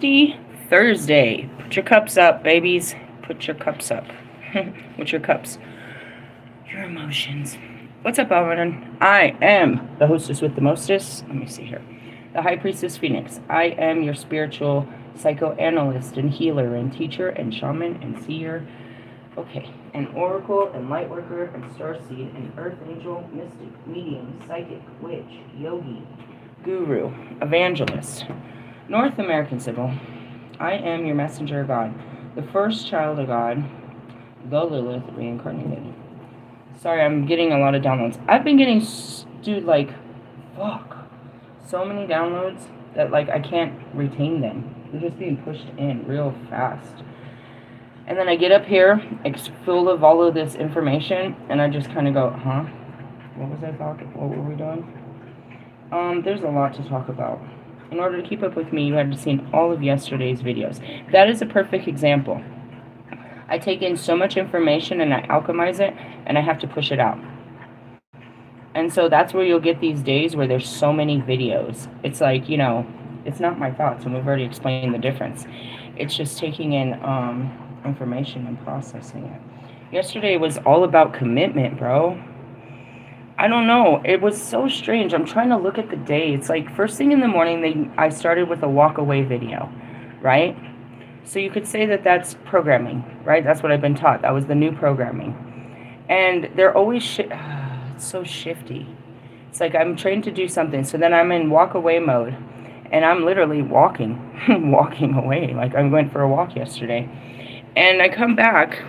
Thursday. Put your cups up, babies. Put your cups up. What's your cups? Your emotions. What's up, Alvin? I am the hostess with the mostest. Let me see here. The High Priestess Phoenix. I am your spiritual psychoanalyst and healer and teacher and shaman and seer. Okay. An oracle and light worker and starseed and earth angel, mystic, medium, psychic, witch, yogi, guru, evangelist. North American Sybil, I am your messenger of God, the first child of God, the LILITH reincarnated. Sorry, I'm getting a lot of downloads. I've been getting, dude, like, fuck, so many downloads that, like, I can't retain them. They're just being pushed in real fast. And then I get up here, it's full of all of this information, and I just kind of go, huh? What was I talking? What were we doing? There's a lot to talk about. In order to keep up with me, you had to see all of yesterday's videos. That is a perfect example. I take in so much information and I alchemize it, and I have to push it out. And so that's where you'll get these days where there's so many videos. It's like, you know, it's not my thoughts, and we've already explained the difference. It's just taking in information and processing it. Yesterday was all about commitment, bro. I don't know. It was so strange. I'm trying to look at the day. It's like first thing in the morning, I started with a walk away video, right? So you could say that that's programming, right? That's what I've been taught. That was the new programming. And they're always, it's so shifty. It's like I'm trained to do something. So then I'm in walk away mode. And I'm literally walking, walking away. Like I went for a walk yesterday. And I come back.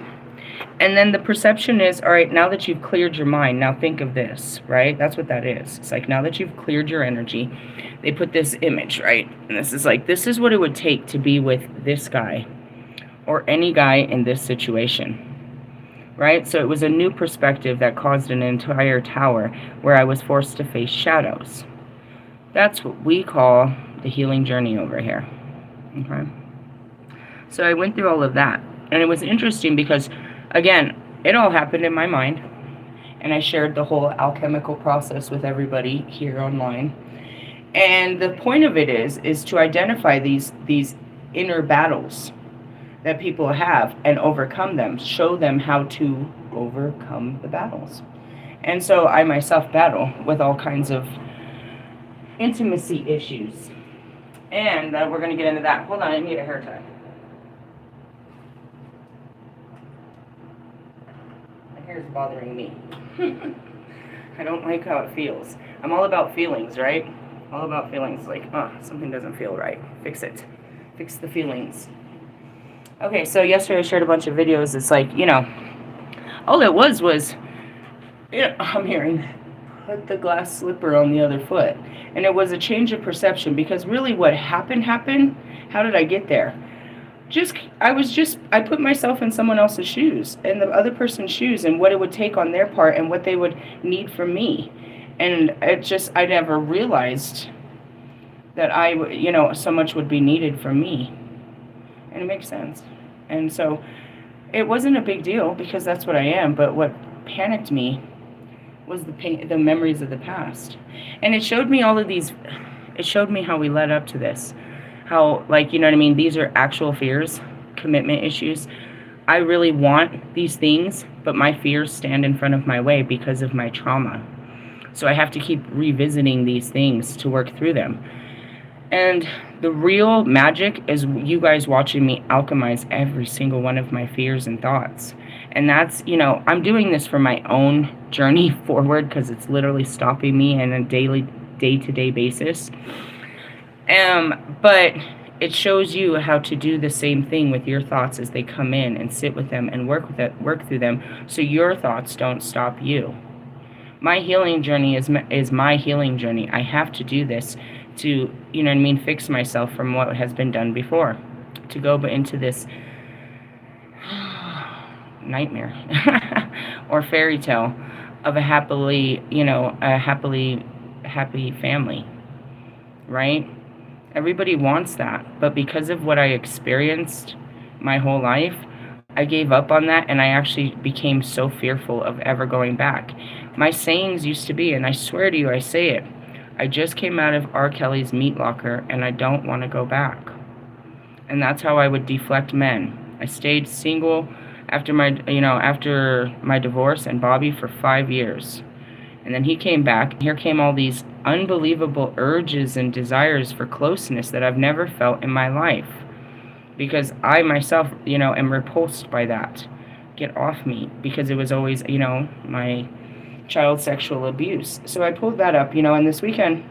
And then the perception is, all right, now that you've cleared your mind, now think of this, right? That's what that is. It's like now that you've cleared your energy, they put this image, right? And this is like, this is what it would take to be with this guy or any guy in this situation, right? So it was a new perspective that caused an entire tower where I was forced to face shadows. That's what we call the healing journey over here, okay? So I went through all of that. And it was interesting because again, it all happened in my mind, and I shared the whole alchemical process with everybody here online. And the point of it is to identify these inner battles that people have and overcome them, show them how to overcome the battles. And so I myself battle with all kinds of intimacy issues. And we're going to get into that. Hold on, I need a haircut. Hair's bothering me. I don't like how it feels. I'm all about feelings, right? All about feelings. Like, something doesn't feel right. Fix it. Fix the feelings. Okay, so yesterday I shared a bunch of videos. It's like, you know, all it was, you know, I'm hearing, put the glass slipper on the other foot. And it was a change of perception because really what happened. How did I get there? I put myself in someone else's shoes and the other person's shoes and what it would take on their part and what they would need from me. And I never realized that you know, so much would be needed from me. And it makes sense. And so it wasn't a big deal because that's what I am. But what panicked me was the memories of the past. And it showed me it showed me how we led up to this. How, like, you know what I mean? These are actual fears, commitment issues. I really want these things, but my fears stand in front of my way because of my trauma. So I have to keep revisiting these things to work through them. And the real magic is you guys watching me alchemize every single one of my fears and thoughts. And that's, you know, I'm doing this for my own journey forward because it's literally stopping me on a day-to-day basis. But it shows you how to do the same thing with your thoughts as they come in and sit with them and work through them so your thoughts don't stop you. My healing journey is my healing journey. I have to do this to, you know what I mean, fix myself from what has been done before, to go into this nightmare or fairy tale of a happy family, right? Everybody wants that, but because of what I experienced my whole life, I gave up on that, and I actually became so fearful of ever going back. My sayings used to be, and I swear to you, I say it, I just came out of R. Kelly's meat locker, and I don't want to go back. And that's how I would deflect men. I stayed single after my divorce and Bobby for 5 years. And then he came back. Here came all these unbelievable urges and desires for closeness that I've never felt in my life. Because I myself, am repulsed by that. Get off me. Because it was always, my child sexual abuse. So I pulled that up, and this weekend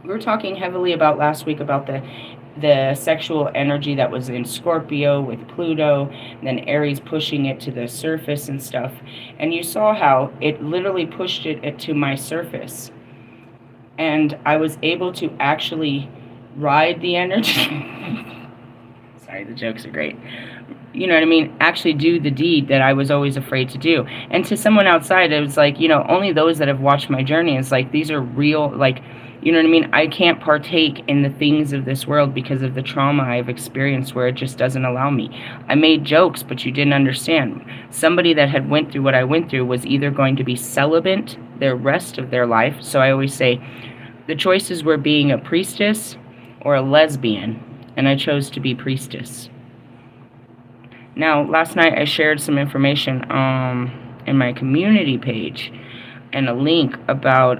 we were talking heavily about last week about the sexual energy that was in Scorpio with Pluto, and then Aries pushing it to the surface and stuff. And you saw how it literally pushed it to my surface. And I was able to actually ride the energy. Sorry, the jokes are great. You know what I mean? Actually do the deed that I was always afraid to do. And to someone outside, it was like, only those that have watched my journey, it's like, these are real, like, you know what I mean? I can't partake in the things of this world because of the trauma I've experienced where it just doesn't allow me. I made jokes, but you didn't understand. Somebody that had went through what I went through was either going to be celibate the rest of their life. So I always say the choices were being a priestess or a lesbian, and I chose to be priestess. Now, last night I shared some information in my community page and a link about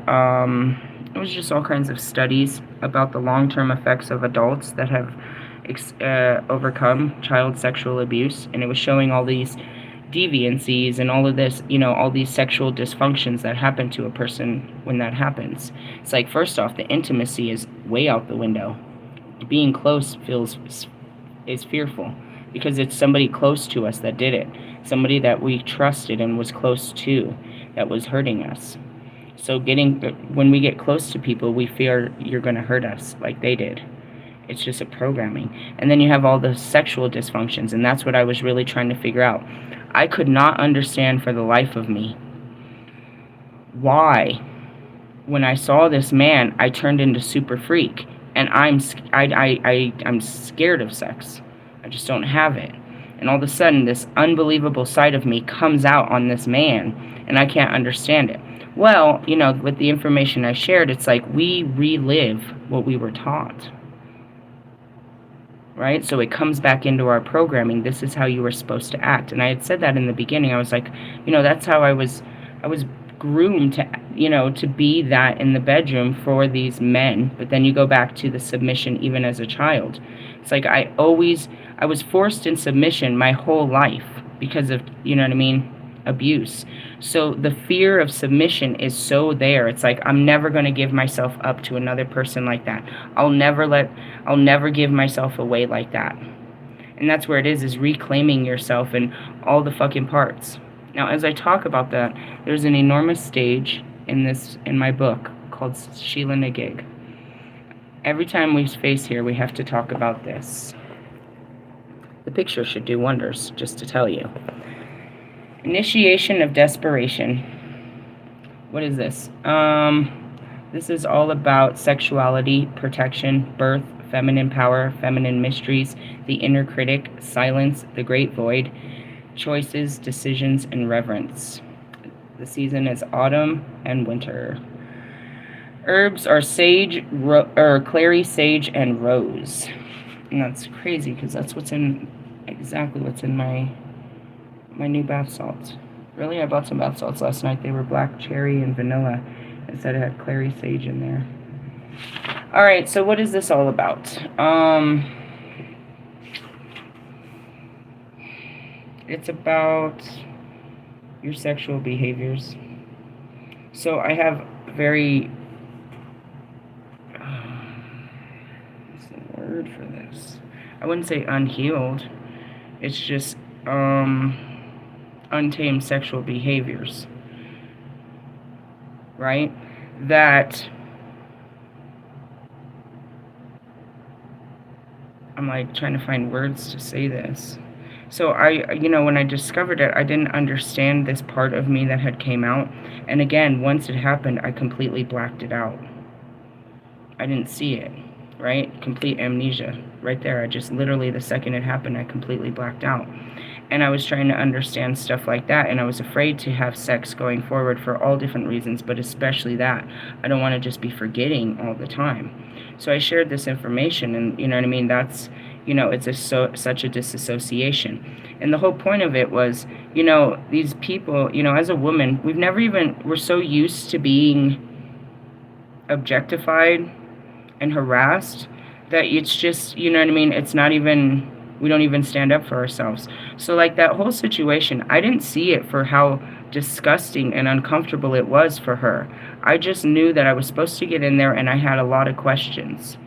it was just all kinds of studies about the long-term effects of adults that have overcome child sexual abuse, and it was showing all these deviancies and all of this, all these sexual dysfunctions that happen to a person when that happens. It's like, first off, the intimacy is way out the window. Being close is fearful because it's somebody close to us that did it, somebody that we trusted and was close to that was hurting us. So when we get close to people, we fear you're going to hurt us like they did. It's just a programming. And then you have all the sexual dysfunctions, and that's what I was really trying to figure out. I could not understand for the life of me why, when I saw this man, I turned into super freak. And I'm scared of sex. I just don't have it. And all of a sudden, this unbelievable side of me comes out on this man, and I can't understand it. Well, with the information I shared, it's like we relive what we were taught. Right? So it comes back into our programming. This is how you were supposed to act. And I had said that in the beginning. I was like, that's how I was groomed to be that in the bedroom for these men. But then you go back to the submission even as a child. It's like I was forced in submission my whole life because of, abuse. So the fear of submission is so there. It's like, I'm never going to give myself up to another person like that. I'll never give myself away like that. And that's where it is reclaiming yourself and all the fucking parts. Now, as I talk about that, there's an enormous stage in my book called Sheila Nagig. Every time we face here, we have to talk about this. The picture should do wonders, just to tell you. Initiation of desperation. What is this? This is all about sexuality, protection, birth, feminine power, feminine mysteries, the inner critic, silence, the great void, choices, decisions, and reverence. The season is autumn and winter. Herbs are sage, clary, sage, and rose. And that's crazy because that's exactly what's in my new bath salts. Really, I bought some bath salts last night. They were black cherry and vanilla. It said it had clary sage in there. All right, so what is this all about? It's about your sexual behaviors. So I have very... what's the word for this? I wouldn't say unhealed. It's just untamed sexual behaviors. Right? That... I'm like trying to find words to say this. So when I discovered it, I didn't understand this part of me that had came out. And again, once it happened, I completely blacked it out. I didn't see it, right? Complete amnesia right there. I just literally, the second it happened, I completely blacked out. And I was trying to understand stuff like that, and I was afraid to have sex going forward for all different reasons, but especially that. I don't want to just be forgetting all the time. So I shared this information, and you know what I mean? That's, it's such a disassociation. And the whole point of it was, these people, as a woman, we're so used to being objectified and harassed that it's just, you know what I mean? It's not even, we don't even stand up for ourselves. So, like, that whole situation, I didn't see it for how disgusting and uncomfortable it was for her. I just knew that I was supposed to get in there, and I had a lot of questions.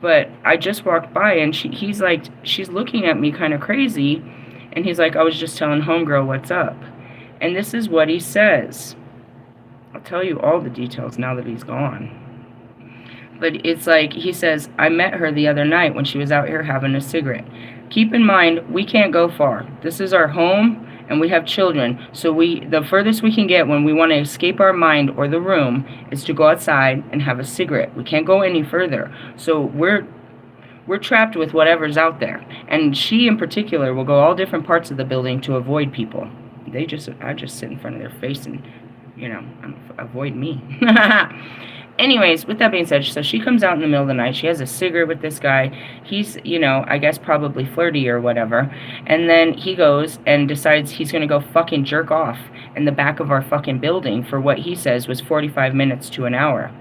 But I just walked by, and he's like, she's looking at me kind of crazy, and he's like, I was just telling homegirl what's up. And this is what he says. I'll tell you all the details now that he's gone. But it's like, he says, I met her the other night when she was out here having a cigarette. Keep in mind, we can't go far. This is our home, and we have children. So the furthest we can get when we want to escape our mind or the room is to go outside and have a cigarette. We can't go any further. So we're trapped with whatever's out there. And she in particular will go all different parts of the building to avoid people. I just sit in front of their face and, avoid me. Anyways, with that being said, so she comes out in the middle of the night. She has a cigarette with this guy. He's, I guess probably flirty or whatever. And then he goes and decides he's going to go fucking jerk off in the back of our fucking building for what he says was 45 minutes to an hour.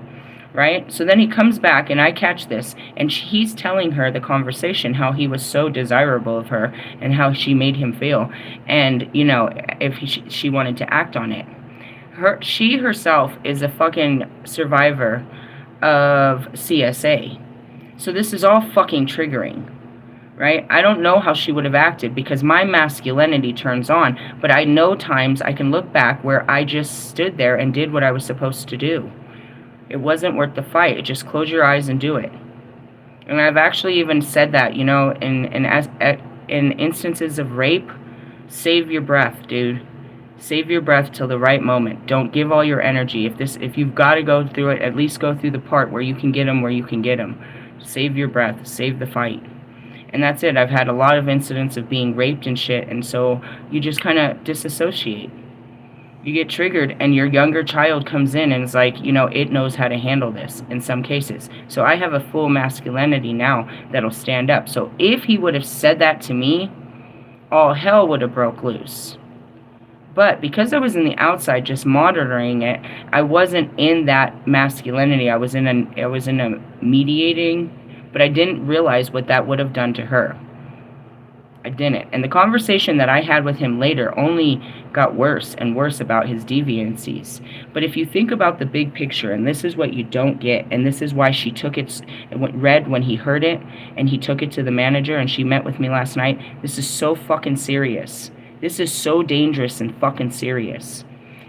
Right? So then he comes back, and I catch this, and he's telling her the conversation, how he was so desirable of her and how she made him feel. And, if she wanted to act on it. She herself is a fucking survivor of CSA. So this is all fucking triggering, right? I don't know how she would have acted because my masculinity turns on, but I know times I can look back where I just stood there and did what I was supposed to do. It wasn't worth the fight. Just close your eyes and do it. And I've actually even said that, in instances of rape, save your breath, dude. Save your breath till the right moment. Don't give all your energy. If you've got to go through it, at least go through the part where you can get them. Save your breath. Save the fight. And that's it. I've had a lot of incidents of being raped and shit, and so you just kind of disassociate. You get triggered, and your younger child comes in, and it's like, it knows how to handle this in some cases. So I have a full masculinity now that'll stand up. So if he would have said that to me, all hell would have broke loose. But because I was in the outside just monitoring it, I wasn't in that masculinity. I was in a mediating, but I didn't realize what that would have done to her. I didn't. And the conversation that I had with him later only got worse and worse about his deviancies. But if you think about the big picture, and this is what you don't get, and this is why she took it red when he heard it, and he took it to the manager, and she met with me last night. This is so fucking serious. This is so dangerous and fucking serious,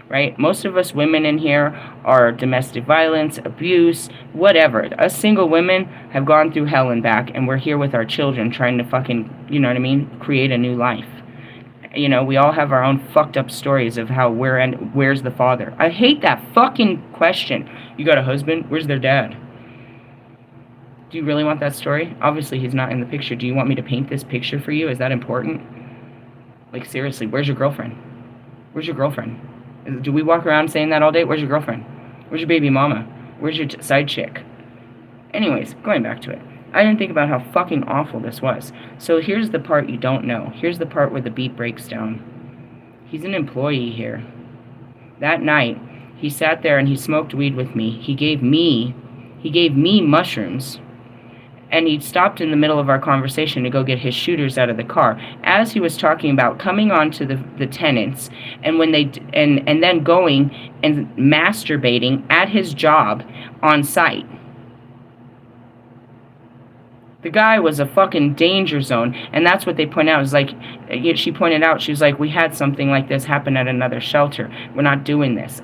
right? Most of us women in here are domestic violence, abuse, whatever. Us single women have gone through hell and back, and we're here with our children trying to fucking, create a new life. We all have our own fucked up stories of how where's the father. I hate that fucking question. You got a husband? Where's their dad? Do you really want that story? Obviously, he's not in the picture. Do you want me to paint this picture for you? Is that important? Like, seriously, where's your girlfriend? Where's your girlfriend? Do we walk around saying that all day? Where's your girlfriend? Where's your baby mama? Where's your side chick? Anyways, going back to it. I didn't think about how fucking awful this was. So here's the part you don't know. Here's the part where the beat breaks down. He's an employee here. That night, he sat there and he smoked weed with me. He gave me mushrooms. And he stopped in the middle of our conversation to go get his shooters out of the car as he was talking about coming on to the tenants and then going and masturbating at his job on site. The guy was a fucking danger zone, and that's what they point out. Is like, she pointed out, she was like, we had something like this happen at another shelter. We're not doing this.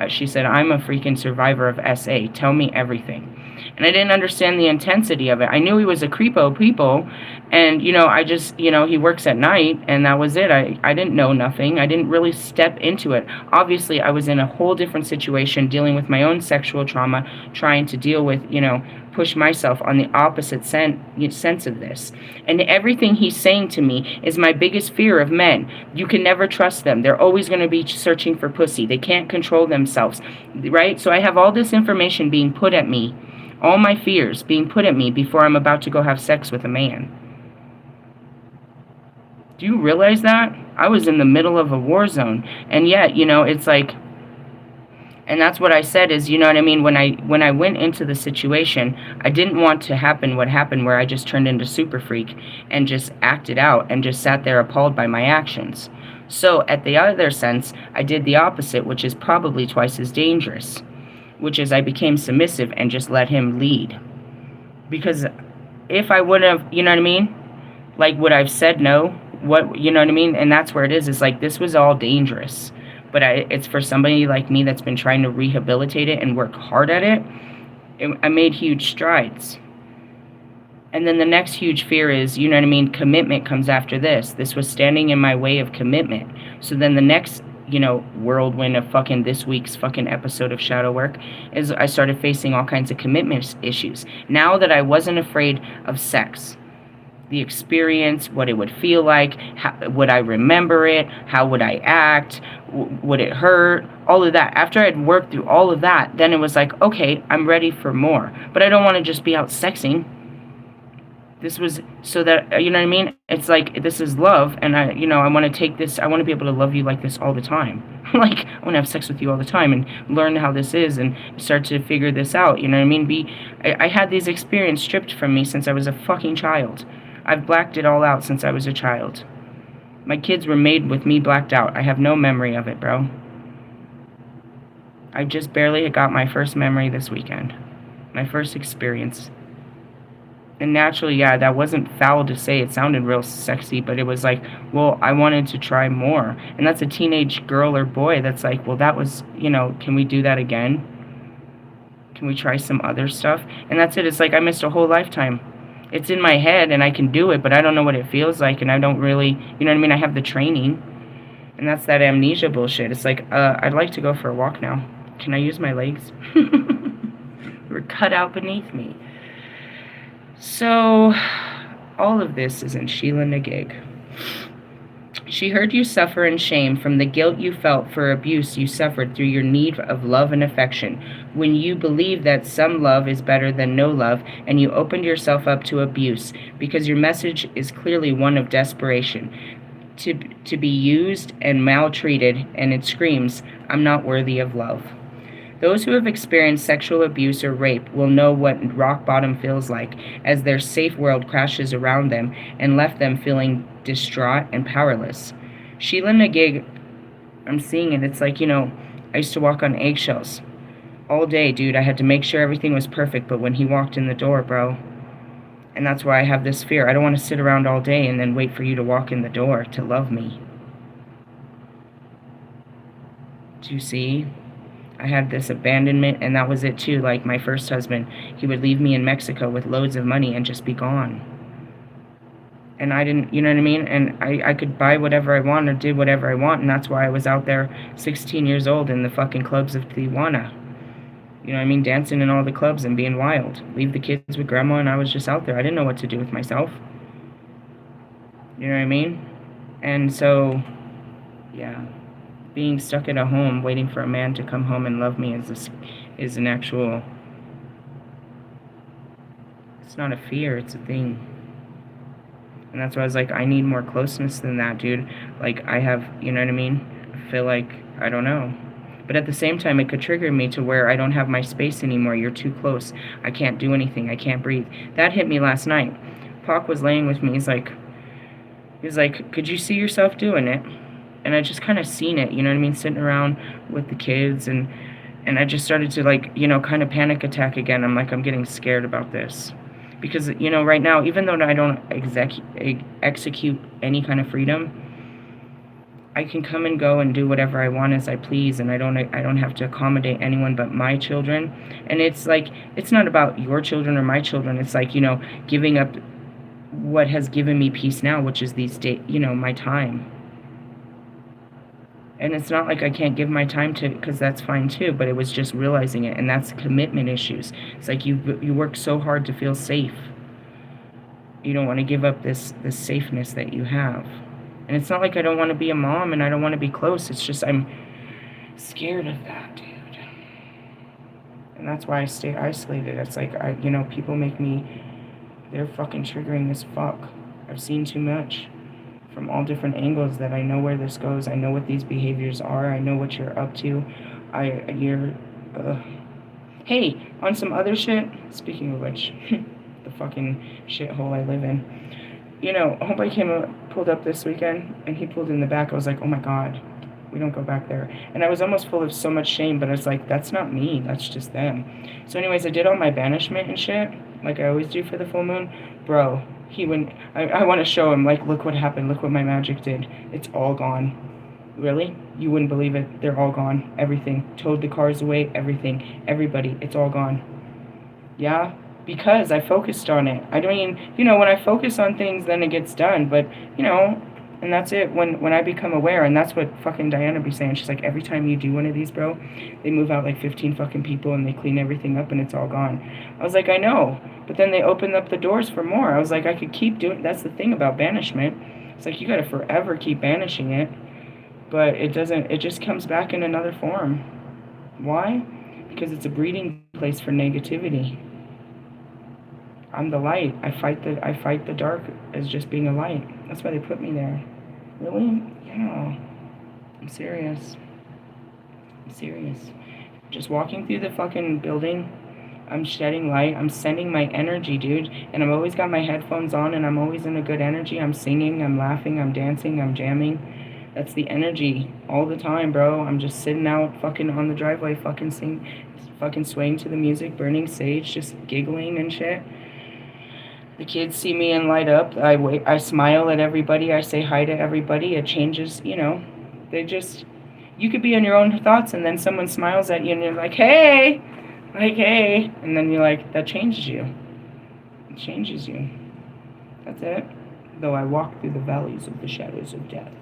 She said, I'm a freaking survivor of SA. Tell me everything. And I didn't understand the intensity of it. I knew he was a creepo people, and, I just, he works at night, and that was it. I didn't know nothing. I didn't really step into it. Obviously, I was in a whole different situation, dealing with my own sexual trauma, trying to deal with, push myself on the opposite sense of this. And everything he's saying to me is my biggest fear of men. You can never trust them. They're always going to be searching for pussy. They can't control themselves, right? So I have all this information being put at me, all my fears being put at me before I'm about to go have sex with a man. Do you realize that? I was in the middle of a war zone. And yet, it's like, and that's what I said is, you know what I mean? When I went into the situation, I didn't want to happen what happened where I just turned into super freak and just acted out and just sat there appalled by my actions. So at the other sense, I did the opposite, which is probably twice as dangerous, which is I became submissive and just let him lead. Because if I would have, you know what I mean? Like, would I've said no? What, you know what I mean? And that's where it is. It's like, this was all dangerous. But it's for somebody like me that's been trying to rehabilitate it and work hard at it. I made huge strides. And then the next huge fear is, you know what I mean? Commitment comes after this. This was standing in my way of commitment. So then the next, whirlwind of fucking this week's fucking episode of Shadow Work is I started facing all kinds of commitment issues. Now that I wasn't afraid of sex, the experience, what it would feel like, how, would I remember it, how would I act, would it hurt, all of that. After I'd worked through all of that, then it was like, okay, I'm ready for more. But I don't want to just be out sexing. This was so that, you know what I mean? It's like, this is love, and I want to take this, I want to be able to love you like this all the time. Like, I want to have sex with you all the time and learn how this is and start to figure this out, you know what I mean? I had these experiences stripped from me since I was a fucking child. I've blacked it all out since I was a child. My kids were made with me blacked out. I have no memory of it, bro. I just barely got my first memory this weekend. My first experience. And naturally, yeah, that wasn't foul to say. It sounded real sexy, but it was like, well, I wanted to try more. And that's a teenage girl or boy that's like, well, that was, can we do that again? Can we try some other stuff? And that's it. It's like I missed a whole lifetime. It's in my head and I can do it, but I don't know what it feels like, and I don't really, you know what I mean? I have the training, and that's that amnesia bullshit. It's like, I'd like to go for a walk now. Can I use my legs? They're cut out beneath me. So, all of this is in Sheila Nagig. She heard you suffer in shame from the guilt you felt for abuse you suffered through your need of love and affection, when you believe that some love is better than no love, and you opened yourself up to abuse, because your message is clearly one of desperation, to be used and maltreated, and it screams, I'm not worthy of love. Those who have experienced sexual abuse or rape will know what rock bottom feels like, as their safe world crashes around them and left them feeling distraught and powerless. Sheila Nagig, I'm seeing it. It's like, I used to walk on eggshells all day, dude. I had to make sure everything was perfect, but when he walked in the door, bro, and that's why I have this fear. I don't want to sit around all day and then wait for you to walk in the door to love me. Do you see? I had this abandonment, and that was it too. Like my first husband, he would leave me in Mexico with loads of money and just be gone. And I didn't, you know what I mean? And I could buy whatever I want or did whatever I want, and that's why I was out there 16 years old in the fucking clubs of Tijuana. You know what I mean? Dancing in all the clubs and being wild. Leave the kids with grandma, and I was just out there. I didn't know what to do with myself. You know what I mean? And so, yeah. Being stuck at a home waiting for a man to come home and love me is an actual, it's not a fear, it's a thing. And that's why I was like, I need more closeness than that, dude. Like, I have, you know what I mean? I feel like, I don't know. But at the same time, it could trigger me to where I don't have my space anymore. You're too close. I can't do anything. I can't breathe. That hit me last night. Pac was laying with me. He's like, could you see yourself doing it? And I just kind of seen it, you know what I mean, sitting around with the kids, and I just started to, like, kind of panic attack again. I'm like, I'm getting scared about this. Because, right now, even though I don't execute any kind of freedom, I can come and go and do whatever I want as I please, and I don't have to accommodate anyone but my children. And it's like, it's not about your children or my children. It's like, giving up what has given me peace now, which is these days, my time. And it's not like I can't give my time to, because that's fine too, but it was just realizing it, and that's commitment issues. It's like you work so hard to feel safe. You don't want to give up this safeness that you have. And it's not like I don't want to be a mom and I don't want to be close. It's just I'm scared of that, dude. And that's why I stay isolated. It's like, people make me, they're fucking triggering as fuck. I've seen too much. from all different angles that I know where this goes. I know what these behaviors are. I know what you're up to. You're, hey, on some other shit, speaking of which, the fucking shithole I live in. You know, homeboy pulled up this weekend, and he pulled in the back. I was like, oh my God, we don't go back there. And I was almost full of so much shame, but I was like, that's not me, that's just them. So anyways, I did all my banishment and shit, like I always do for the full moon. Bro, he wouldn't, I want to show him, like, look what happened, look what my magic did. It's all gone. Really? You wouldn't believe it. They're all gone. Everything. Towed the cars away, everything. Everybody. It's all gone. Yeah? Because I focused on it. I mean, you know, when I focus on things, then it gets done. But, you know, and that's it. When I become aware, and that's what fucking Diana be saying. She's like, every time you do one of these, bro, they move out like 15 fucking people and they clean everything up and it's all gone. I was like, I know. But then they opened up the doors for more. I was like, I could keep doing. That's the thing about banishment. It's like you gotta forever keep banishing it. But it doesn't. It just comes back in another form. Why? Because it's a breeding place for negativity. I'm the light. I fight the dark as just being a light. That's why they put me there. Really? Yeah. I'm serious. I'm serious. Just walking through the fucking building, I'm shedding light. I'm sending my energy, dude. And I've always got my headphones on and I'm always in a good energy. I'm singing, I'm laughing, I'm dancing, I'm jamming. That's the energy all the time, bro. I'm just sitting out fucking on the driveway, fucking swaying to the music, burning sage, just giggling and shit. The kids see me and light up. I smile at everybody. I say hi to everybody. It changes, you know. You could be in your own thoughts and then someone smiles at you and you're like, hey. And then you're like, that changes you. It changes you. That's it. Though I walk through the valleys of the shadows of death.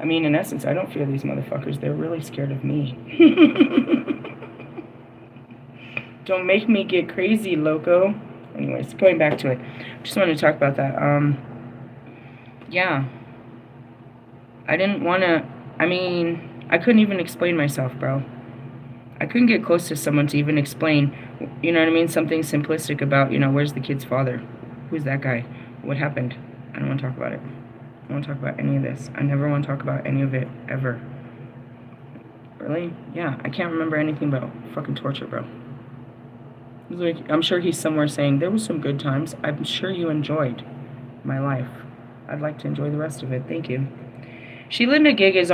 I mean, in essence, I don't fear these motherfuckers. They're really scared of me. Don't make me get crazy, loco. Anyways, going back to it. Just wanted to talk about that. Yeah. I didn't want to... I couldn't even explain myself, bro. I couldn't get close to someone to even explain, you know what I mean? Something simplistic about, you know, where's the kid's father? Who's that guy? What happened? I don't want to talk about it. I don't want to talk about any of this. I never want to talk about any of it, ever. Really? Yeah, I can't remember anything about fucking torture, bro. Like, I'm sure he's somewhere saying, there was some good times. I'm sure you enjoyed my life. I'd like to enjoy the rest of it. Thank you. Sheila Nagig is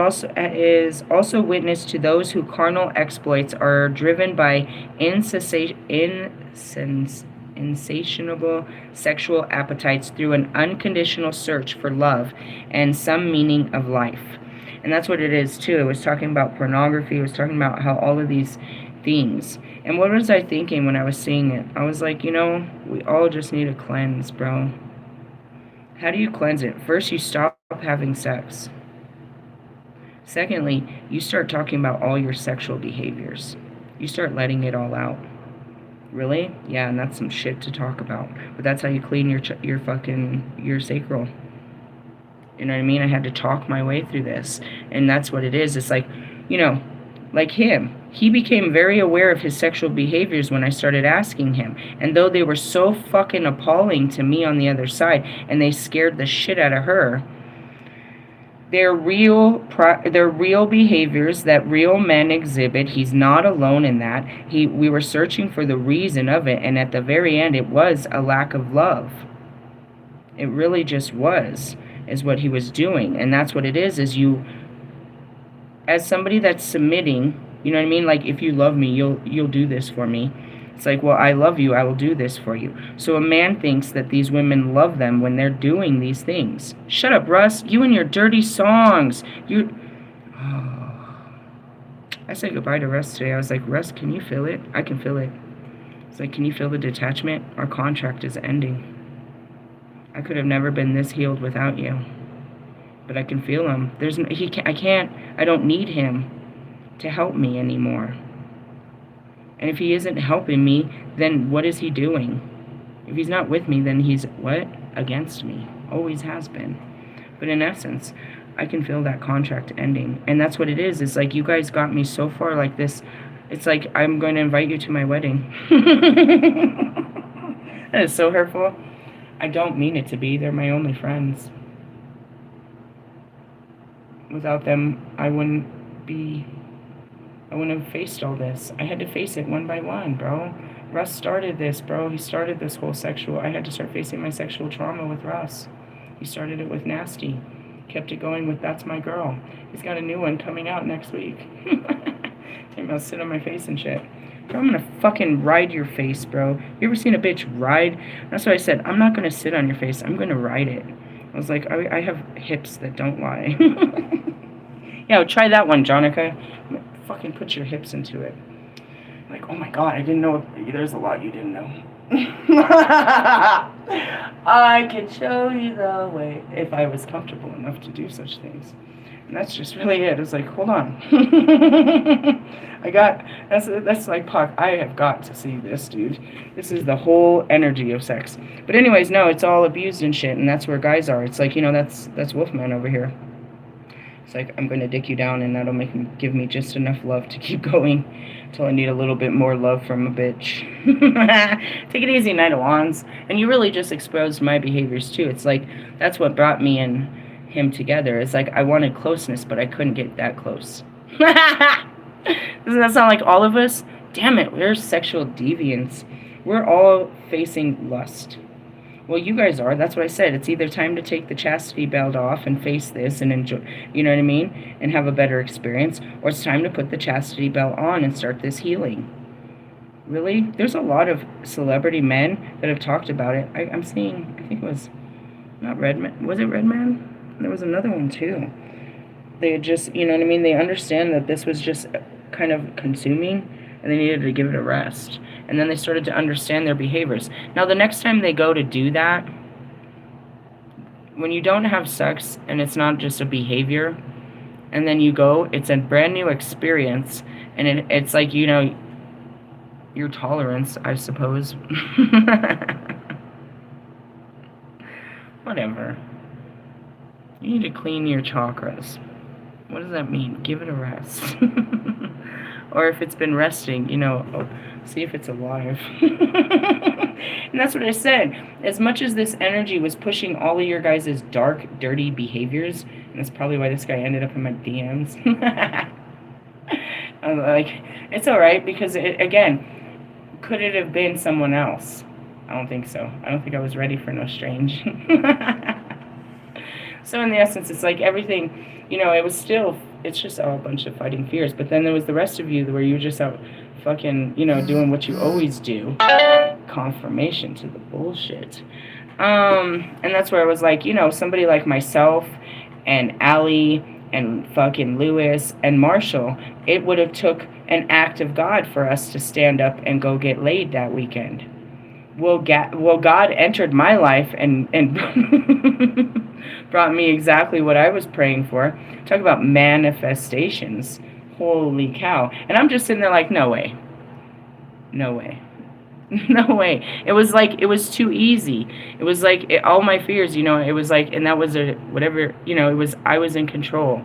also witness to those whose carnal exploits are driven by insatiable sexual appetites through an unconditional search for love and some meaning of life. And that's what it is, too. It was talking about pornography. It was talking about how all of these things. And what was I thinking when I was seeing it? I was like, you know, we all just need a cleanse, bro. How do you cleanse it? First, you stop having sex. Secondly, you start talking about all your sexual behaviors. You start letting it all out. Really? Yeah, and that's some shit to talk about. But that's how you clean your sacral. You know what I mean? I had to talk my way through this. And that's what it is. It's like, you know, like him. He became very aware of his sexual behaviors when I started asking him. And though they were so fucking appalling to me on the other side, and they scared the shit out of her, they're real behaviors that real men exhibit. He's not alone in that. We were searching for the reason of it, and at the very end, it was a lack of love. It really just was, is what he was doing. And that's what it is you, as somebody that's submitting, you know what I mean? Like, if you love me, you'll do this for me. It's like, well, I love you, I will do this for you. So a man thinks that these women love them when they're doing these things. Shut up, Russ. You and your dirty songs. I said goodbye to Russ today. I was like, Russ, can you feel it? I can feel it. It's like, can you feel the detachment? Our contract is ending. I could have never been this healed without you. But I can feel him. I don't need him to help me anymore. And if he isn't helping me, then what is he doing? If he's not with me, then he's what? Against me. Always has been. But in essence, I can feel that contract ending. And that's what it is. It's like, you guys got me so far like this. It's like, I'm going to invite you to my wedding. That is so hurtful. I don't mean it to be. They're my only friends. Without them, I wouldn't have faced all this. I had to face it one by one, bro. Russ started this, bro. He started this whole sexual. I had to start facing my sexual trauma with Russ. He started it with Nasty. Kept it going with That's My Girl. He's got a new one coming out next week. Talking about sit on my face and shit. Bro, I'm gonna fucking ride your face, bro. You ever seen a bitch ride? That's what I said. I'm not gonna sit on your face. I'm gonna ride it. I was like, I have hips that don't lie. Yeah, try that one, Jonica. Fucking put your hips into it. Like, oh my god, I didn't know. There's a lot you didn't know. I can show you the way if I was comfortable enough to do such things. And that's just really it. It's like, hold on. That's like Puck. I have got to see this, dude. This is the whole energy of sex. But anyways, no, it's all abused and shit, and that's where guys are. It's like, that's Wolfman over here. It's like, I'm going to dick you down, and that'll give me just enough love to keep going until I need a little bit more love from a bitch. Take it easy, Knight of Wands. And you really just exposed my behaviors, too. It's like, that's what brought me and him together. It's like, I wanted closeness, but I couldn't get that close. Doesn't that sound like all of us? Damn it, we're sexual deviants. We're all facing lust. Well, you guys are. That's what I said. It's either time to take the chastity belt off and face this and enjoy, you know what I mean? And have a better experience. Or it's time to put the chastity belt on and start this healing. Really? There's a lot of celebrity men that have talked about it. I'm seeing, I think it was, not Redman. Was it Redman? There was another one, too. They just, you know what I mean? They understand that this was just kind of consuming, and they needed to give it a rest. And then they started to understand their behaviors. Now, the next time they go to do that, when you don't have sex and it's not just a behavior, and then you go, it's a brand new experience, and it's like, your tolerance, I suppose. Whatever. You need to clean your chakras. What does that mean? Give it a rest. Or if it's been resting, see if it's alive. And that's what I said. As much as this energy was pushing all of your guys' dark, dirty behaviors, and that's probably why this guy ended up in my DMs. I'm like, it's alright, because, again, could it have been someone else? I don't think so. I don't think I was ready for no strange. So in the essence, it's like everything, it's just all a bunch of fighting fears. But then there was the rest of you where you're just out fucking, doing what you always do. Confirmation to the bullshit. And that's where I was like, somebody like myself and Allie and fucking Lewis and Marshall, it would have took an act of God for us to stand up and go get laid that weekend. Well, God entered my life and brought me exactly what I was praying for. Talk about manifestations. Holy cow. And I'm just sitting there like, no way. No way. No way. It was like, it was too easy. It was like, all my fears, it was like, and that was I was in control.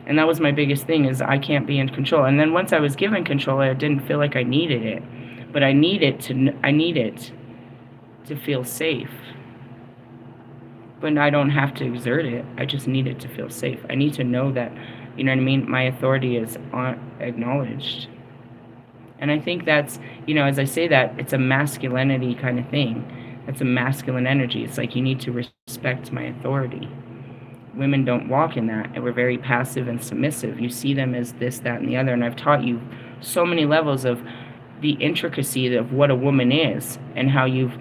And that was my biggest thing, is I can't be in control. And then once I was given control, I didn't feel like I needed it. But I need it to feel safe. But I don't have to exert it. I just need it to feel safe. I need to know that, my authority is acknowledged. And I think that's, as I say that, it's a masculinity kind of thing. It's a masculine energy. It's like, you need to respect my authority. Women don't walk in that, and we're very passive and submissive. You see them as this, that, and the other, and I've taught you so many levels of the intricacy of what a woman is, and how you've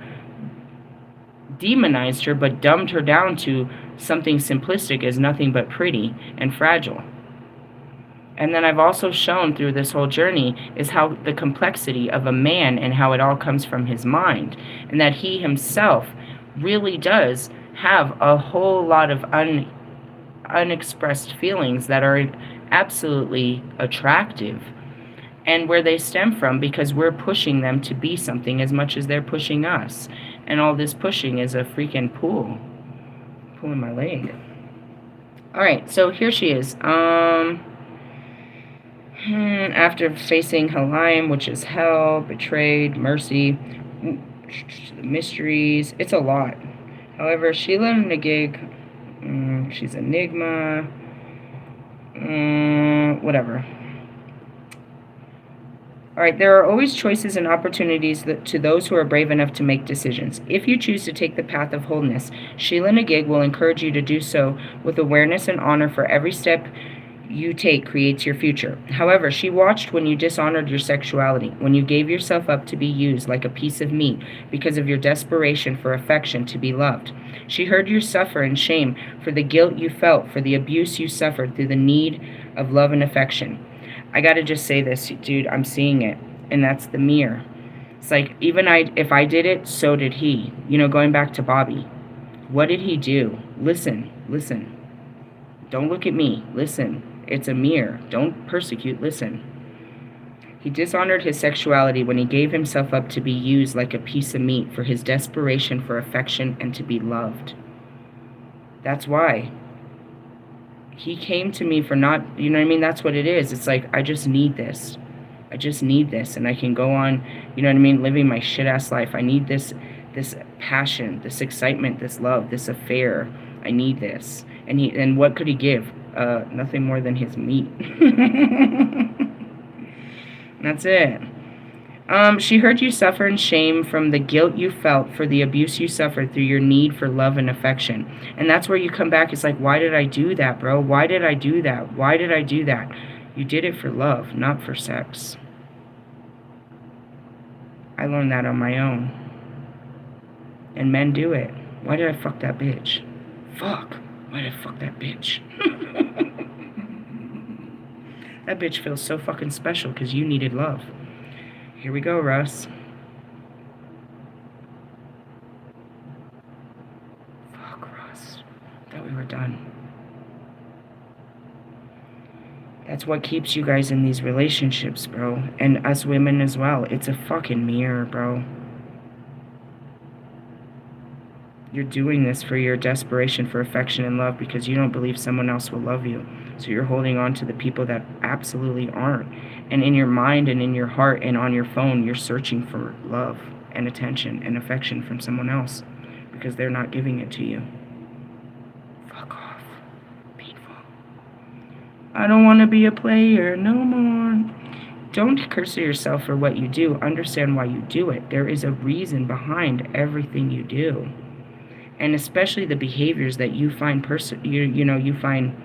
demonized her but dumbed her down to something simplistic as nothing but pretty and fragile. And then I've also shown through this whole journey is how the complexity of a man and how it all comes from his mind, and that he himself really does have a whole lot of unexpressed feelings that are absolutely attractive, and where they stem from because we're pushing them to be something as much as they're pushing us. And all this pushing is a freaking pull. Pulling my leg. Alright, so here she is. After facing Halaim, which is hell, betrayed, mercy, mysteries, it's a lot. However, Sheila Nagig, she's Enigma, Whatever. All right, there are always choices and opportunities to those who are brave enough to make decisions. If you choose to take the path of wholeness, Sheila Nagig will encourage you to do so with awareness and honor for every step you take creates your future. However, she watched when you dishonored your sexuality, when you gave yourself up to be used like a piece of meat because of your desperation for affection to be loved. She heard you suffer in shame for the guilt you felt, for the abuse you suffered through the need of love and affection. I gotta just say this, dude, I'm seeing it, and that's the mirror. It's like, if I did it, so did he. Going back to Bobby. What did he do? Listen, listen. Don't look at me. Listen. It's a mirror. Don't persecute. Listen. He dishonored his sexuality when he gave himself up to be used like a piece of meat for his desperation for affection and to be loved. That's why. He came to me for not, you know what I mean? That's what it is. It's like, I just need this. I just need this. And I can go on, you know what I mean, living my shit-ass life. I need this passion, this excitement, this love, this affair. I need this. And what could he give? Nothing more than his meat. That's it. She heard you suffer in shame from the guilt you felt for the abuse you suffered through your need for love and affection. And that's where you come back. It's like, why did I do that, bro? Why did I do that? Why did I do that? You did it for love, not for sex. I learned that on my own. And men do it. Why did I fuck that bitch? Fuck. Why did I fuck that bitch? That bitch feels so fucking special because you needed love. Here we go, Russ. Fuck, Russ. Thought we were done. That's what keeps you guys in these relationships, bro. And us women as well. It's a fucking mirror, bro. You're doing this for your desperation for affection and love because you don't believe someone else will love you. So you're holding on to the people that absolutely aren't. And in your mind and in your heart and on your phone, you're searching for love and attention and affection from someone else because they're not giving it to you. Fuck off. Painful. I don't want to be a player no more. Don't curse yourself for what you do. Understand why you do it. There is a reason behind everything you do. And especially the behaviors that you find you find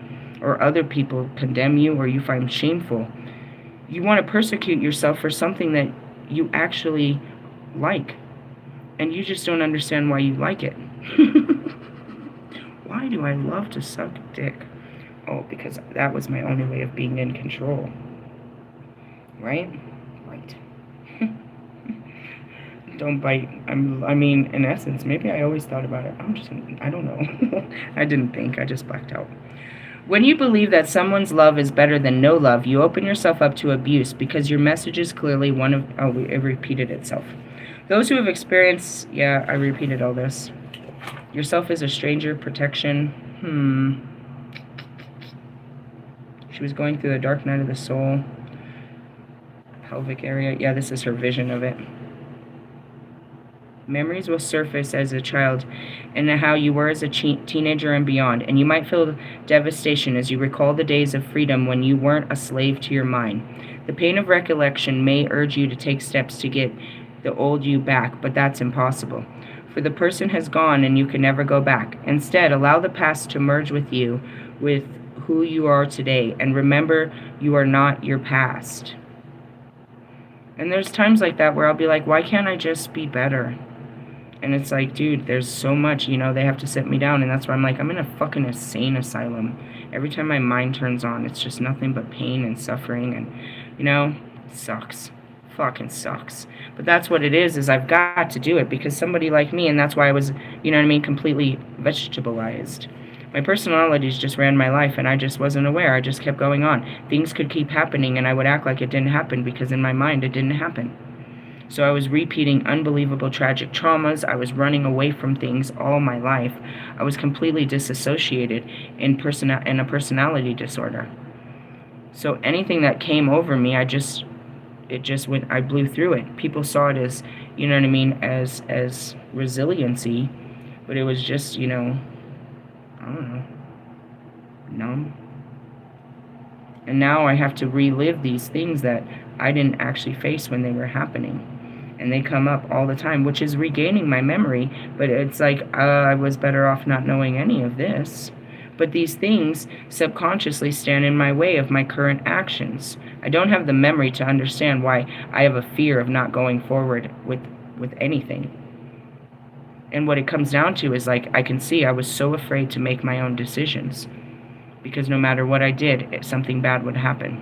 or other people condemn you or you find shameful. You want to persecute yourself for something that you actually like. And you just don't understand why you like it. Why do I love to suck dick? Oh, because that was my only way of being in control. Right? Right. Don't bite. I mean, in essence, maybe I always thought about it. I don't know. I didn't think. I just blacked out. When you believe that someone's love is better than no love, you open yourself up to abuse because your message is clearly one of... Oh, it repeated itself. Those who have experienced... Yeah, I repeated all this. Yourself is a stranger, protection. She was going through the dark night of the soul. Pelvic area. Yeah, this is her vision of it. Memories will surface as a child and how you were as a teenager and beyond, and you might feel devastation as you recall the days of freedom when you weren't a slave to your mind. The pain of recollection may urge you to take steps to get the old you back, but that's impossible. For the person has gone and you can never go back. Instead, allow the past to merge with you, with who you are today, and remember you are not your past. And there's times like that where I'll be like, why can't I just be better? And it's like, dude, there's so much, they have to sit me down. And that's why I'm like, I'm in a fucking insane asylum. Every time my mind turns on, it's just nothing but pain and suffering. And, it sucks. Fucking sucks. But that's what it is I've got to do it because somebody like me, and that's why I was, completely vegetableized. My personalities just ran my life, and I just wasn't aware. I just kept going on. Things could keep happening, and I would act like it didn't happen because in my mind it didn't happen. So I was repeating unbelievable tragic traumas. I was running away from things all my life. I was completely disassociated in a personality disorder. So anything that came over me, I blew through it. People saw it as, as resiliency, but it was just, I don't know, numb. And now I have to relive these things that I didn't actually face when they were happening. And they come up all the time, which is regaining my memory. But it's like I was better off not knowing any of this. But these things subconsciously stand in my way of my current actions. I don't have the memory to understand why I have a fear of not going forward with anything. And what it comes down to is like I can see I was so afraid to make my own decisions because no matter what I did, something bad would happen,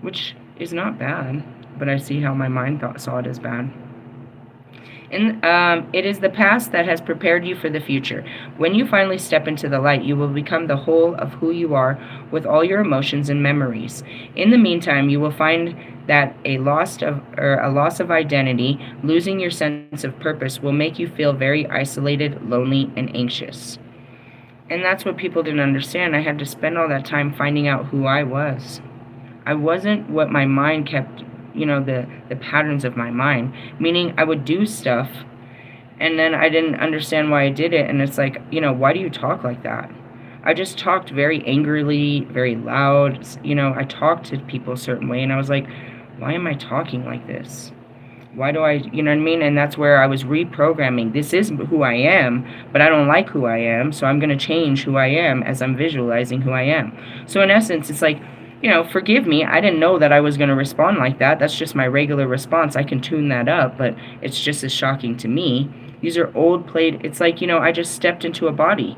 which is not bad, but I see how my mind saw it as bad. And it is the past that has prepared you for the future. When you finally step into the light, you will become the whole of who you are with all your emotions and memories. In the meantime, you will find that a loss of identity, losing your sense of purpose, will make you feel very isolated, lonely, and anxious. And that's what people didn't understand. I had to spend all that time finding out who I was. I wasn't what my mind kept, the patterns of my mind. Meaning I would do stuff and then I didn't understand why I did it. And it's like, why do you talk like that? I just talked very angrily, very loud. I talked to people a certain way and I was like, why am I talking like this? Why do I, you know what I mean? And that's where I was reprogramming. This is who I am, but I don't like who I am, so I'm going to change who I am as I'm visualizing who I am. So in essence, it's like, forgive me. I didn't know that I was going to respond like that. That's just my regular response. I can tune that up, but it's just as shocking to me. These are old played, it's like, I just stepped into a body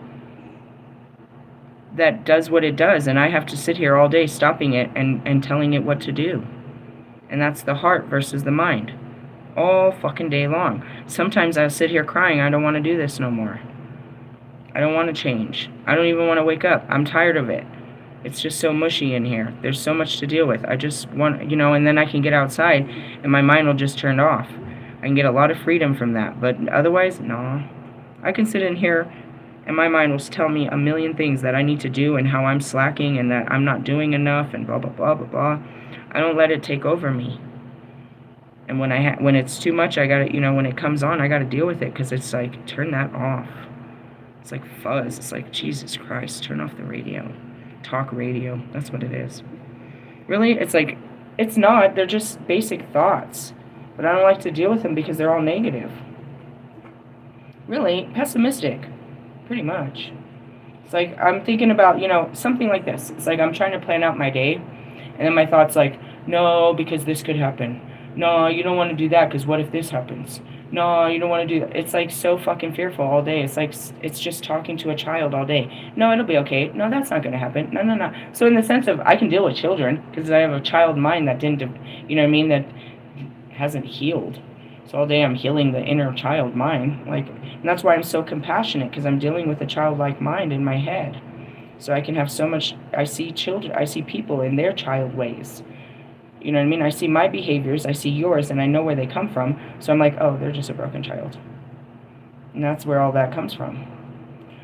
that does what it does, and I have to sit here all day stopping it and telling it what to do. And that's the heart versus the mind. All fucking day long. Sometimes I'll sit here crying, I don't want to do this no more. I don't want to change. I don't even want to wake up. I'm tired of it. It's just so mushy in here. There's so much to deal with. I just want, and then I can get outside and my mind will just turn off. I can get a lot of freedom from that. But otherwise, no. I can sit in here and my mind will tell me a million things that I need to do and how I'm slacking and that I'm not doing enough and blah, blah, blah, blah, blah. I don't let it take over me. And when it's too much, I gotta, when it comes on, I gotta deal with it because it's like, turn that off. It's like fuzz. It's like, Jesus Christ, turn off the radio. Talk radio. That's what it is. Really, it's like, it's not. They're just basic thoughts. But I don't like to deal with them because they're all negative. Really, pessimistic. Pretty much. It's like, I'm thinking about, something like this. It's like I'm trying to plan out my day. And then my thought's like, no, because this could happen. No, you don't want to do that because what if this happens? No, you don't want to do that. It's like so fucking fearful all day. It's like it's just talking to a child all day. No, it'll be okay. No, that's not going to happen. No, no, no. So in the sense of I can deal with children because I have a child mind that didn't, that hasn't healed. So all day I'm healing the inner child mind. And that's why I'm so compassionate because I'm dealing with a childlike mind in my head. So I can have so much, I see people in their child ways. You know what I mean? I see my behaviors, I see yours, and I know where they come from. So I'm like, oh, they're just a broken child. And that's where all that comes from.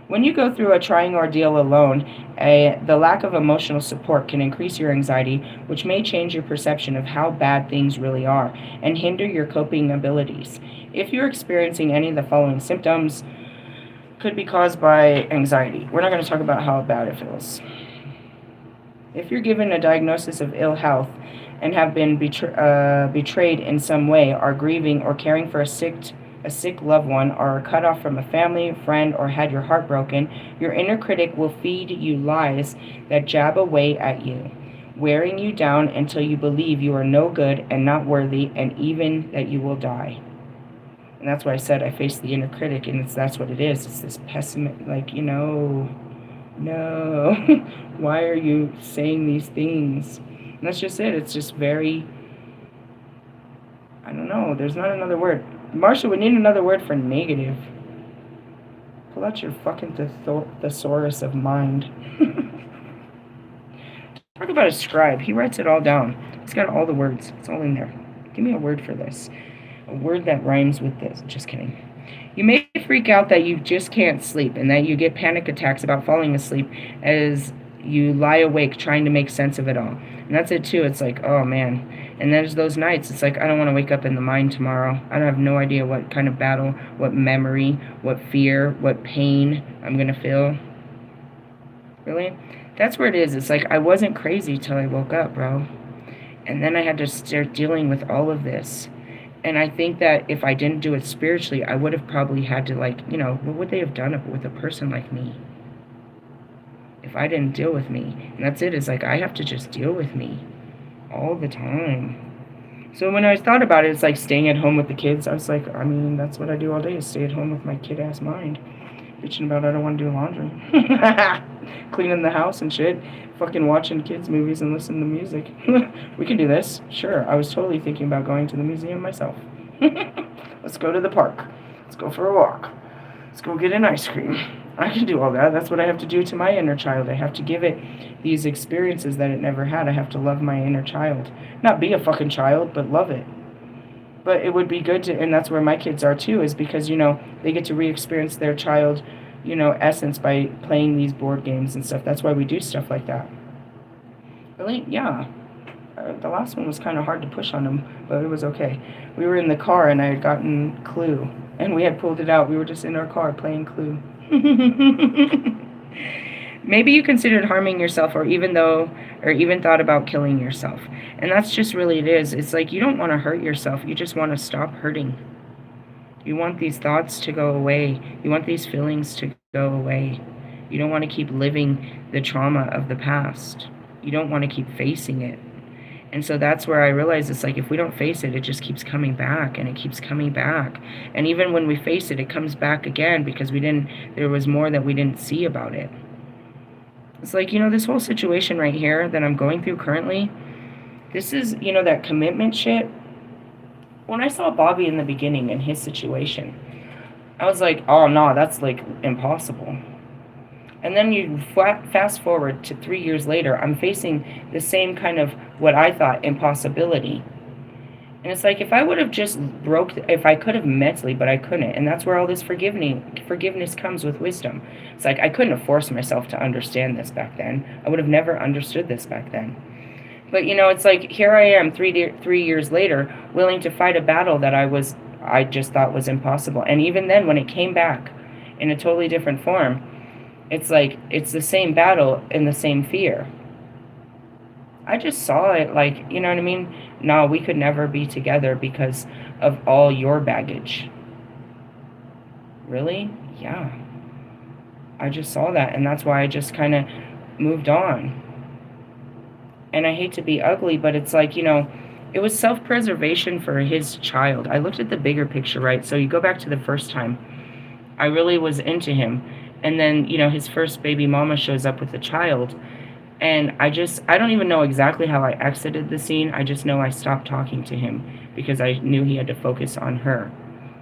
When you go through a trying ordeal alone, the lack of emotional support can increase your anxiety, which may change your perception of how bad things really are and hinder your coping abilities. If you're experiencing any of the following symptoms, could be caused by anxiety. We're not going to talk about how bad it feels. If you're given a diagnosis of ill health, and have been betrayed in some way, are grieving or caring for a sick loved one, or are cut off from a family, friend, or had your heart broken, your inner critic will feed you lies that jab away at you, wearing you down until you believe you are no good and not worthy, and even that you will die. And that's why I said I face the inner critic, and that's what it is. It's this pessimist, no, why are you saying these things? And that's just it. It's just very, I don't know. There's not another word. Marshall, we need another word for negative. Pull out your fucking thesaurus of mind. Talk about a scribe. He writes it all down. He's got all the words. It's all in there. Give me a word for this. A word that rhymes with this. Just kidding. You may freak out that you just can't sleep and that you get panic attacks about falling asleep as you lie awake trying to make sense of it all. And that's it too. It's like, oh man. And there's those nights. It's like, I don't want to wake up in the mind tomorrow. I don't have no idea what kind of battle, what memory, what fear, what pain I'm going to feel. Really? That's where it is. It's like I wasn't crazy till I woke up, bro. And then I had to start dealing with all of this. And I think that if I didn't do it spiritually, I would have probably had to, like, what would they have done with a person like me? If I didn't deal with me. And that's it. It's like I have to just deal with me all the time. So when I thought about it, it's like staying at home with the kids. I was like, I mean, that's what I do all day is stay at home with my kid-ass mind. Bitching about I don't want to do laundry. Cleaning the house and shit. Fucking watching kids' movies and listening to music. We can do this. Sure. I was totally thinking about going to the museum myself. Let's go to the park. Let's go for a walk. Let's go get an ice cream. I can do all that. That's what I have to do to my inner child. I have to give it these experiences that it never had. I have to love my inner child. Not be a fucking child, but love it. But it would be good to, and that's where my kids are too, is because, they get to re-experience their child, essence by playing these board games and stuff. That's why we do stuff like that. Really? Yeah. The last one was kind of hard to push on them, but it was okay. We were in the car and I had gotten Clue, and we had pulled it out. We were just in our car playing Clue. Maybe you considered harming yourself or even thought about killing yourself. And that's just really it is. It's like you don't want to hurt yourself. You just want to stop hurting. You want these thoughts to go away. You want these feelings to go away. You don't want to keep living the trauma of the past. You don't want to keep facing it. And so that's where I realize it's like if we don't face it, it just keeps coming back and it keeps coming back. And even when we face it, it comes back again because there was more that we didn't see about it. It's like, this whole situation right here that I'm going through currently, this is, that commitment shit. When I saw Bobby in the beginning in his situation, I was like, oh no, that's like impossible. And then you fast forward to 3 years later, I'm facing the same kind of what I thought impossibility. And it's like if I would have just if I could have mentally, but I couldn't. And that's where all this forgiveness comes with wisdom. It's like I couldn't have forced myself to understand this back then. I would have never understood this back then. But it's like here I am 3 years later, willing to fight a battle that I just thought was impossible. And even then, when it came back in a totally different form, it's like it's the same battle and the same fear. I just saw it like, you know what I mean? No, we could never be together because of all your baggage. Really? Yeah. I just saw that, and that's why I just kind of moved on. And I hate to be ugly, but it's like, it was self-preservation for his child. I looked at the bigger picture, right? So you go back to the first time. I really was into him. And then, his first baby mama shows up with a child. And I don't even know exactly how I exited the scene. I just know I stopped talking to him because I knew he had to focus on her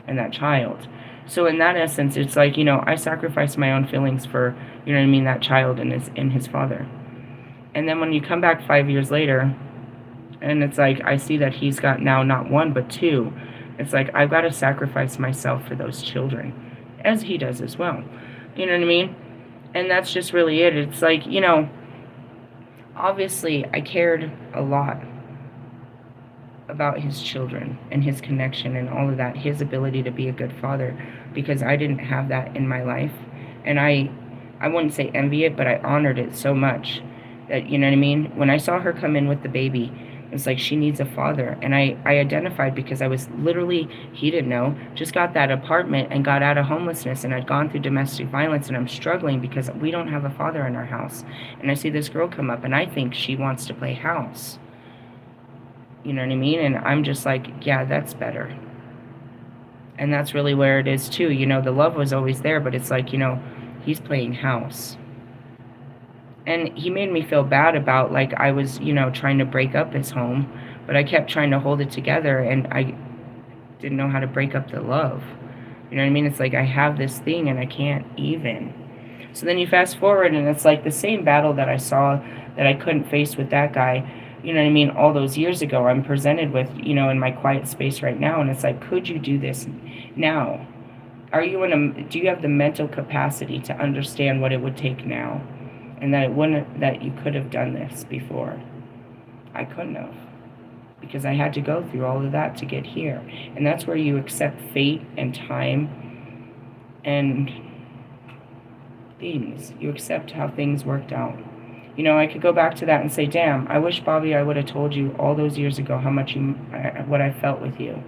and that child. So in that essence, it's like, I sacrificed my own feelings for, that child and his father. And then when you come back 5 years later, and it's like, I see that he's got now not one, but two. It's like, I've got to sacrifice myself for those children, as he does as well. You know what I mean? And that's just really it. It's like, obviously, I cared a lot about his children and his connection and all of that, his ability to be a good father, because I didn't have that in my life. And I wouldn't say envy it, but I honored it so much that, you know what I mean? When I saw her come in with the baby, it's like she needs a father. And I identified because I was literally, he didn't know, just got that apartment and got out of homelessness, and I'd gone through domestic violence, and I'm struggling because we don't have a father in our house. And I see this girl come up, and I think she wants to play house. You know what I mean? And I'm just like, yeah, that's better. And that's really where it is too. The love was always there, but it's like, he's playing house. And he made me feel bad about, like, I was, trying to break up his home, but I kept trying to hold it together, and I didn't know how to break up the love. You know what I mean? It's like I have this thing, and I can't even. So then you fast forward, and it's like the same battle that I saw that I couldn't face with that guy, you know what I mean, all those years ago, I'm presented with, in my quiet space right now, and it's like, could you do this now? Do you have the mental capacity to understand what it would take now? And that you could have done this before. I couldn't have. Because I had to go through all of that to get here. And that's where you accept fate and time and things. You accept how things worked out. You know, I could go back to that and say, damn, I wish, Bobby, I would have told you all those years ago how much what I felt with you.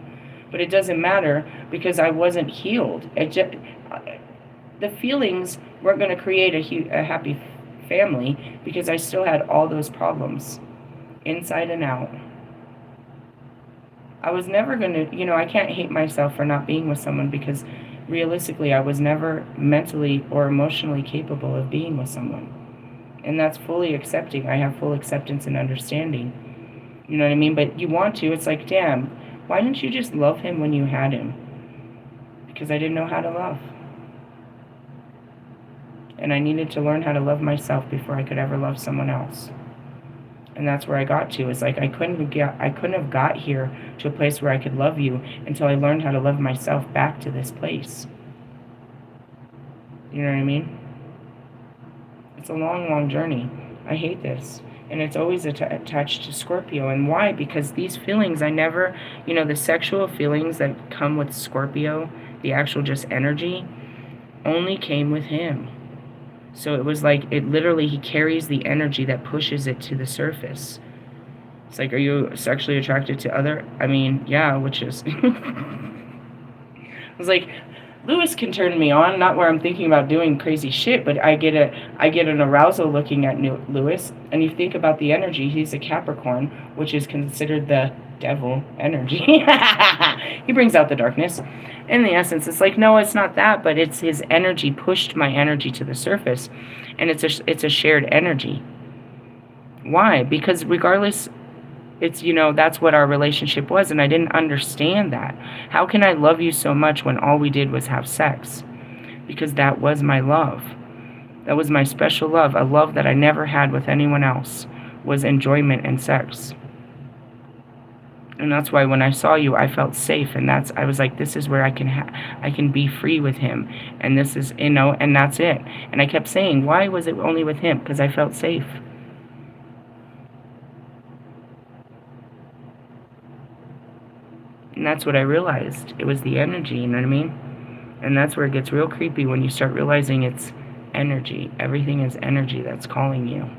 But it doesn't matter because I wasn't healed. The feelings weren't going to create a happy family because I still had all those problems inside and out. I was never going to, you know, I can't hate myself for not being with someone because realistically I was never mentally or emotionally capable of being with someone. And that's fully accepting. I have full acceptance and understanding. You know what I mean? But you want to. It's like, damn, why didn't you just love him when you had him? Because I didn't know how to love. And I needed to learn how to love myself before I could ever love someone else. And that's where I got to. It's like I couldn't have got here to a place where I could love you until I learned how to love myself back to this place. You know what I mean? It's a long, long journey. I hate this. And it's always attached to Scorpio. And why? Because these feelings, I never, you know, the sexual feelings that come with Scorpio, the actual just energy, only came with him. So it was like, it literally, he carries the energy that pushes it to the surface. It's like, are you sexually attracted to other? I mean, yeah, which is... It's like, Lewis can turn me on, not where I'm thinking about doing crazy shit, but I get an arousal looking at Lewis. And you think about the energy, he's a Capricorn, which is considered the devil energy. He brings out the darkness. In the essence, it's like, no, it's not that, but it's his energy pushed my energy to the surface, and it's a shared energy. Why? Because regardless, it's, you know, that's what our relationship was, and I didn't understand that. How can I love you so much when all we did was have sex? Because that was my love. That was my special love, a love that I never had with anyone else, was enjoyment and sex. And that's why when I saw you, I felt safe, and I was like, this is where I can be free with him, and this is, you know, and that's it. And I kept saying, why was it only with him? Because I felt safe. And that's what I realized. It was the energy, you know what I mean? And that's where it gets real creepy when you start realizing it's energy. Everything is energy that's calling you.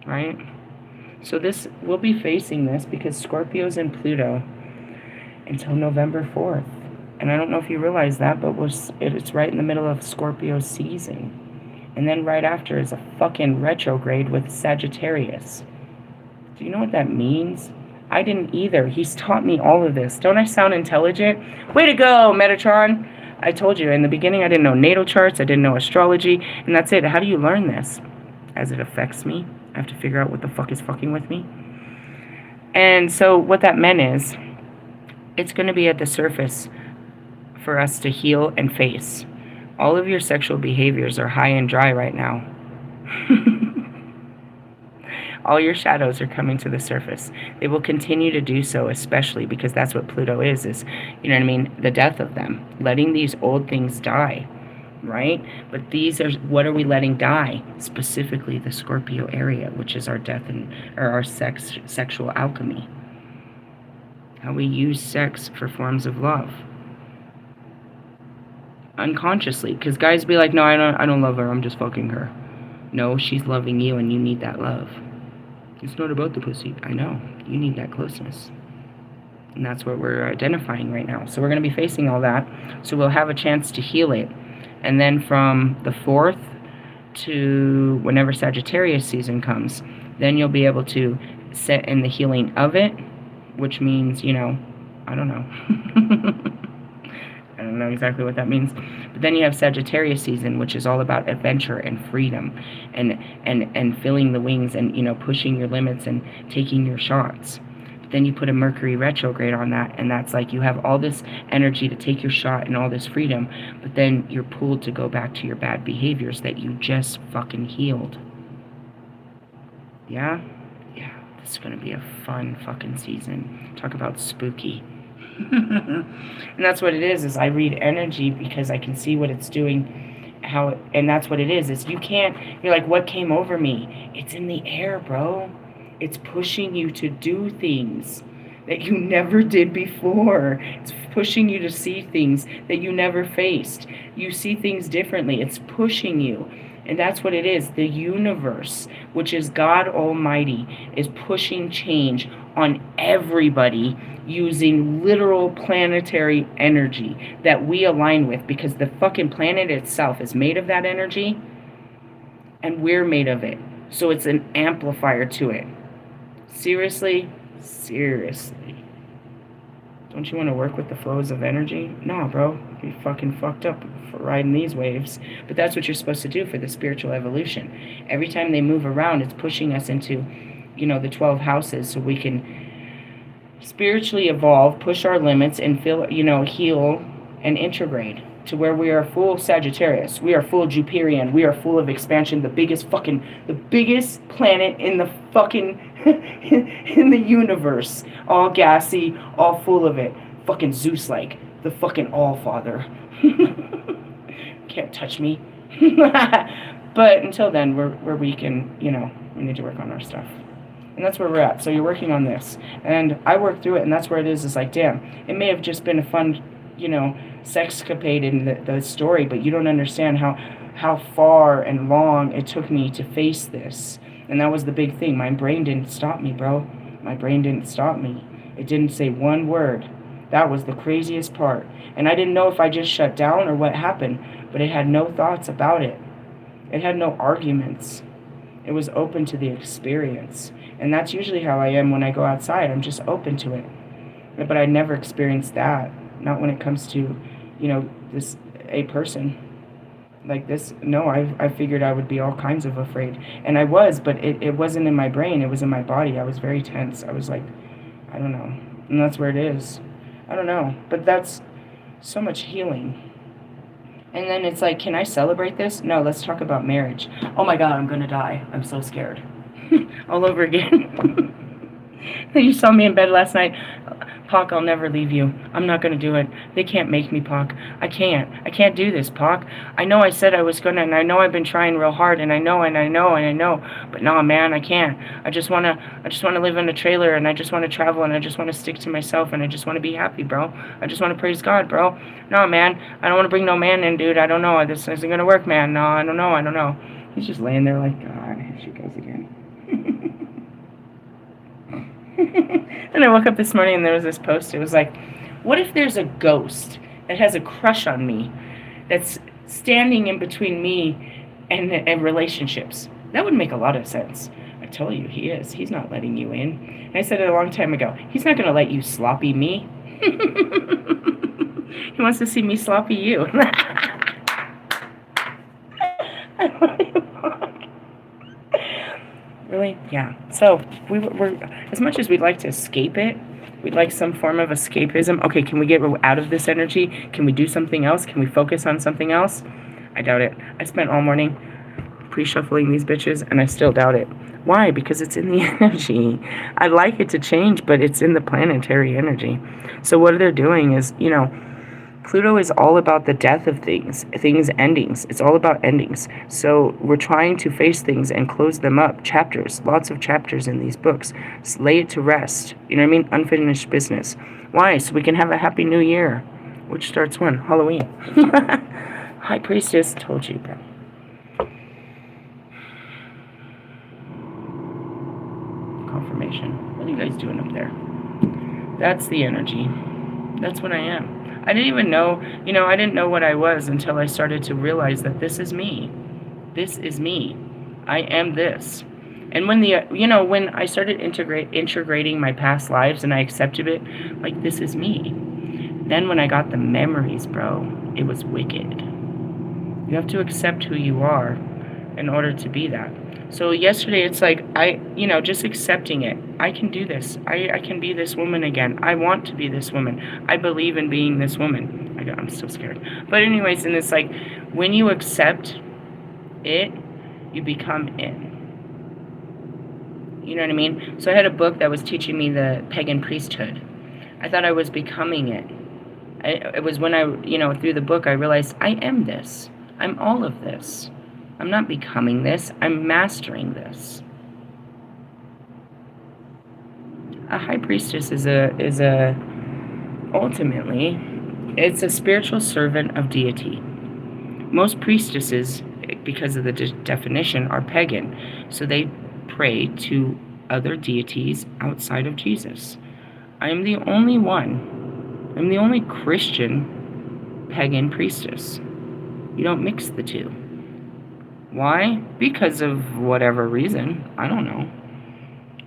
Right? So we'll be facing this because Scorpio's in Pluto until November 4th. And I don't know if you realize that, but it's right in the middle of Scorpio season. And then right after is a fucking retrograde with Sagittarius. Do you know what that means? I didn't either. He's taught me all of this. Don't I sound intelligent? Way to go, Metatron. I told you, in the beginning I didn't know natal charts, I didn't know astrology, and that's it. How do you learn this? As it affects me. I have to figure out what the fuck is fucking with me. And so what that meant is, it's going to be at the surface for us to heal and face. All of your sexual behaviors are high and dry right now. All your shadows are coming to the surface. They will continue to do so, especially because that's what Pluto is, you know what I mean, the death of them. Letting these old things die, right? But these are, what are we letting die? Specifically the Scorpio area, which is our death or our sexual alchemy. How we use sex for forms of love. Unconsciously, because guys be like, no, I don't love her, I'm just fucking her. No, she's loving you and you need that love. It's not about the pussy. I know. You need that closeness. And that's what we're identifying right now. So we're going to be facing all that. So we'll have a chance to heal it. And then from the 4th to whenever Sagittarius season comes, then you'll be able to set in the healing of it, which means, you know, I don't know. I don't know exactly what that means. But then you have Sagittarius season, which is all about adventure and freedom and filling the wings and, you know, pushing your limits and taking your shots. But then you put a Mercury retrograde on that, and that's like you have all this energy to take your shot and all this freedom, but then you're pulled to go back to your bad behaviors that you just fucking healed. Yeah? Yeah. This is going to be a fun fucking season. Talk about spooky. And that's what it is I read energy because I can see what it's doing, and that's what it is you can't, you're like, what came over me? It's in the air, bro. It's pushing you to do things. that you never did before. It's pushing you to see things that you never faced. You see things differently. It's pushing you. And that's what it is. The universe, which is God Almighty, is pushing change on everybody using literal planetary energy that we align with, because the fucking planet itself is made of that energy and we're made of it. So it's an amplifier to it. Seriously? Seriously. Don't you want to work with the flows of energy? No, bro. You'd be fucking fucked up for riding these waves. But that's what you're supposed to do for the spiritual evolution. Every time they move around, it's pushing us into, the 12 houses so we can spiritually evolve, push our limits, and feel, heal and integrate to where we are full Sagittarius. We are full Jupiterian. We are full of expansion. The biggest planet in the fucking, in the universe. All gassy, all full of it. Fucking Zeus-like. The fucking All-Father. Can't touch me. But until then, we're weak and, we need to work on our stuff. And that's where we're at. So you're working on this. And I worked through it, and that's where it is. It's like, damn, it may have just been a fun, sexcapade in the story, but you don't understand how far and long it took me to face this. And that was the big thing. My brain didn't stop me, bro. My brain didn't stop me. It didn't say one word. That was the craziest part. And I didn't know if I just shut down or what happened, but it had no thoughts about it. It had no arguments. It was open to the experience. And that's usually how I am when I go outside. I'm just open to it. But I never experienced that. Not when it comes to, a person like this. No, I figured I would be all kinds of afraid. And I was, but it wasn't in my brain. It was in my body. I was very tense. I was like, I don't know. And that's where it is. I don't know. But that's so much healing. And then it's like, can I celebrate this? No, let's talk about marriage. Oh my God, I'm going to die. I'm so scared. All over again. You saw me in bed last night. Pac, I'll never leave you. I'm not going to do it. They can't make me, Pac. I can't do this, Pac. I know I said I was going to, and I know I've been trying real hard, and I know. But no, man, I can't. I just want to live in a trailer, and I just want to travel, and I just want to stick to myself, and I just want to be happy, bro. I just want to praise God, bro. No, man, I don't want to bring no man in, dude. I don't know. This isn't going to work, man. No, I don't know. He's just laying there like, God, here she goes again. And I woke up this morning and there was this post. It was like, what if there's a ghost that has a crush on me that's standing in between me and relationships? That would make a lot of sense. I told you, he is. He's not letting you in. And I said it a long time ago. He's not going to let you sloppy me. He wants to see me sloppy you. Really? Yeah. So we're as much as we'd like to escape it, we'd like some form of escapism. Okay, can we get out of this energy? Can we do something else? Can we focus on something else? I doubt it. I spent all morning pre-shuffling these bitches, and I still doubt it. Why? Because it's in the energy. I'd like it to change, but it's in the planetary energy. So what they're doing is, Pluto is all about the death of things endings. It's all about endings. So we're trying to face things and close them up. Chapters, lots of chapters in these books. Just lay it to rest. You know what I mean? Unfinished business. Why? So we can have a happy new year. Which starts when? Halloween. Hi, Priestess. Told you, bro. Confirmation. What are you guys doing up there? That's the energy. That's what I am. I didn't even know, I didn't know what I was until I started to realize that this is me. This is me. I am this. And when when I started integrating my past lives and I accepted it, like, this is me. Then when I got the memories, bro, it was wicked. You have to accept who you are in order to be that. So yesterday, it's like, just accepting it. I can do this. I can be this woman again. I want to be this woman. I believe in being this woman. I'm still scared. But anyways, and it's like, when you accept it, you become it. You know what I mean? So I had a book that was teaching me the pagan priesthood. I thought I was becoming it. It was when I, through the book, I realized I am this. I'm all of this. I'm not becoming this. I'm mastering this. A high priestess is ultimately, it's a spiritual servant of deity. Most priestesses, because of the definition, are pagan, so they pray to other deities outside of Jesus. I am the only one. I'm the only Christian pagan priestess. You don't mix the two. Why? Because of whatever reason. I don't know.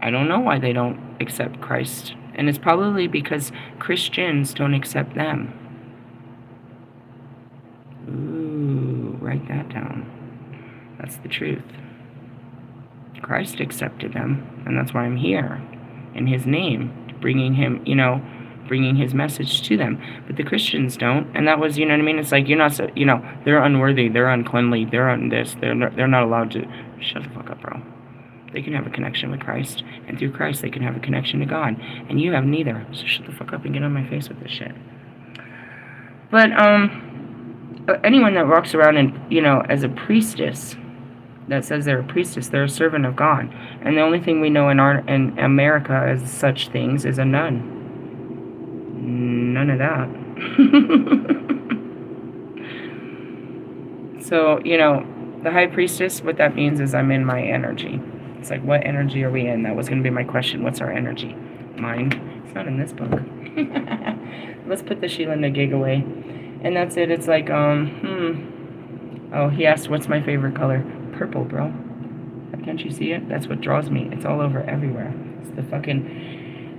I don't know why they don't accept Christ. And it's probably because Christians don't accept them. Ooh, write that down. That's the truth. Christ accepted them, and that's why I'm here in his name, bringing him, bringing his message to them. But the Christians don't, and that was, what I mean? It's like, you're not, they're unworthy, they're uncleanly, they're on this, they're not allowed to. Shut the fuck up, bro. They can have a connection with Christ, and through Christ they can have a connection to God, and you have neither. So shut the fuck up and get on my face with this shit. But anyone that walks around and as a priestess, that says they're a priestess, they're a servant of God, and the only thing we know in America as such things is a nun. None of that. So the high priestess, what that means is I'm in my energy. It's like, what energy are we in? That was going to be my question. What's our energy? Mind. It's not in this book. Let's put the Sheila Nagig away. And that's it. It's like, Oh, he asked, what's my favorite color? Purple, bro. Can't you see it? That's what draws me. It's all over everywhere.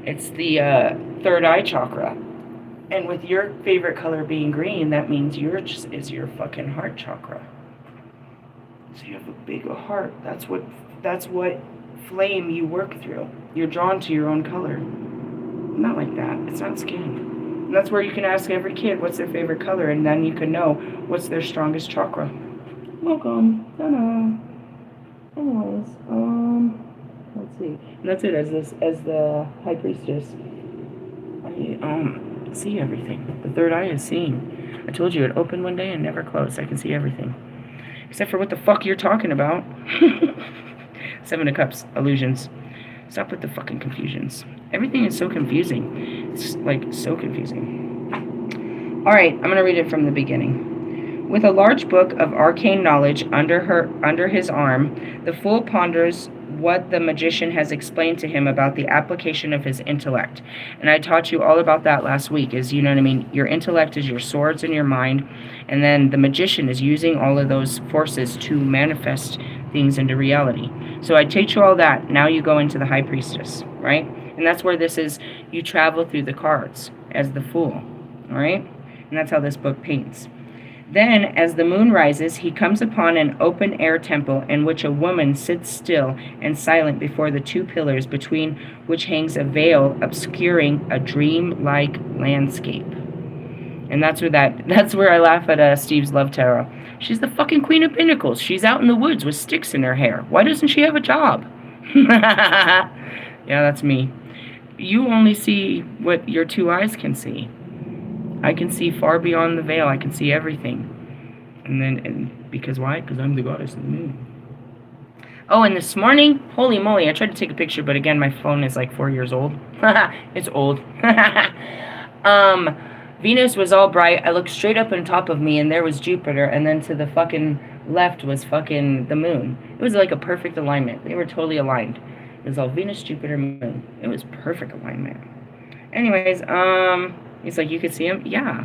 It's the third eye chakra. And with your favorite color being green, that means yours is your fucking heart chakra. So you have a big heart. That's what flame you work through. You're drawn to your own color. Not like that. It's not skin. And that's where you can ask every kid what's their favorite color, and then you can know what's their strongest chakra. Welcome. Ta-da. Anyways, let's see. And that's it. As the high priestess, I see everything. The third eye is seeing. I told you it opened one day and never closed. I can see everything. Except for what the fuck you're talking about. Seven of Cups, illusions. Stop with the fucking confusions. Everything is so confusing. It's like so confusing. Alright, I'm going to read it from the beginning. With a large book of arcane knowledge under his arm, the fool ponders what the magician has explained to him about the application of his intellect. And I taught you all about that last week, is, your intellect is your swords in your mind, and then the magician is using all of those forces to manifest things into reality. So I teach you all that. Now you go into the high priestess, right? And that's where this is, you travel through the cards as the fool, all right? And that's how this book paints. Then, as the moon rises, he comes upon an open-air temple in which a woman sits still and silent before the two pillars between which hangs a veil obscuring a dream-like landscape. And that's where I laugh at Steve's Love Tarot. She's the fucking Queen of Pentacles. She's out in the woods with sticks in her hair. Why doesn't she have a job? Yeah, that's me. You only see what your two eyes can see. I can see far beyond the veil. I can see everything. And because why? Because I'm the goddess of the moon. Oh, and this morning, holy moly, I tried to take a picture, but again, my phone is like 4 years old. It's old. Venus was all bright. I looked straight up on top of me, and there was Jupiter, and then to the fucking left was fucking the moon. It was like a perfect alignment. They were totally aligned. It was all Venus, Jupiter, moon. It was perfect alignment. Anyways, it's like, you could see them? Yeah.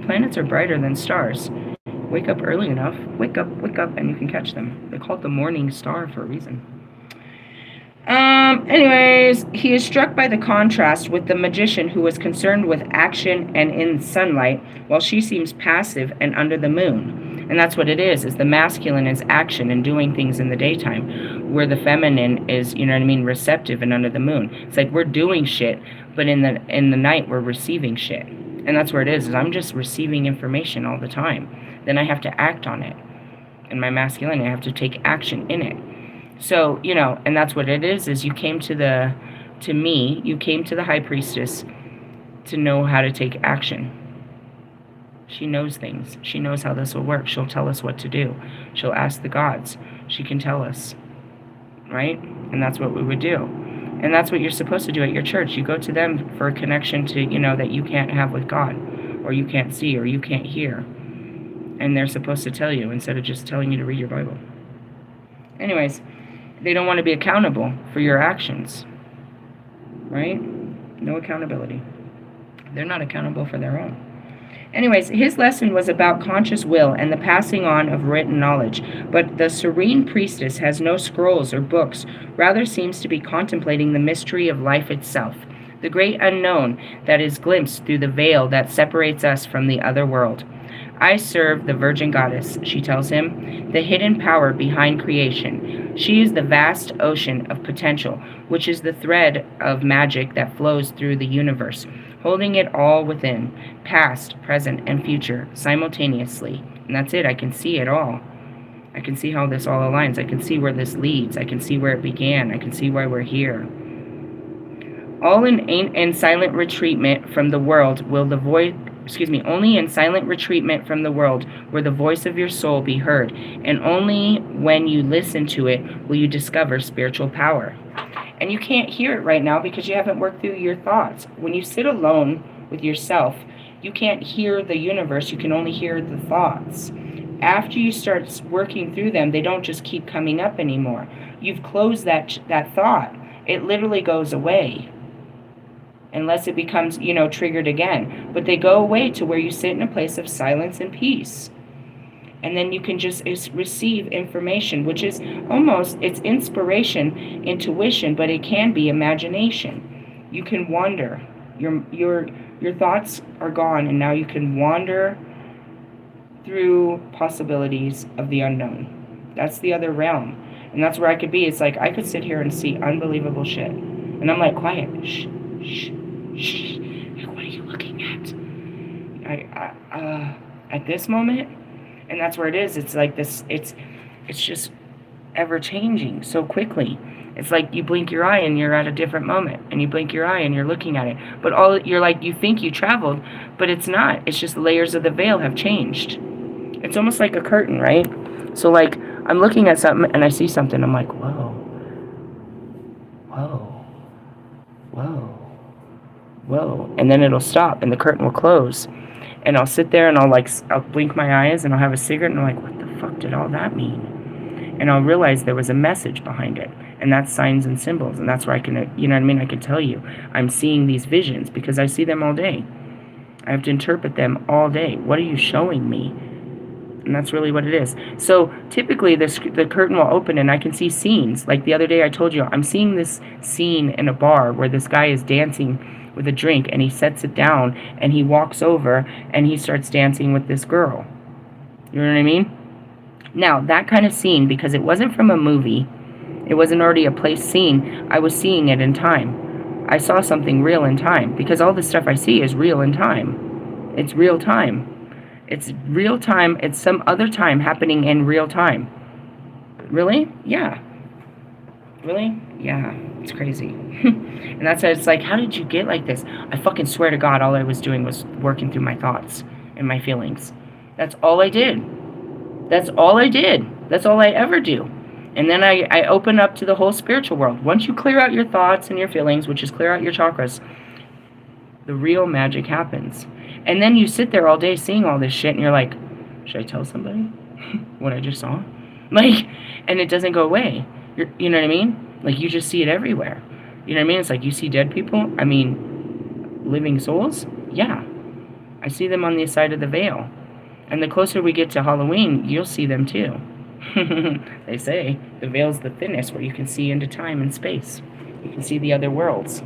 Planets are brighter than stars. Wake up early enough. Wake up, and you can catch them. They call it the morning star for a reason. Anyways, he is struck by the contrast with the magician who was concerned with action and in sunlight, while she seems passive and under the moon. And that's what it is the masculine is action and doing things in the daytime, where the feminine is, receptive and under the moon. It's like we're doing shit, but in the night we're receiving shit. And that's where it is I'm just receiving information all the time. Then I have to act on it. In my masculinity, I have to take action in it. So, and that's what it is you came to the high priestess to know how to take action. She knows things. She knows how this will work. She'll tell us what to do. She'll ask the gods. She can tell us, right? And that's what we would do. And that's what you're supposed to do at your church. You go to them for a connection to, that you can't have with God, or you can't see, or you can't hear. And they're supposed to tell you instead of just telling you to read your Bible. Anyways, they don't want to be accountable for your actions, right? No accountability. They're not accountable for their own. Anyways, his lesson was about conscious will and the passing on of written knowledge, but the serene priestess has no scrolls or books, rather seems to be contemplating the mystery of life itself, the great unknown that is glimpsed through the veil that separates us from the other world. I serve the Virgin Goddess, she tells him, the hidden power behind creation. She is the vast ocean of potential, which is the thread of magic that flows through the universe, holding it all within, past, present, and future, simultaneously. And that's it. I can see it all. I can see how this all aligns. I can see where this leads. I can see where it began. I can see why we're here. All in silent retreatment from the world will the voice... only in silent retreatment from the world will the voice of your soul be heard, and only when you listen to it will you discover spiritual power. And you can't hear it right now because you haven't worked through your thoughts. When you sit alone with yourself, you can't hear the universe, you can only hear the thoughts. After you start working through them, they don't just keep coming up anymore. You've closed that thought. It literally goes away. Unless it becomes, triggered again. But they go away to where you sit in a place of silence and peace. And then you can just receive information, which is almost, it's inspiration, intuition, but it can be imagination. You can wander. Your thoughts are gone, and now you can wander through possibilities of the unknown. That's the other realm. And that's where I could be. It's like I could sit here and see unbelievable shit. And I'm like, quiet, shh, shh. Shh. Like, what are you looking at? At this moment, and that's where it is. It's like this. It's just ever changing so quickly. It's like you blink your eye and you're at a different moment, and you blink your eye and you're looking at it. But you think you traveled, but it's not. It's just the layers of the veil have changed. It's almost like a curtain, right? So like I'm looking at something and I see something. I'm like, whoa, whoa, whoa. Whoa, and then it'll stop and the curtain will close, and I'll sit there and I'll blink my eyes and I'll have a cigarette and I'm like, what the fuck did all that mean? And I'll realize there was a message behind it, and that's signs and symbols, and that's where I can, I can tell you I'm seeing these visions because I see them all day. I have to interpret them all day. What are you showing me? And that's really what it is. So typically the curtain will open and I can see scenes. Like the other day I told you, I'm seeing this scene in a bar where this guy is dancing with a drink, and he sets it down and he walks over and he starts dancing with this girl. You know what I mean? Now that kind of scene, because it wasn't from a movie, it wasn't already a place scene, I was seeing it in time. I saw something real in time, because all the stuff I see is real in time. It's real time. It's real time. It's some other time happening in real time. Really? Yeah. Really? Yeah. It's crazy. And that's why it's like, how did you get like this? I fucking swear to God, all I was doing was working through my thoughts and my feelings. That's all I did. That's all I did. That's all I ever do. And then I open up to the whole spiritual world. Once you clear out your thoughts and your feelings, which is clear out your chakras, the real magic happens. And then you sit there all day seeing all this shit and you're like, should I tell somebody what I just saw? Like, and it doesn't go away. You know what I mean? Like, you just see it everywhere. You know what I mean? It's like you see dead people. I mean, living souls? Yeah. I see them on the side of the veil. And the closer we get to Halloween, you'll see them too. They say the veil's the thinnest, where you can see into time and space. You can see the other worlds.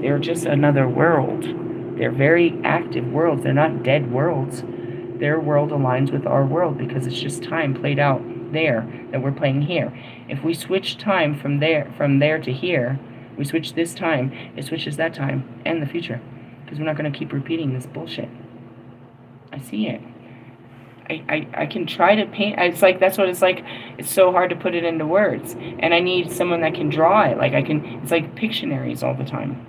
They're just another world. They're very active worlds. They're not dead worlds. Their world aligns with our world because it's just time played out there that we're playing here. If we switch time from there to here, we switch this time, it switches that time and the future, because we're not going to keep repeating this bullshit. I see it. I can try to paint. It's like, that's what it's like. It's so hard to put it into words, and I need someone that can draw it. Like it's like Pictionaries all the time.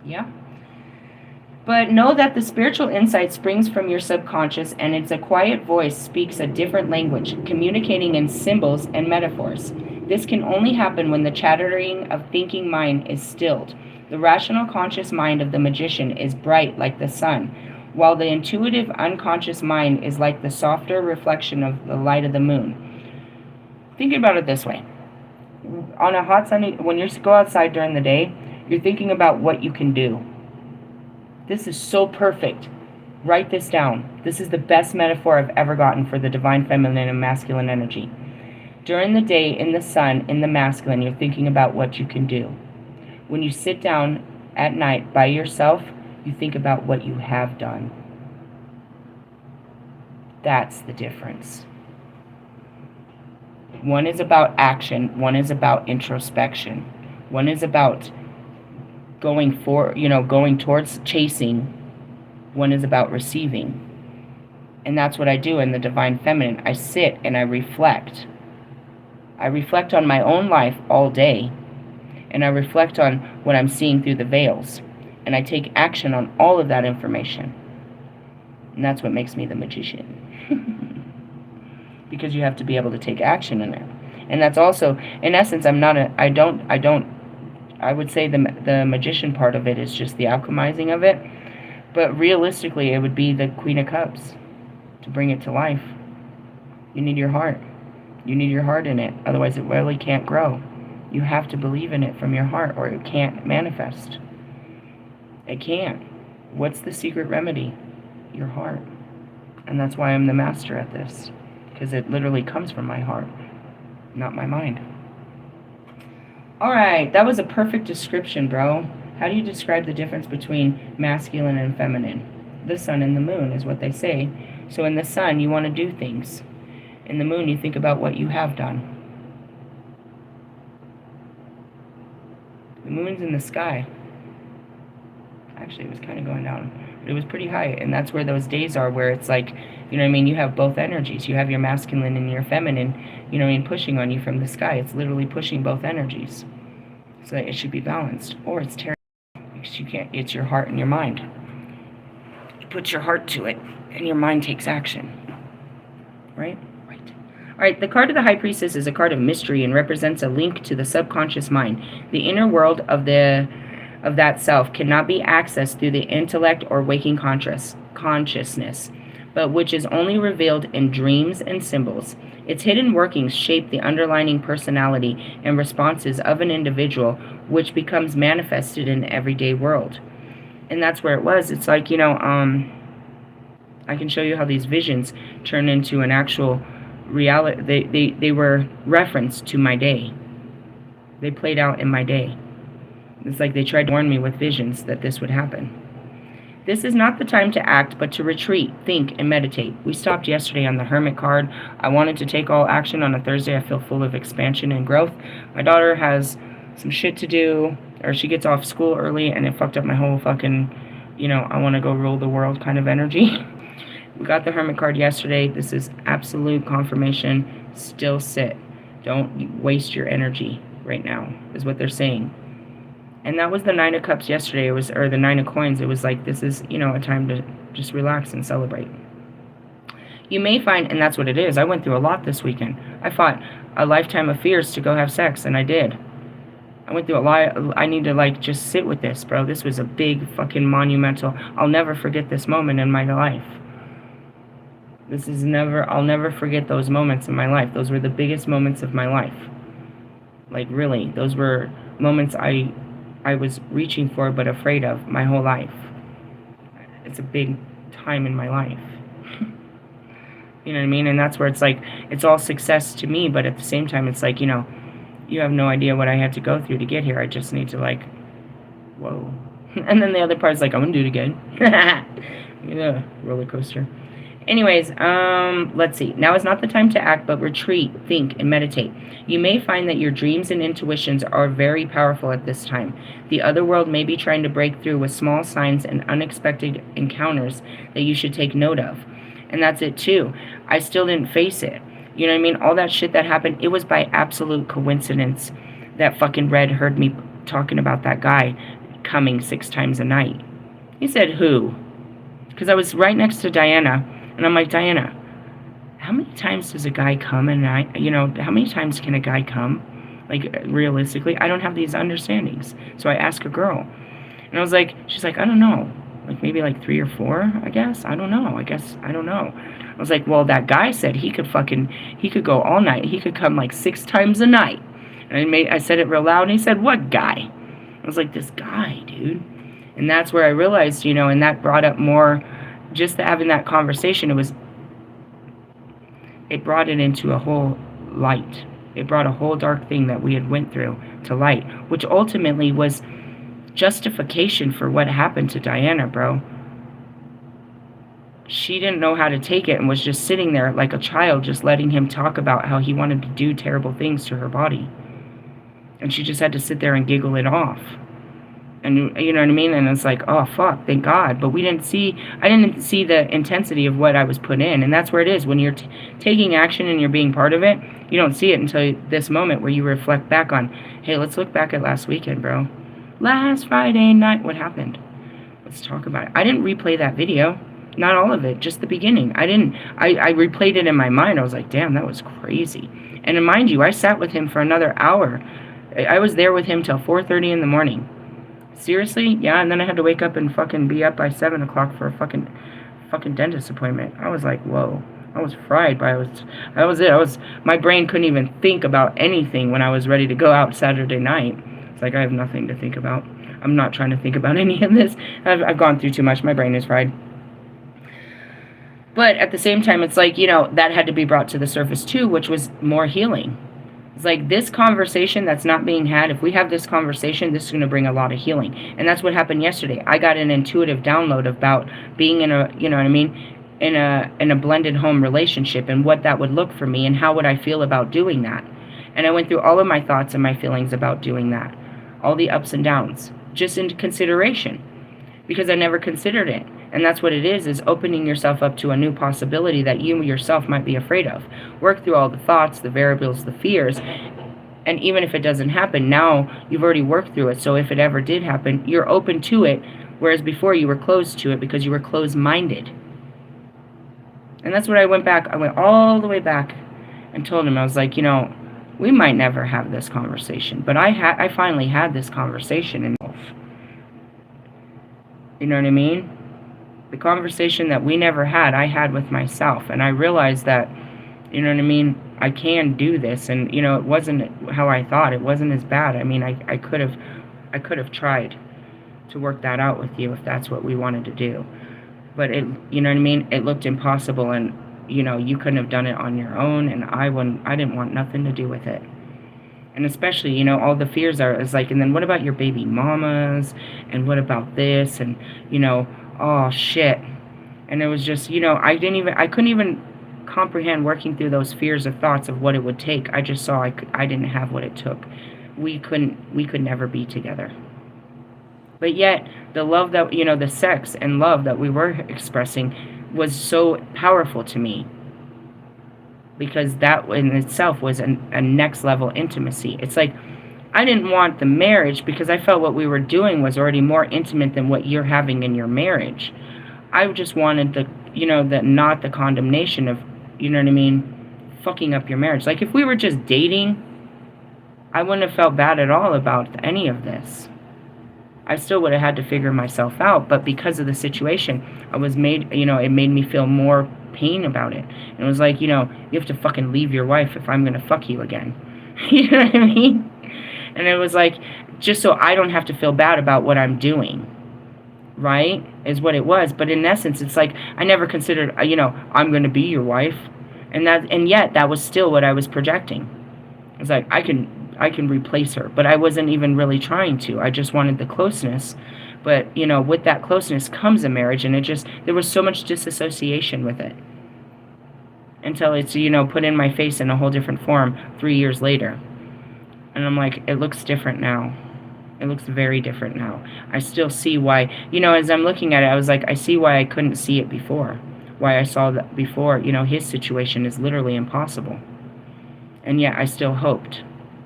Yeah. But know that the spiritual insight springs from your subconscious, and it's a quiet voice speaks a different language, communicating in symbols and metaphors. This can only happen when the chattering of thinking mind is stilled. The rational conscious mind of the magician is bright like the sun, while the intuitive unconscious mind is like the softer reflection of the light of the moon. Think about it this way. On a hot sunny, when you go outside during the day, you're thinking about what you can do. This is so perfect. Write this down. This is the best metaphor I've ever gotten for the divine feminine and masculine energy. During the day, in the sun, in the masculine, you're thinking about what you can do. When you sit down at night by yourself, you think about what you have done. That's the difference. One is about action. One is about introspection. One is about going towards chasing. One is about receiving. And that's what I do in the divine feminine. I sit and I reflect. I reflect on my own life all day. And I reflect on what I'm seeing through the veils. And I take action on all of that information. And that's what makes me the magician. Because you have to be able to take action in it. And that's also, in essence, I would say the magician part of it is just the alchemizing of it. But realistically, it would be the Queen of Cups to bring it to life. You need your heart. You need your heart in it. Otherwise, it really can't grow. You have to believe in it from your heart or it can't manifest. It can't. What's the secret remedy? Your heart. And that's why I'm the master at this. Because it literally comes from my heart, not my mind. Alright, that was a perfect description, bro. How do you describe the difference between masculine and feminine? The sun and the moon is what they say. So in the sun, you want to do things. In the moon, you think about what you have done. The moon's in the sky. Actually, it was kind of going down. But it was pretty high. And that's where those days are, where it's like, you know what I mean? You have both energies. You have your masculine and your feminine, you know what I mean, pushing on you from the sky. It's literally pushing both energies. So it should be balanced. Or it's tearing because you can't. It's your heart and your mind. You put your heart to it, and your mind takes action. Right? Right. All right, the card of the High Priestess is a card of mystery and represents a link to the subconscious mind. The inner world of that self cannot be accessed through the intellect or waking consciousness, but which is only revealed in dreams and symbols. Its hidden workings shape the underlying personality and responses of an individual, which becomes manifested in the everyday world. And that's where it was. It's like, I can show you how these visions turn into an actual reality. They were referenced to my day. They played out in my day. It's like they tried to warn me with visions that this would happen. This is not the time to act, but to retreat, think, and meditate. We stopped yesterday on the Hermit card. I wanted to take all action on a Thursday. I feel full of expansion and growth. My daughter has some shit to do, or she gets off school early, and it fucked up my whole fucking, I want to go rule the world kind of energy. We got the Hermit card yesterday. This is absolute confirmation. Still sit. Don't waste your energy right now, is what they're saying. And that was the Nine of Cups yesterday, or the Nine of Coins. It was like, this is, a time to just relax and celebrate. You may find, and that's what it is, I went through a lot this weekend. I fought a lifetime of fears to go have sex, and I did. I went through a lot. I need to, just sit with this, bro. This was a big, fucking monumental, I'll never forget this moment in my life. I'll never forget those moments in my life. Those were the biggest moments of my life. Really, those were moments I was reaching for but afraid of my whole life. It's a big time in my life. You know what I mean? And that's where it's like, it's all success to me, but at the same time, it's like, you have no idea what I had to go through to get here. I just need to whoa. And then the other part is like, I'm going to do it again. Yeah, roller coaster. Anyways, let's see. Now is not the time to act, but retreat, think, and meditate. You may find that your dreams and intuitions are very powerful at this time. The other world may be trying to break through with small signs and unexpected encounters that you should take note of. And that's it too. I still didn't face it. You know what I mean? All that shit that happened, it was by absolute coincidence that fucking Red heard me talking about that guy coming 6 times a night. He said, who? Because I was right next to Diana, and I'm like, Diana, how many times does a guy come? And how many times can a guy come? Like, realistically, I don't have these understandings. So I asked a girl, and I was like, she's like, I don't know. Like, maybe like 3 or 4, I guess. I don't know. I don't know. I was like, well, that guy said he could go all night. He could come like 6 times a night. And I said it real loud, and he said, what guy? I was like, this guy, dude. And that's where I realized, and that brought up more, just having that conversation, it brought it into a whole light. It brought a whole dark thing that we had went through to light, which ultimately was justification for what happened to Diana, bro. She didn't know how to take it and was just sitting there like a child, just letting him talk about how he wanted to do terrible things to her body. And she just had to sit there and giggle it off. And you know what I mean? And it's like, oh, fuck, thank God. But I didn't see the intensity of what I was put in. And that's where it is. When you're taking action and you're being part of it, you don't see it until this moment where you reflect back on, hey, let's look back at last weekend, bro. Last Friday night, what happened? Let's talk about it. I didn't replay that video. Not all of it, just the beginning. I replayed it in my mind. I was like, damn, that was crazy. And mind you, I sat with him for another hour. I was there with him till 4:30 in the morning. Seriously? Yeah, and then I had to wake up and fucking be up by 7 o'clock for a fucking dentist appointment. I was like, whoa. I was fried, but my brain couldn't even think about anything when I was ready to go out Saturday night. It's like, I have nothing to think about. I'm not trying to think about any of this. I've gone through too much. My brain is fried. But at the same time, it's like, that had to be brought to the surface too, which was more healing. It's like this conversation that's not being had, if we have this conversation, this is going to bring a lot of healing. And that's what happened yesterday. I got an intuitive download about being in a, in a blended home relationship and what that would look for me and how would I feel about doing that. And I went through all of my thoughts and my feelings about doing that. All the ups and downs, just into consideration. Because I never considered it. And that's what it is opening yourself up to a new possibility that you yourself might be afraid of. Work through all the thoughts, the variables, the fears. And even if it doesn't happen, now you've already worked through it. So if it ever did happen, you're open to it. Whereas before you were closed to it because you were closed-minded. And that's what I went all the way back and told him. I was like, we might never have this conversation. But I finally had this conversation in myself. You know what I mean? The conversation that we never had, I had with myself. And I realized that, you know what I mean, I can do this. And, it wasn't how I thought. It wasn't as bad. I mean, I could have tried to work that out with you if that's what we wanted to do. But it, you know what I mean, it looked impossible. And, you couldn't have done it on your own. And I didn't want nothing to do with it. And especially, all the fears is like, and then what about your baby mamas? And what about this? And, oh shit. And it was just, I couldn't even comprehend working through those fears of thoughts of what it would take. I just saw I didn't have what it took. We could never be together. But yet, the love that, the sex and love that we were expressing was so powerful to me. Because that in itself was a next level intimacy. It's like, I didn't want the marriage because I felt what we were doing was already more intimate than what you're having in your marriage. I just wanted not the condemnation of, fucking up your marriage. Like if we were just dating, I wouldn't have felt bad at all about any of this. I still would have had to figure myself out, but because of the situation, it made me feel more pain about it. And it was like, you have to fucking leave your wife if I'm going to fuck you again. You know what I mean? And it was like, just so I don't have to feel bad about what I'm doing, right, is what it was. But in essence, it's like, I never considered, I'm going to be your wife. And yet, that was still what I was projecting. It's like, I can replace her. But I wasn't even really trying to. I just wanted the closeness. But, with that closeness comes a marriage. And there was so much disassociation with it. Until it's, put in my face in a whole different form 3 years later. And I'm like, it looks different now. It looks very different now. I still see why, as I'm looking at it, I was like, I see why I couldn't see it before. Why I saw that before, his situation is literally impossible. And yet I still hoped.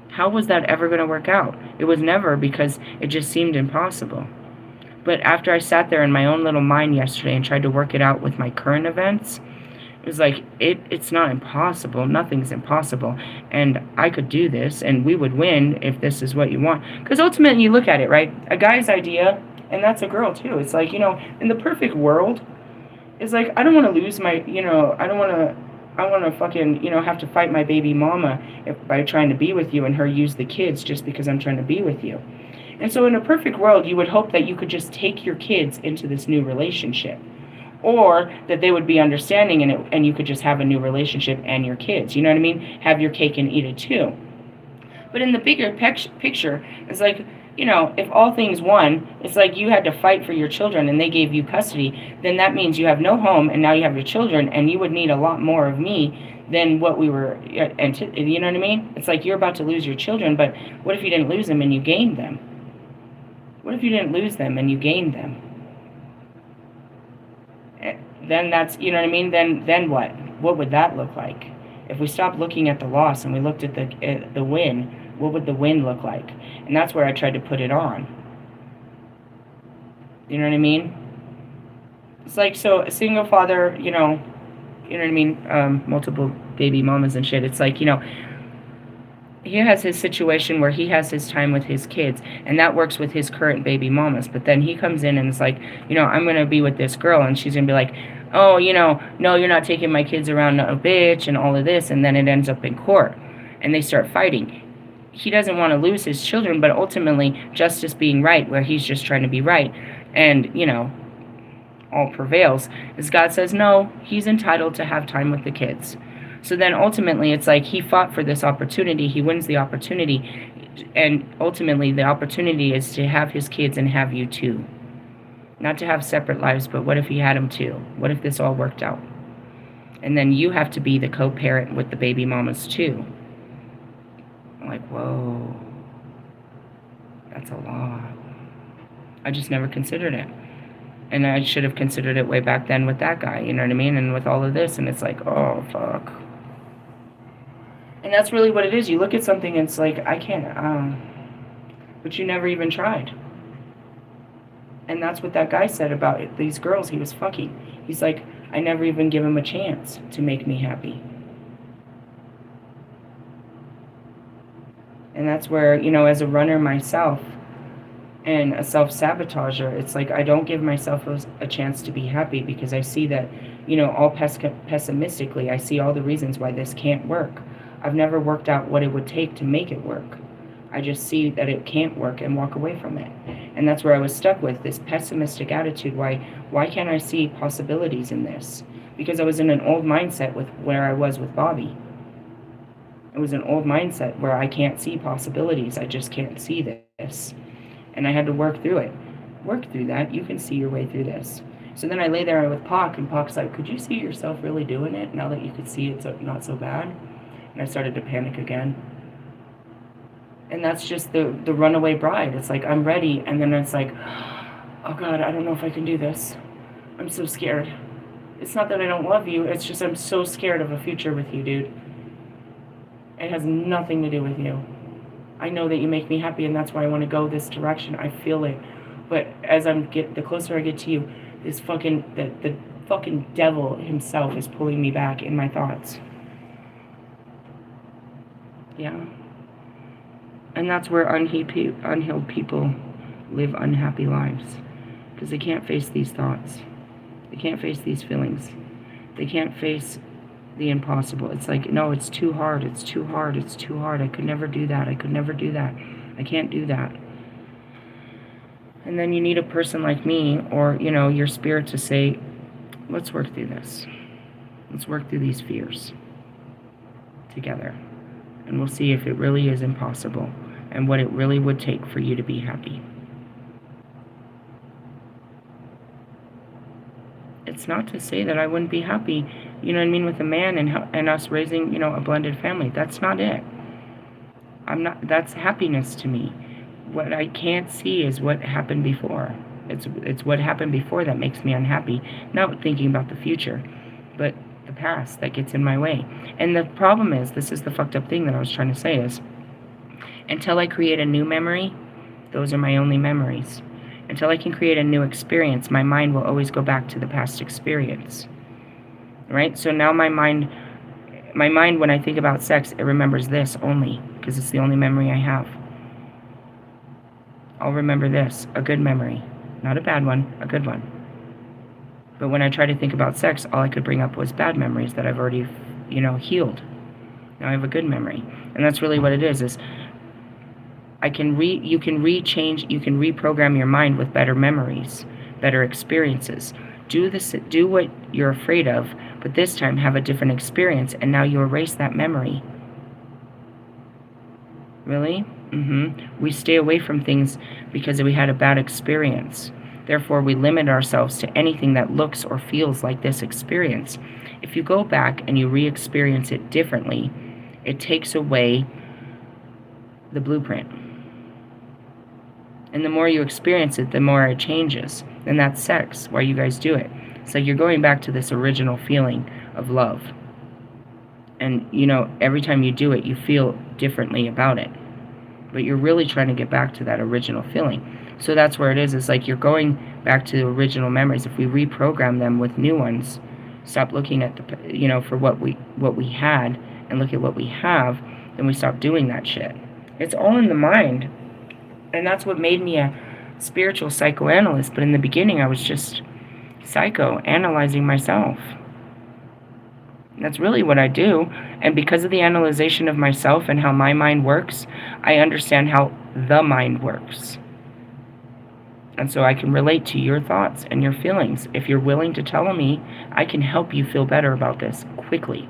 How was that ever going to work out? It was never, because it just seemed impossible. But after I sat there in my own little mind yesterday and tried to work it out with my current events, it was like, it's not impossible. Nothing's impossible. And I could do this, and we would win if this is what you want. Because ultimately, you look at it, right? A guy's idea, and that's a girl, too. It's like, in the perfect world, it's like, I don't want to lose my, I want to fucking, have to fight my baby mama by trying to be with you and her use the kids just because I'm trying to be with you. And so in a perfect world, you would hope that you could just take your kids into this new relationship. Or that they would be understanding in it and you could just have a new relationship and your kids. You know what I mean? Have your cake and eat it too. But in the bigger picture, it's like, if all things won, it's like you had to fight for your children and they gave you custody, then that means you have no home and now you have your children, and you would need a lot more of me than what we were, you know what I mean? It's like you're about to lose your children, but what if you didn't lose them and you gained them? What if you didn't lose them and you gained them? Then that's, you know what I mean? Then what? What would that look like? If we stopped looking at the loss and we looked at the win, what would the win look like? And that's where I tried to put it on. You know what I mean? It's like, so a single father, you know what I mean? Multiple baby mamas and shit. It's like, he has his situation where he has his time with his kids, and that works with his current baby mamas. But then he comes in and it's like, I'm going to be with this girl, and she's going to be like, oh, no, you're not taking my kids around, a bitch, and all of this, and then it ends up in court, and they start fighting. He doesn't want to lose his children, but ultimately justice being right, where he's just trying to be right, and, all prevails, is God says, no, he's entitled to have time with the kids. So then ultimately it's like he fought for this opportunity, he wins the opportunity, and ultimately the opportunity is to have his kids and have you too. Not to have separate lives, but what if he had them too? What if this all worked out? And then you have to be the co-parent with the baby mamas too. I'm like, whoa, that's a lot. I just never considered it. And I should have considered it way back then with that guy, you know what I mean? And with all of this, and it's like, oh, fuck. And that's really what it is. You look at something and it's like, I can't, but you never even tried. And that's what that guy said about it, these girls he was fucking. He's like, I never even give him a chance to make me happy. And that's where, as a runner myself and a self-sabotager, it's like I don't give myself a chance to be happy, because I see that, all pessimistically, I see all the reasons why this can't work. I've never worked out what it would take to make it work. I just see that it can't work and walk away from it. And that's where I was stuck with this pessimistic attitude. Why can't I see possibilities in this? Because I was in an old mindset with where I was with Bobby. It was an old mindset where I can't see possibilities. I just can't see this. And I had to work through it. Work through that. You can see your way through this. So then I lay there with Pac, and Pac's like, could you see yourself really doing it now that you could see it's not so bad? And I started to panic again. And that's just the runaway bride. It's like, I'm ready. And then it's like, oh God, I don't know if I can do this. I'm so scared. It's not that I don't love you. It's just I'm so scared of a future with you, dude. It has nothing to do with you. I know that you make me happy, and that's why I want to go this direction. I feel it. But as the closer I get to you, this the fucking devil himself is pulling me back in my thoughts. Yeah. And that's where unhealed people live unhappy lives. Because they can't face these thoughts. They can't face these feelings. They can't face the impossible. It's like, no, it's too hard. It's too hard. It's too hard. I could never do that. I could never do that. I can't do that. And then you need a person like me, or, your spirit, to say, let's work through this. Let's work through these fears together. And we'll see if it really is impossible and what it really would take for you to be happy. It's not to say that I wouldn't be happy, with a man and us raising, a blended family. That's not it. That's happiness to me. What I can't see is what happened before. It's what happened before that makes me unhappy. Not thinking about the future, but the past that gets in my way. And the problem is, this is the fucked up thing that I was trying to say, is until I create a new memory, those are my only memories. Until I can create a new experience, my mind will always go back to the past experience. Right? So now my mind, when I think about sex, it remembers this only, because it's the only memory I have. I'll remember this, a good memory. Not a bad one, a good one. But when I try to think about sex, all I could bring up was bad memories that I've already, healed. Now I have a good memory. And that's really what it is you can reprogram your mind with better memories, better experiences. Do what you're afraid of, but this time have a different experience, and now you erase that memory. Really? We stay away from things because we had a bad experience. Therefore, we limit ourselves to anything that looks or feels like this experience. If you go back and you re-experience it differently, it takes away the blueprint. And the more you experience it, the more it changes. And that's sex, why you guys do it. So you're going back to this original feeling of love. And, every time you do it, you feel differently about it. But you're really trying to get back to that original feeling. So that's where it is. It's like you're going back to the original memories. If we reprogram them with new ones, stop looking at for what we had and look at what we have, then we stop doing that shit. It's all in the mind. And that's what made me a spiritual psychoanalyst. But in the beginning, I was just psychoanalyzing myself. That's really what I do. And because of the analyzation of myself and how my mind works, I understand how the mind works. And so I can relate to your thoughts and your feelings. If you're willing to tell me, I can help you feel better about this quickly.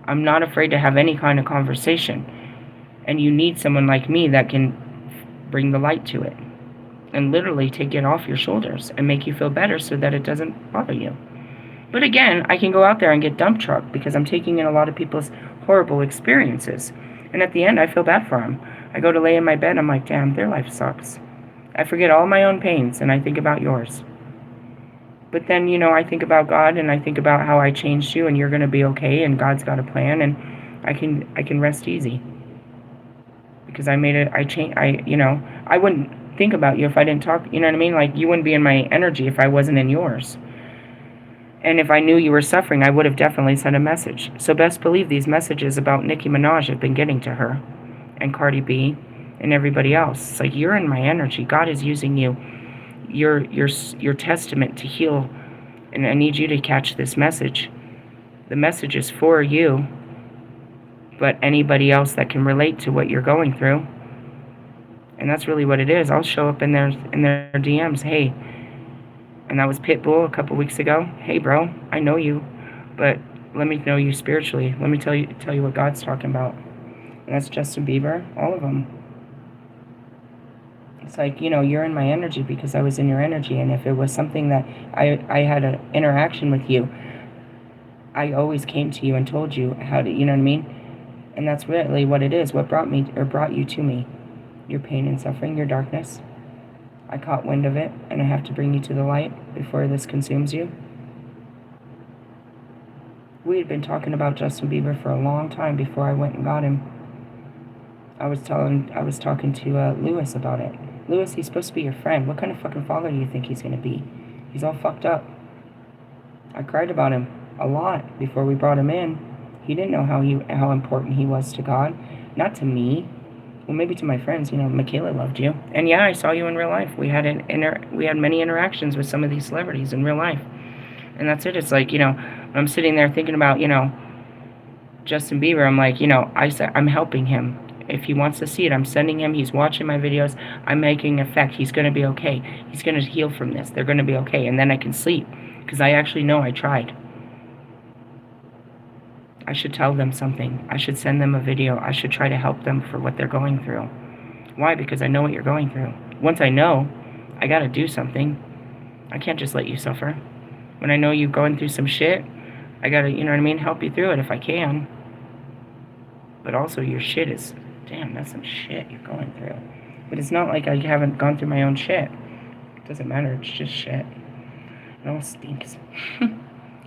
I'm not afraid to have any kind of conversation. And you need someone like me that can bring the light to it and literally take it off your shoulders and make you feel better so that it doesn't bother you. But again, I can go out there and get dump trucked because I'm taking in a lot of people's horrible experiences. And at the end, I feel bad for them. I go to lay in my bed, I'm like, damn, their life sucks. I forget all my own pains and I think about yours. But then, I think about God and I think about how I changed you and you're going to be okay and God's got a plan and I can rest easy. Because I wouldn't think about you if I didn't talk, you know what I mean? Like, you wouldn't be in my energy if I wasn't in yours. And if I knew you were suffering, I would have definitely sent a message. So best believe these messages about Nicki Minaj have been getting to her and Cardi B and everybody else. It's like, you're in my energy. God is using you. Your testament to heal. And I need you to catch this message. The message is for you, but anybody else that can relate to what you're going through. And that's really what it is. I'll show up in their DMs. Hey, and that was Pitbull a couple weeks ago. Hey, bro, I know you, but let me know you spiritually. Let me tell you what God's talking about. And that's Justin Bieber, all of them. It's like, you're in my energy because I was in your energy. And if it was something that I had an interaction with you, I always came to you and told you how to, you know what I mean? And that's really what it is. What brought you to me? Your pain and suffering, your darkness. I caught wind of it, and I have to bring you to the light before this consumes you. We had been talking about Justin Bieber for a long time before I went and got him. I was talking to Lewis about it. Lewis, he's supposed to be your friend. What kind of fucking father do you think he's going to be? He's all fucked up. I cried about him a lot before we brought him in. He didn't know how important he was to God. Not to me. Well, maybe to my friends. Michaela loved you. And yeah, I saw you in real life. We had many interactions with some of these celebrities in real life. And that's it. It's like, I'm sitting there thinking about, Justin Bieber. I'm like, I'm helping him. If he wants to see it, I'm sending him. He's watching my videos. I'm making an effect. He's going to be okay. He's going to heal from this. They're going to be okay. And then I can sleep because I actually know I tried. I should tell them something. I should send them a video. I should try to help them for what they're going through. Why? Because I know what you're going through. Once I know, I got to do something. I can't just let you suffer. When I know you're going through some shit, I got to, help you through it if I can. But also your shit is, damn, that's some shit you're going through. But it's not like I haven't gone through my own shit. It doesn't matter. It's just shit. It all stinks.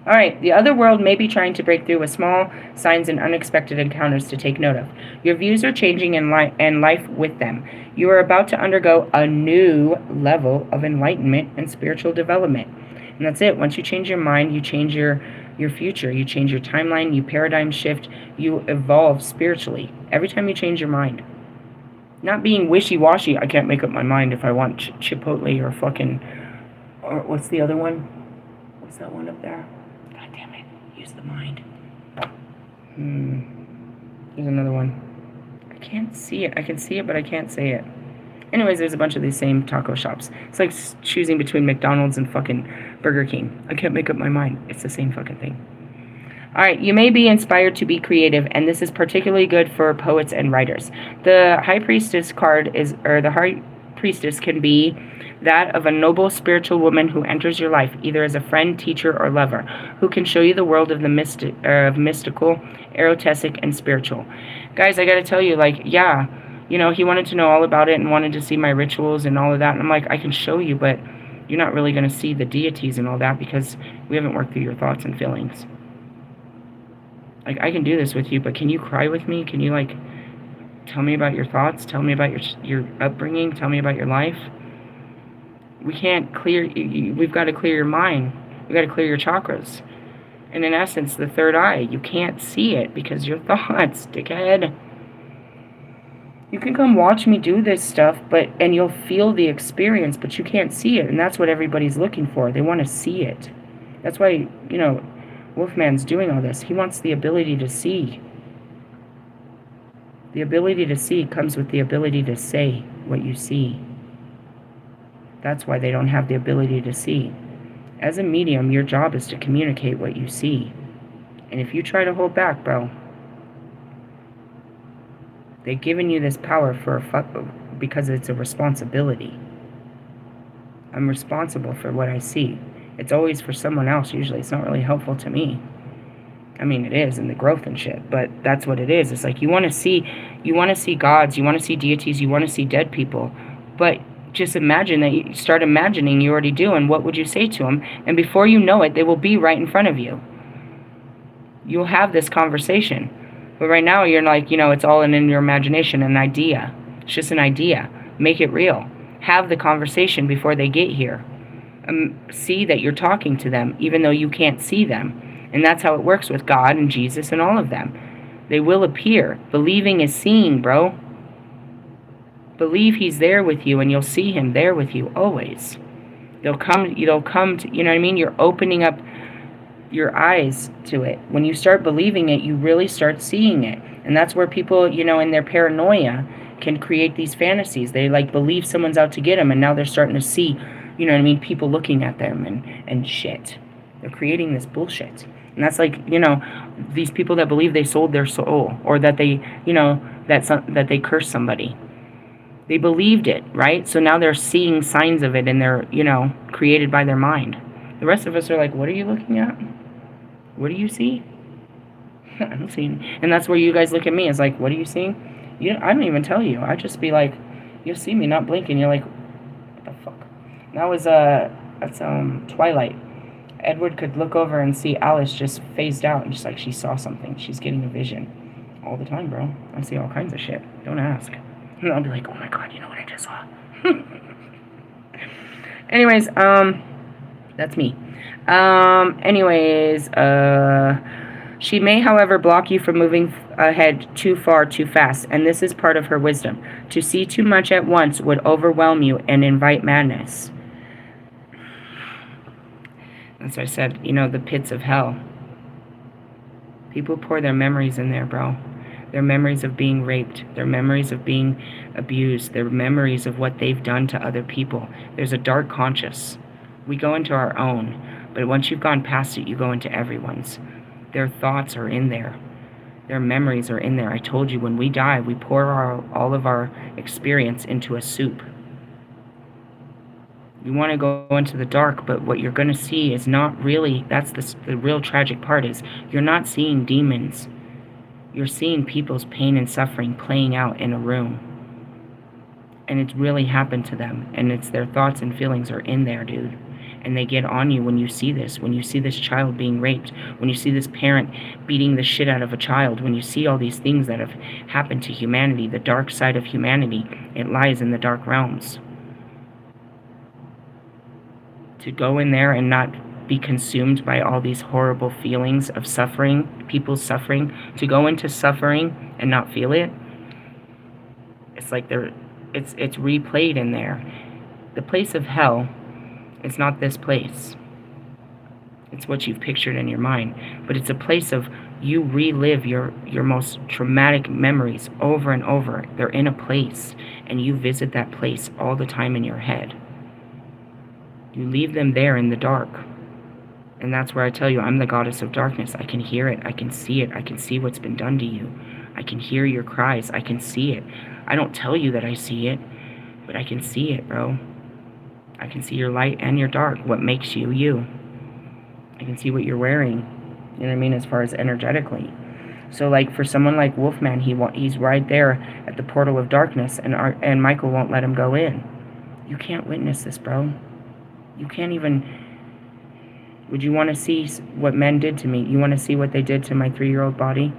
All right, the other world may be trying to break through with small signs and unexpected encounters to take note of. Your views are changing and life with them. You are about to undergo a new level of enlightenment and spiritual development. And that's it. Once you change your mind, you change your future. You change your timeline, you paradigm shift, you evolve spiritually. Every time you change your mind. Not being wishy-washy. I can't make up my mind if I want Chipotle or fucking... Or what's the other one? What's that one up there? God damn it. Use the mind. There's another one. I can't see it. I can see it, but I can't say it. Anyways, there's a bunch of these same taco shops. It's like choosing between McDonald's and fucking Burger King. I can't make up my mind. It's the same fucking thing. Alright, you may be inspired to be creative, and this is particularly good for poets and writers. The High Priestess card is, or the High Priestess can be that of a noble spiritual woman who enters your life, either as a friend, teacher, or lover, who can show you the world of the mystical, erotic, and spiritual. Guys, I gotta tell you, like, yeah, you know, he wanted to know all about it and wanted to see my rituals and all of that, and I'm like, I can show you, but you're not really gonna see the deities and all that because we haven't worked through your thoughts and feelings. Like, I can do this with you, but can you cry with me? Can you, like, tell me about your thoughts? Tell me about your upbringing? Tell me about your life? We can't clear... We've got to clear your mind. We've got to clear your chakras. And in essence, the third eye, you can't see it because your thoughts, dickhead. You can come watch me do this stuff, and you'll feel the experience, but you can't see it. And that's what everybody's looking for. They want to see it. That's why, you know... Wolfman's doing all this. He wants the ability to see. The ability to see comes with the ability to say what you see. That's why they don't have the ability to see. As a medium, your job is to communicate what you see. And if you try to hold back, bro, they've given you this power because it's a responsibility. I'm responsible for what I see. It's always for someone else, usually. It's not really helpful to me. I mean, it is in the growth and shit, but that's what it is. It's like you want to see gods, you want to see deities, you want to see dead people, but just imagine that you start imagining you already do, and what would you say to them? And before you know it, they will be right in front of you. You'll have this conversation. But right now, you're like, you know, it's all in your imagination, an idea. It's just an idea. Make it real. Have the conversation before they get here. See that you're talking to them, even though you can't see them. And that's how it works with God and Jesus and all of them. They will appear. Believing is seeing, bro. Believe he's there with you, and you'll see him there with you always. They'll come to, you know what I mean? You're opening up your eyes to it. When you start believing it, you really start seeing it. And that's where people, you know, in their paranoia can create these fantasies. They, like, believe someone's out to get them, and now they're starting to see, you know what I mean, people looking at them and shit. They're creating this bullshit. And that's like, you know, these people that believe they sold their soul, or that they, you know, that they cursed somebody. They believed it, right? So now they're seeing signs of it, and they're, you know, created by their mind. The rest of us are like, what are you looking at? What do you see? I'm seeing. And that's where you guys look at me. It's like, what are you seeing? I don't even tell you. I just be like, you'll see me not blinking. You're like, what the fuck? That was that's Twilight. Edward could look over and see Alice just phased out, and just like she saw something. She's getting a vision all the time, bro. I see all kinds of shit. Don't ask. And I'll be like, oh my god, you know what I just saw? Anyways, that's me. She may, however, block you from moving ahead too far too fast, and this is part of her wisdom. To see too much at once would overwhelm you and invite madness. As I said, you know, the pits of hell. People pour their memories in there, bro. Their memories of being raped. Their memories of being abused. Their memories of what they've done to other people. There's a dark conscious. We go into our own. But once you've gone past it, you go into everyone's. Their thoughts are in there. Their memories are in there. I told you, when we die, we pour all of our experience into a soup. You want to go into the dark, but what you're going to see is not really, that's the real tragic part, is you're not seeing demons. You're seeing people's pain and suffering playing out in a room. And it's really happened to them. And it's their thoughts and feelings are in there, dude. And they get on you when you see this child being raped, when you see this parent beating the shit out of a child, when you see all these things that have happened to humanity, the dark side of humanity, it lies in the dark realms. To go in there and not be consumed by all these horrible feelings of suffering, people's suffering, to go into suffering and not feel it, it's like it's replayed in there. The place of hell is not this place. It's what you've pictured in your mind, but it's a place of you relive your most traumatic memories over and over. They're in a place, and you visit that place all the time in your head. You leave them there in the dark. And that's where I tell you, I'm the goddess of darkness. I can hear it. I can see it. I can see what's been done to you. I can hear your cries. I can see it. I don't tell you that I see it, but I can see it, bro. I can see your light and your dark, what makes you, you. I can see what you're wearing, you know what I mean, as far as energetically. So, like, for someone like Wolfman, he's right there at the portal of darkness, and Michael won't let him go in. You can't witness this, bro. You can't even... Would you want to see what men did to me? You want to see what they did to my 3-year-old body?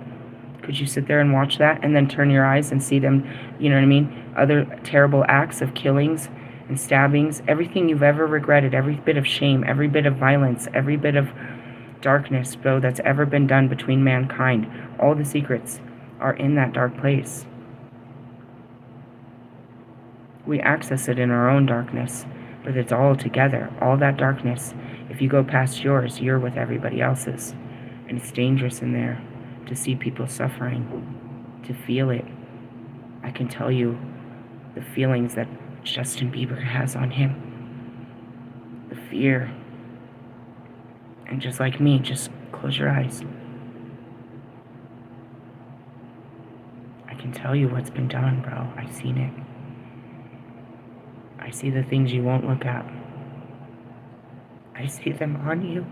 Could you sit there and watch that and then turn your eyes and see them, you know what I mean, other terrible acts of killings and stabbings, everything you've ever regretted, every bit of shame, every bit of violence, every bit of darkness, bro, that's ever been done between mankind. All the secrets are in that dark place. We access it in our own darkness, but it's all together. All that darkness, if you go past yours, you're with everybody else's. And it's dangerous in there to see people suffering, to feel it. I can tell you the feelings that Justin Bieber has on him, the fear, and just like me, just close your eyes. I can tell you what's been done, bro. I've seen it. I see the things you won't look at. I see them on you.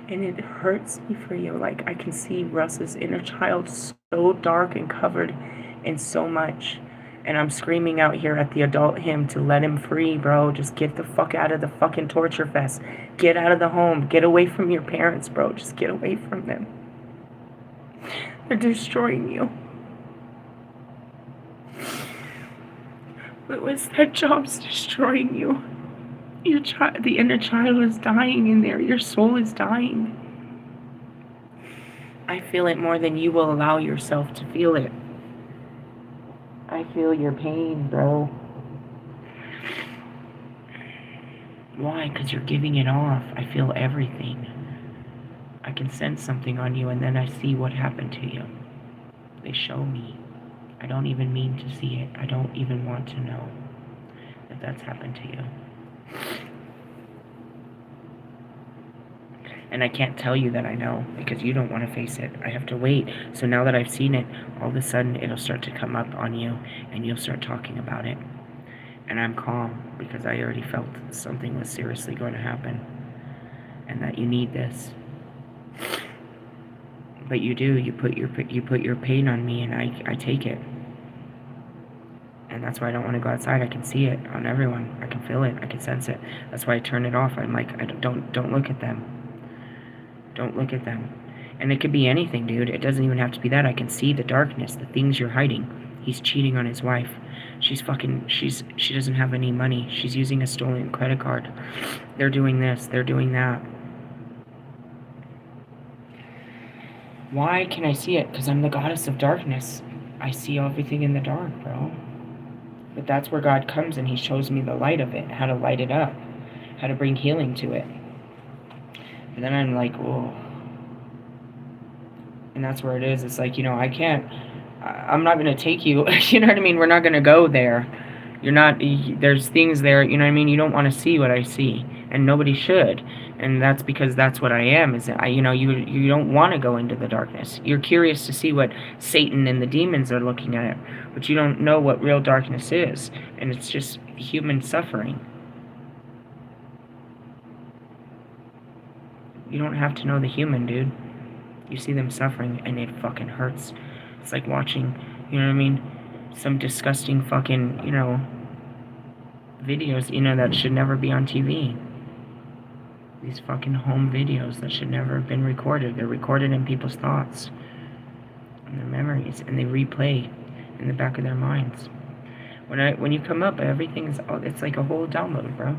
And it hurts me for you. Like, I can see Russ's inner child so dark and covered in so much. And I'm screaming out here at the adult him to let him free, bro. Just get the fuck out of the fucking torture fest. Get out of the home. Get away from your parents, bro. Just get away from them. They're destroying you. Louis, that job's destroying you. Your child, the inner child is dying in there. Your soul is dying. I feel it more than you will allow yourself to feel it. I feel your pain, bro. Why? Because you're giving it off. I feel everything. I can sense something on you, and then I see what happened to you. They show me. I don't even mean to see it. I don't even want to know that that's happened to you. And I can't tell you that I know, because you don't want to face it. I have to wait. So now that I've seen it, all of a sudden it'll start to come up on you, and you'll start talking about it. And I'm calm, because I already felt something was seriously going to happen, and that you need this. But you do. You put your pain on me, and I take it. And that's why I don't want to go outside. I can see it on everyone. I can feel it. I can sense it. That's why I turn it off. I'm like, don't look at them. Don't look at them. And it could be anything, dude. It doesn't even have to be that. I can see the darkness, the things you're hiding. He's cheating on his wife. She doesn't have any money. She's using a stolen credit card. They're doing this. They're doing that. Why can I see it? Because I'm the goddess of darkness. I see everything in the dark, bro. But that's where God comes, and he shows me the light of it, how to light it up, how to bring healing to it. And then I'm like, whoa. And that's where it is. It's like, I'm not going to take you, you know what I mean? We're not going to go there. There's things there, you know what I mean? You don't want to see what I see, and nobody should. And that's because that's what I am, is that you don't want to go into the darkness. You're curious to see what Satan and the demons are looking at, but you don't know what real darkness is, and it's just human suffering. You don't have to know the human, dude. You see them suffering, and it fucking hurts. It's like watching, you know what I mean, some disgusting fucking, videos, that should never be on TV. These fucking home videos that should never have been recorded. They're recorded in people's thoughts and their memories, and they replay in the back of their minds. When you come up, it's like a whole download, bro.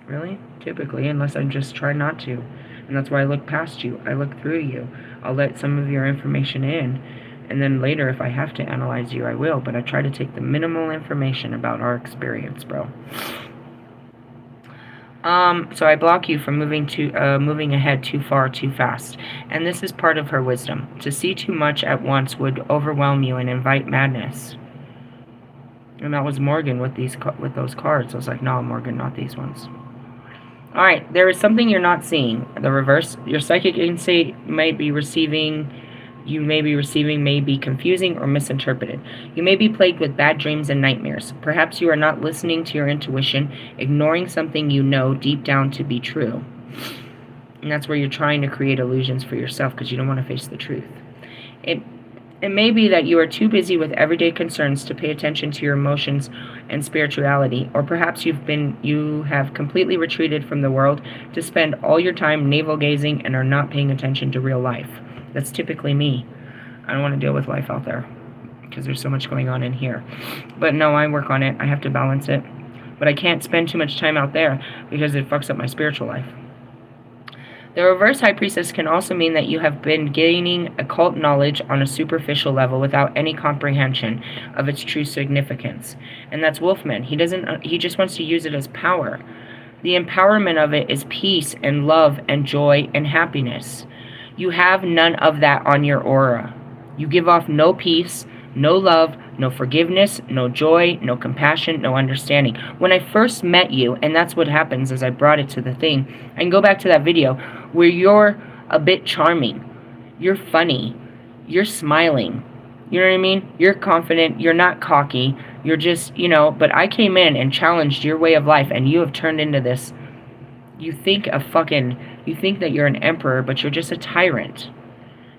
Really? Typically, unless I just try not to. And that's why I look past you. I look through you. I'll let some of your information in, and then later, if I have to analyze you, I will. But I try to take the minimal information about our experience, bro. So I block you from moving ahead too far, too fast. And this is part of her wisdom. To see too much at once would overwhelm you and invite madness. And that was Morgan with those cards. I was like, no, Morgan, not these ones. All right, there is something you're not seeing. The reverse, your psychic insight you may be receiving may be confusing or misinterpreted. You may be plagued with bad dreams and nightmares. Perhaps you are not listening to your intuition, ignoring something you know deep down to be true. And that's where you're trying to create illusions for yourself because you don't want to face the truth. It may be that you are too busy with everyday concerns to pay attention to your emotions and spirituality, or perhaps you have completely retreated from the world to spend all your time navel-gazing and are not paying attention to real life. That's typically me. I don't want to deal with life out there because there's so much going on in here. But no, I work on it. I have to balance it. But I can't spend too much time out there because it fucks up my spiritual life. The reverse high priestess can also mean that you have been gaining occult knowledge on a superficial level without any comprehension of its true significance. And that's Wolfman. He just wants to use it as power. The empowerment of it is peace and love and joy and happiness. You have none of that on your aura. You give off no peace, no love, no forgiveness, no joy, no compassion, no understanding. When I first met you, and that's what happens as I brought it to the thing, I can go back to that video where you're a bit charming, you're funny, you're smiling, you know what I mean? You're confident, you're not cocky, you're just, but I came in and challenged your way of life, and you have turned into this, you think that you're an emperor, but you're just a tyrant.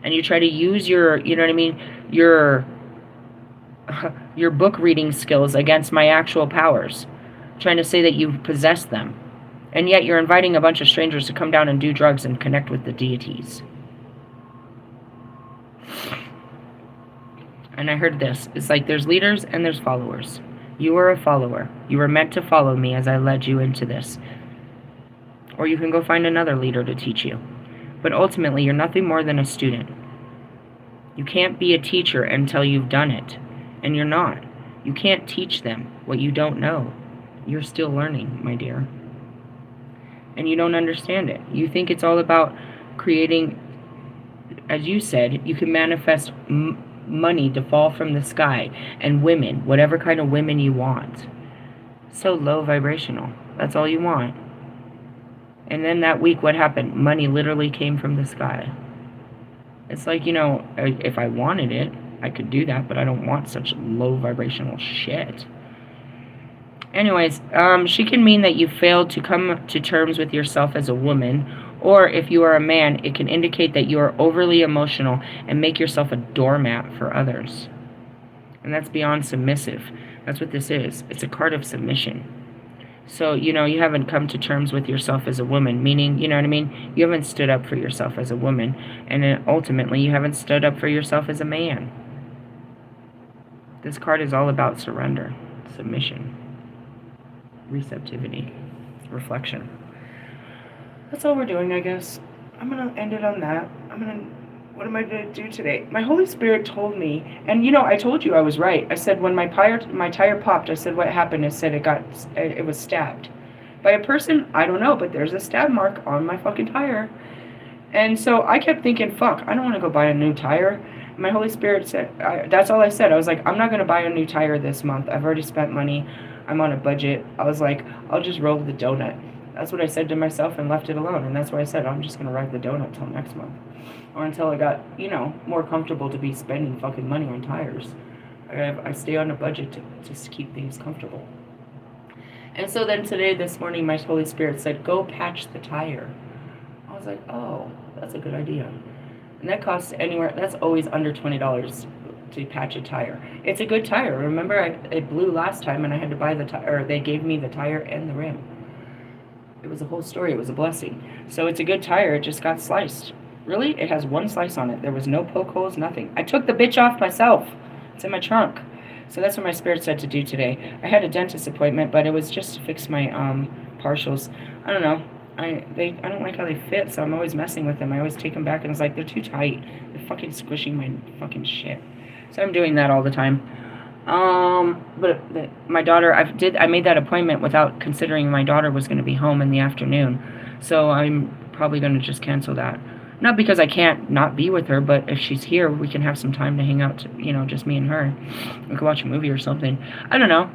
And you try to use your, your book reading skills against my actual powers, trying to say that you possess them. And yet you're inviting a bunch of strangers to come down and do drugs and connect with the deities. And I heard this. It's like there's leaders and there's followers. You are a follower. You were meant to follow me as I led you into this. Or you can go find another leader to teach you. But ultimately, you're nothing more than a student. You can't be a teacher until you've done it. And you're not. You can't teach them what you don't know. You're still learning, my dear. And you don't understand it. You think it's all about creating, as you said, you can manifest money to fall from the sky, and women, whatever kind of women you want. So low vibrational. That's all you want. And then that week, what happened? Money literally came from the sky. It's like, if I wanted it, I could do that, but I don't want such low vibrational shit. Anyways, she can mean that you failed to come to terms with yourself as a woman, or if you are a man, it can indicate that you are overly emotional and make yourself a doormat for others. And that's beyond submissive. That's what this is. It's a card of submission. So, you haven't come to terms with yourself as a woman, meaning, you haven't stood up for yourself as a woman, and then ultimately you haven't stood up for yourself as a man. This card is all about surrender, submission, receptivity, reflection. That's all we're doing, I guess. I'm going to end it on that. What am I going to do today? My Holy Spirit told me, and I told you I was right. I said when my tire popped, I said what happened. I said it was stabbed by a person. I don't know, but there's a stab mark on my fucking tire. And so I kept thinking, fuck, I don't want to go buy a new tire. My Holy Spirit said, that's all I said. I was like, I'm not going to buy a new tire this month. I've already spent money. I'm on a budget. I was like, I'll just roll the donut. That's what I said to myself and left it alone. And that's why I said, I'm just going to ride the donut till next month. Or until I got, more comfortable to be spending fucking money on tires. I stay on a budget to just keep things comfortable. And so then this morning, my Holy Spirit said, go patch the tire. I was like, oh, that's a good idea. And that costs that's always under $20. to patch a tire. It's a good tire. Remember, it blew last time and I had to buy the tire, or they gave me the tire and the rim. It was a whole story. It was a blessing. So it's a good tire. It just got sliced. Really? It has one slice on it. There was no poke holes, nothing. I took the bitch off myself. It's in my trunk. So that's what my spirit said to do today. I had a dentist appointment, but it was just to fix my partials. I don't know. I don't like how they fit, so I'm always messing with them. I always take them back, and it's like, they're too tight. They're fucking squishing my fucking shit. So I'm doing that all the time. But my daughter, I made that appointment without considering my daughter was going to be home in the afternoon. So I'm probably going to just cancel that. Not because I can't not be with her, but if she's here, we can have some time to hang out, just me and her. We could watch a movie or something. I don't know.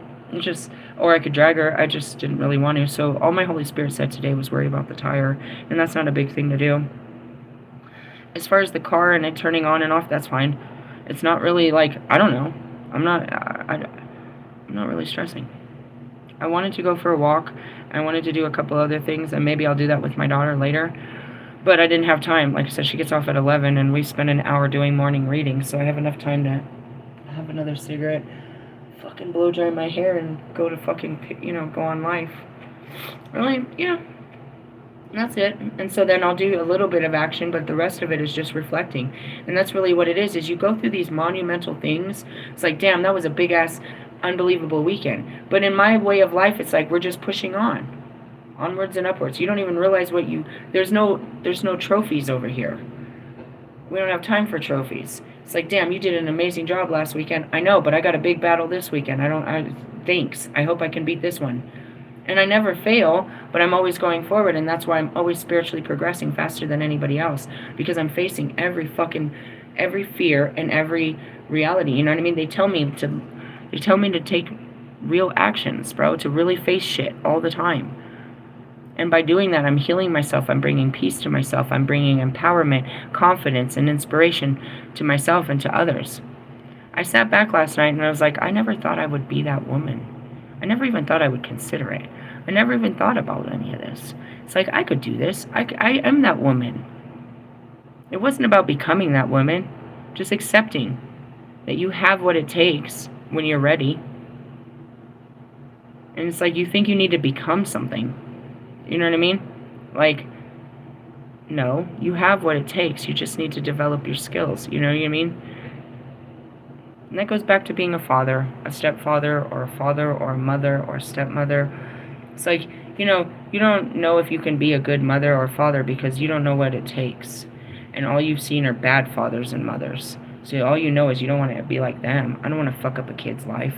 Or I could drag her. I just didn't really want to. So all my Holy Spirit said today was worry about the tire. And that's not a big thing to do. As far as the car and it turning on and off, that's fine. It's not really like, I don't know. I'm not really stressing. I wanted to go for a walk. I wanted to do a couple other things, and maybe I'll do that with my daughter later. But I didn't have time. Like I said, she gets off at 11, and we spend an hour doing morning readings, so I have enough time to have another cigarette, fucking blow dry my hair, and go to fucking, go on life. Really? Yeah. That's it. And so then I'll do a little bit of action, but the rest of it is just reflecting. And that's really what it is you go through these monumental things. It's like, damn, that was a big-ass, unbelievable weekend. But in my way of life, it's like we're just pushing on. Onwards and upwards. You don't even realize there's no trophies over here. We don't have time for trophies. It's like, damn, you did an amazing job last weekend. I know, but I got a big battle this weekend. Thanks. I hope I can beat this one. And I never fail, but I'm always going forward, and that's why I'm always spiritually progressing faster than anybody else, because I'm facing every fear and every reality. You know what I mean? They tell me to take real actions, bro, to really face shit all the time. And by doing that, I'm healing myself. I'm bringing peace to myself. I'm bringing empowerment, confidence, and inspiration to myself and to others. I sat back last night and I was like, I never thought I would be that woman. I never even thought I would consider it. I never even thought about any of this. It's like, I could do this. I am that woman. It wasn't about becoming that woman. Just accepting that you have what it takes when you're ready. And it's like, you think you need to become something. You know what I mean? Like, no, you have what it takes. You just need to develop your skills. You know what I mean? And that goes back to being a father, a stepfather, or a father, or a mother, or a stepmother. It's like, you don't know if you can be a good mother or father because you don't know what it takes. And all you've seen are bad fathers and mothers. So all you know is you don't want to be like them. I don't want to fuck up a kid's life.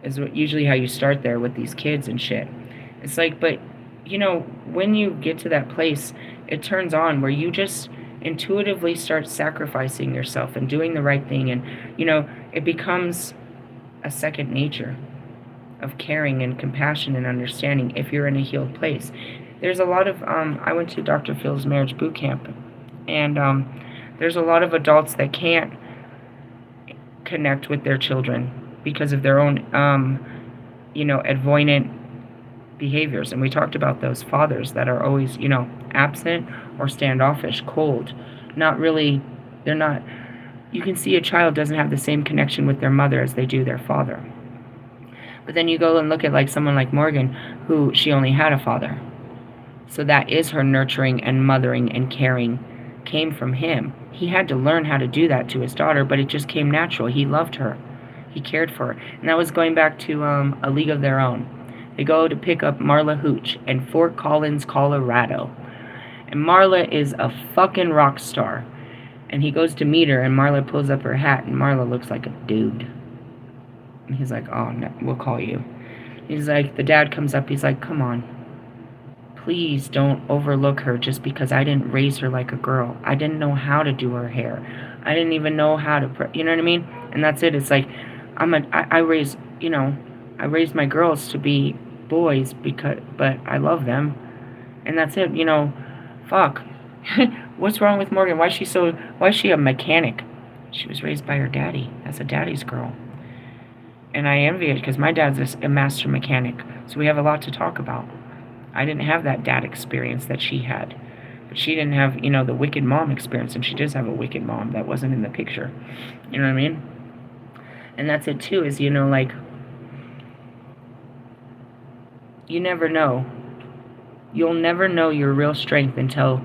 Is usually how you start there with these kids and shit. It's like, but, when you get to that place, it turns on where you just intuitively start sacrificing yourself and doing the right thing, and it becomes a second nature of caring and compassion and understanding if you're in a healed place. There's a lot of I went to Dr. Phil's marriage boot camp, and there's a lot of adults that can't connect with their children because of their own avoidant behaviors. And we talked about those fathers that are always absent or standoffish, cold, they're not, you can see a child doesn't have the same connection with their mother as they do their father. But then you go and look at like someone like Morgan, who she only had a father. So that is her nurturing and mothering and caring came from him. He had to learn how to do that to his daughter, but it just came natural. He loved her. He cared for her. And that was going back to A League of Their Own. They go to pick up Marla Hooch in Fort Collins, Colorado. And Marla is a fucking rock star. And he goes to meet her, and Marla pulls up her hat, and Marla looks like a dude. And he's like, oh, no, we'll call you. He's like, the dad comes up, he's like, come on. Please don't overlook her just because I didn't raise her like a girl. I didn't know how to do her hair. I didn't even know how to, you know what I mean? And that's it. It's like, I raised my girls to be boys but I love them. And that's it, fuck. What's wrong with Morgan? Why is she a mechanic? She was raised by her daddy as a daddy's girl. And I envy it because my dad's a master mechanic. So we have a lot to talk about. I didn't have that dad experience that she had. But she didn't have, the wicked mom experience, and she does have a wicked mom that wasn't in the picture. You know what I mean? And that's it too, is, like, you never know. You'll never know your real strength until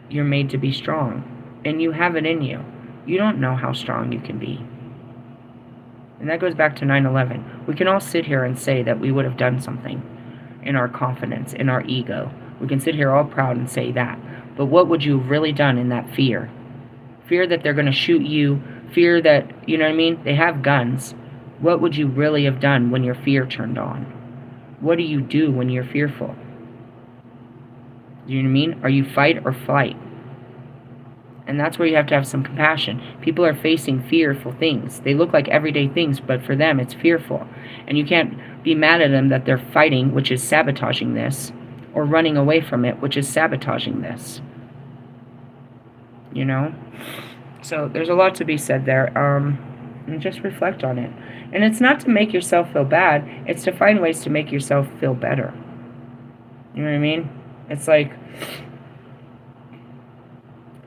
you're made to be strong. And you have it in you. You don't know how strong you can be. And that goes back to 9/11. We can all sit here and say that we would have done something in our confidence, in our ego. We can sit here all proud and say that. But what would you have really done in that fear? Fear that they're going to shoot you. Fear that, you know what I mean? They have guns. What would you really have done when your fear turned on? What do you do when you're fearful? Do you know what I mean? Are you fight or flight? And that's where you have to have some compassion. People are facing fearful things. They look like everyday things, but for them it's fearful. And you can't be mad at them that they're fighting, which is sabotaging this, or running away from it, which is sabotaging this. So there's a lot to be said there. And just reflect on it. And it's not to make yourself feel bad. It's to find ways to make yourself feel better. You know what I mean? It's like,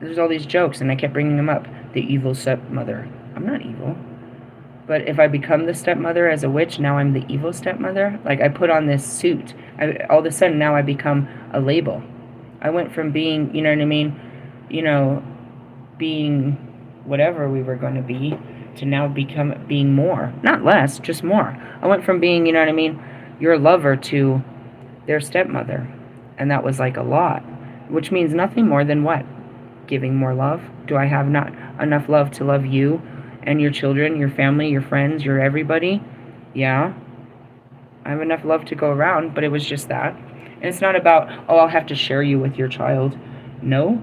there's all these jokes, and I kept bringing them up. The evil stepmother. I'm not evil. But if I become the stepmother as a witch, now I'm the evil stepmother. Like, I put on this suit. All of a sudden, now I become a label. I went from being, you know what I mean? Being whatever we were going to be, to now being more. Not less, just more. I went from being, you know what I mean, your lover to their stepmother. And that was like a lot. Which means nothing more than what? Giving more love. Do I have not enough love to love you and your children, your family, your friends, your everybody? Yeah. I have enough love to go around, but it was just that. And it's not about, oh, I'll have to share you with your child. No.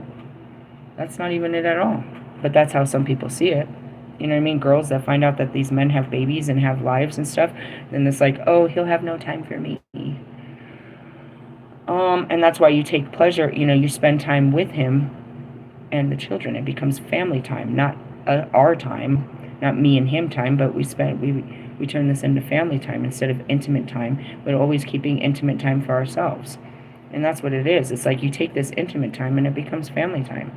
That's not even it at all. But that's how some people see it. You know what I mean? Girls that find out that these men have babies and have lives and stuff, then it's like, oh, he'll have no time for me. And that's why you take pleasure, you spend time with him and the children. It becomes family time, not our time, not me and him time, but we turn this into family time instead of intimate time, but always keeping intimate time for ourselves. And that's what it is. It's like you take this intimate time and it becomes family time.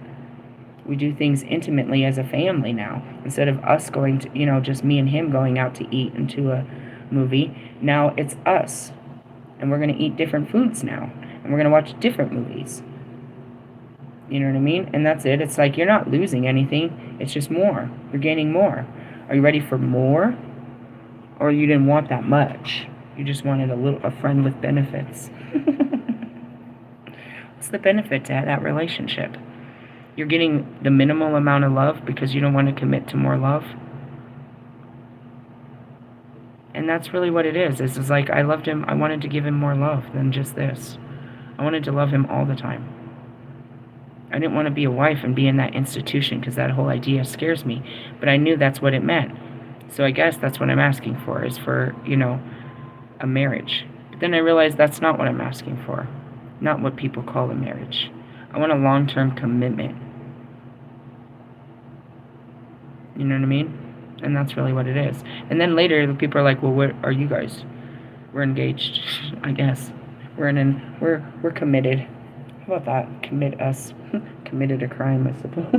We do things intimately as a family now. Instead of us going to, just me and him going out to eat and to a movie, now it's us. And we're going to eat different foods now. And we're going to watch different movies. You know what I mean? And that's it. It's like you're not losing anything. It's just more. You're gaining more. Are you ready for more? Or you didn't want that much? You just wanted a friend with benefits. What's the benefit to that relationship? You're getting the minimal amount of love because you don't want to commit to more love. And that's really what it is. It's like I loved him. I wanted to give him more love than just this. I wanted to love him all the time. I didn't want to be a wife and be in that institution because that whole idea scares me. But I knew that's what it meant. So I guess that's what I'm asking for, is for, a marriage. But then I realized that's not what I'm asking for. Not what people call a marriage. I want a long-term commitment. You know what I mean? And that's really what it is. And then later, the people are like, well, what are you guys? We're engaged, I guess. We're committed. How about that? Commit us. Committed a crime, I suppose.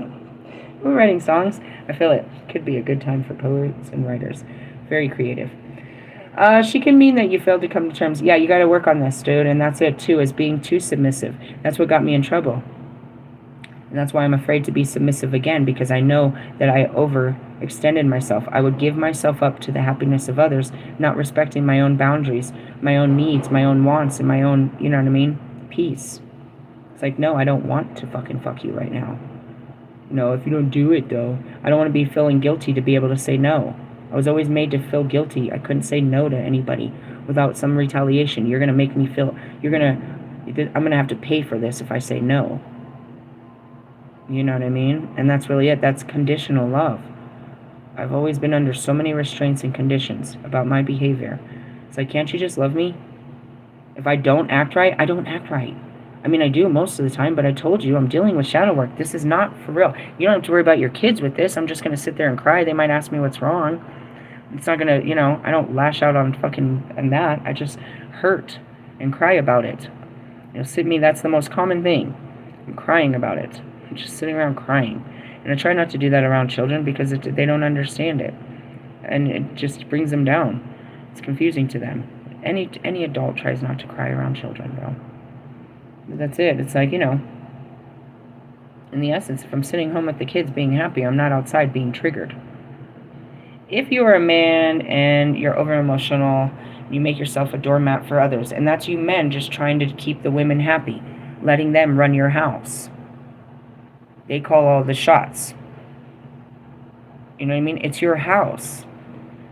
We're writing songs. I feel it could be a good time for poets and writers. Very creative. She can mean that you failed to come to terms. Yeah, you got to work on this, dude. And that's it, too, is being too submissive. That's what got me in trouble. And that's why I'm afraid to be submissive again, because I know that I overextended myself. I would give myself up to the happiness of others, not respecting my own boundaries, my own needs, my own wants, and my own, you know what I mean, peace. It's like, no, I don't want to fuck you right now. No, if you don't do it, though, I don't want to be feeling guilty to be able to say no. I was always made to feel guilty. I couldn't say no to anybody without some retaliation. You're going to make me feel, I'm going to have to pay for this if I say no. You know what I mean? And that's really it. That's conditional love. I've always been under so many restraints and conditions about my behavior. It's like, can't you just love me? If I don't act right, I don't act right. I mean, I do most of the time, but I told you, I'm dealing with shadow work. This is not for real. You don't have to worry about your kids with this. I'm just going to sit there and cry. They might ask me what's wrong. It's not going to, I don't lash out on fucking and that. I just hurt and cry about it. That's the most common thing. I'm crying about it. I'm just sitting around crying. And I try not to do that around children because they don't understand it. And it just brings them down. It's confusing to them. Any adult tries not to cry around children, bro. But that's it. It's like, in the essence, if I'm sitting home with the kids being happy, I'm not outside being triggered. If you're a man and you're over-emotional, you make yourself a doormat for others, and that's you men just trying to keep the women happy, letting them run your house. They call all the shots. You know what I mean? It's your house.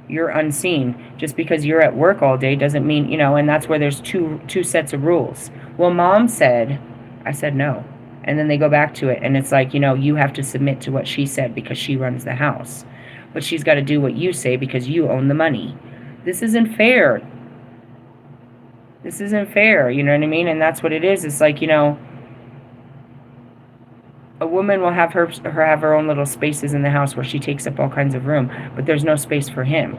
You're unseen. Just because you're at work all day doesn't mean, and that's where there's two sets of rules. Well, mom said, I said no. And then they go back to it, and it's like, you have to submit to what she said because she runs the house. But she's got to do what you say because you own the money. This isn't fair. This isn't fair, you know what I mean? And that's what it is. It's like, a woman will have her own little spaces in the house where she takes up all kinds of room, but there's no space for him.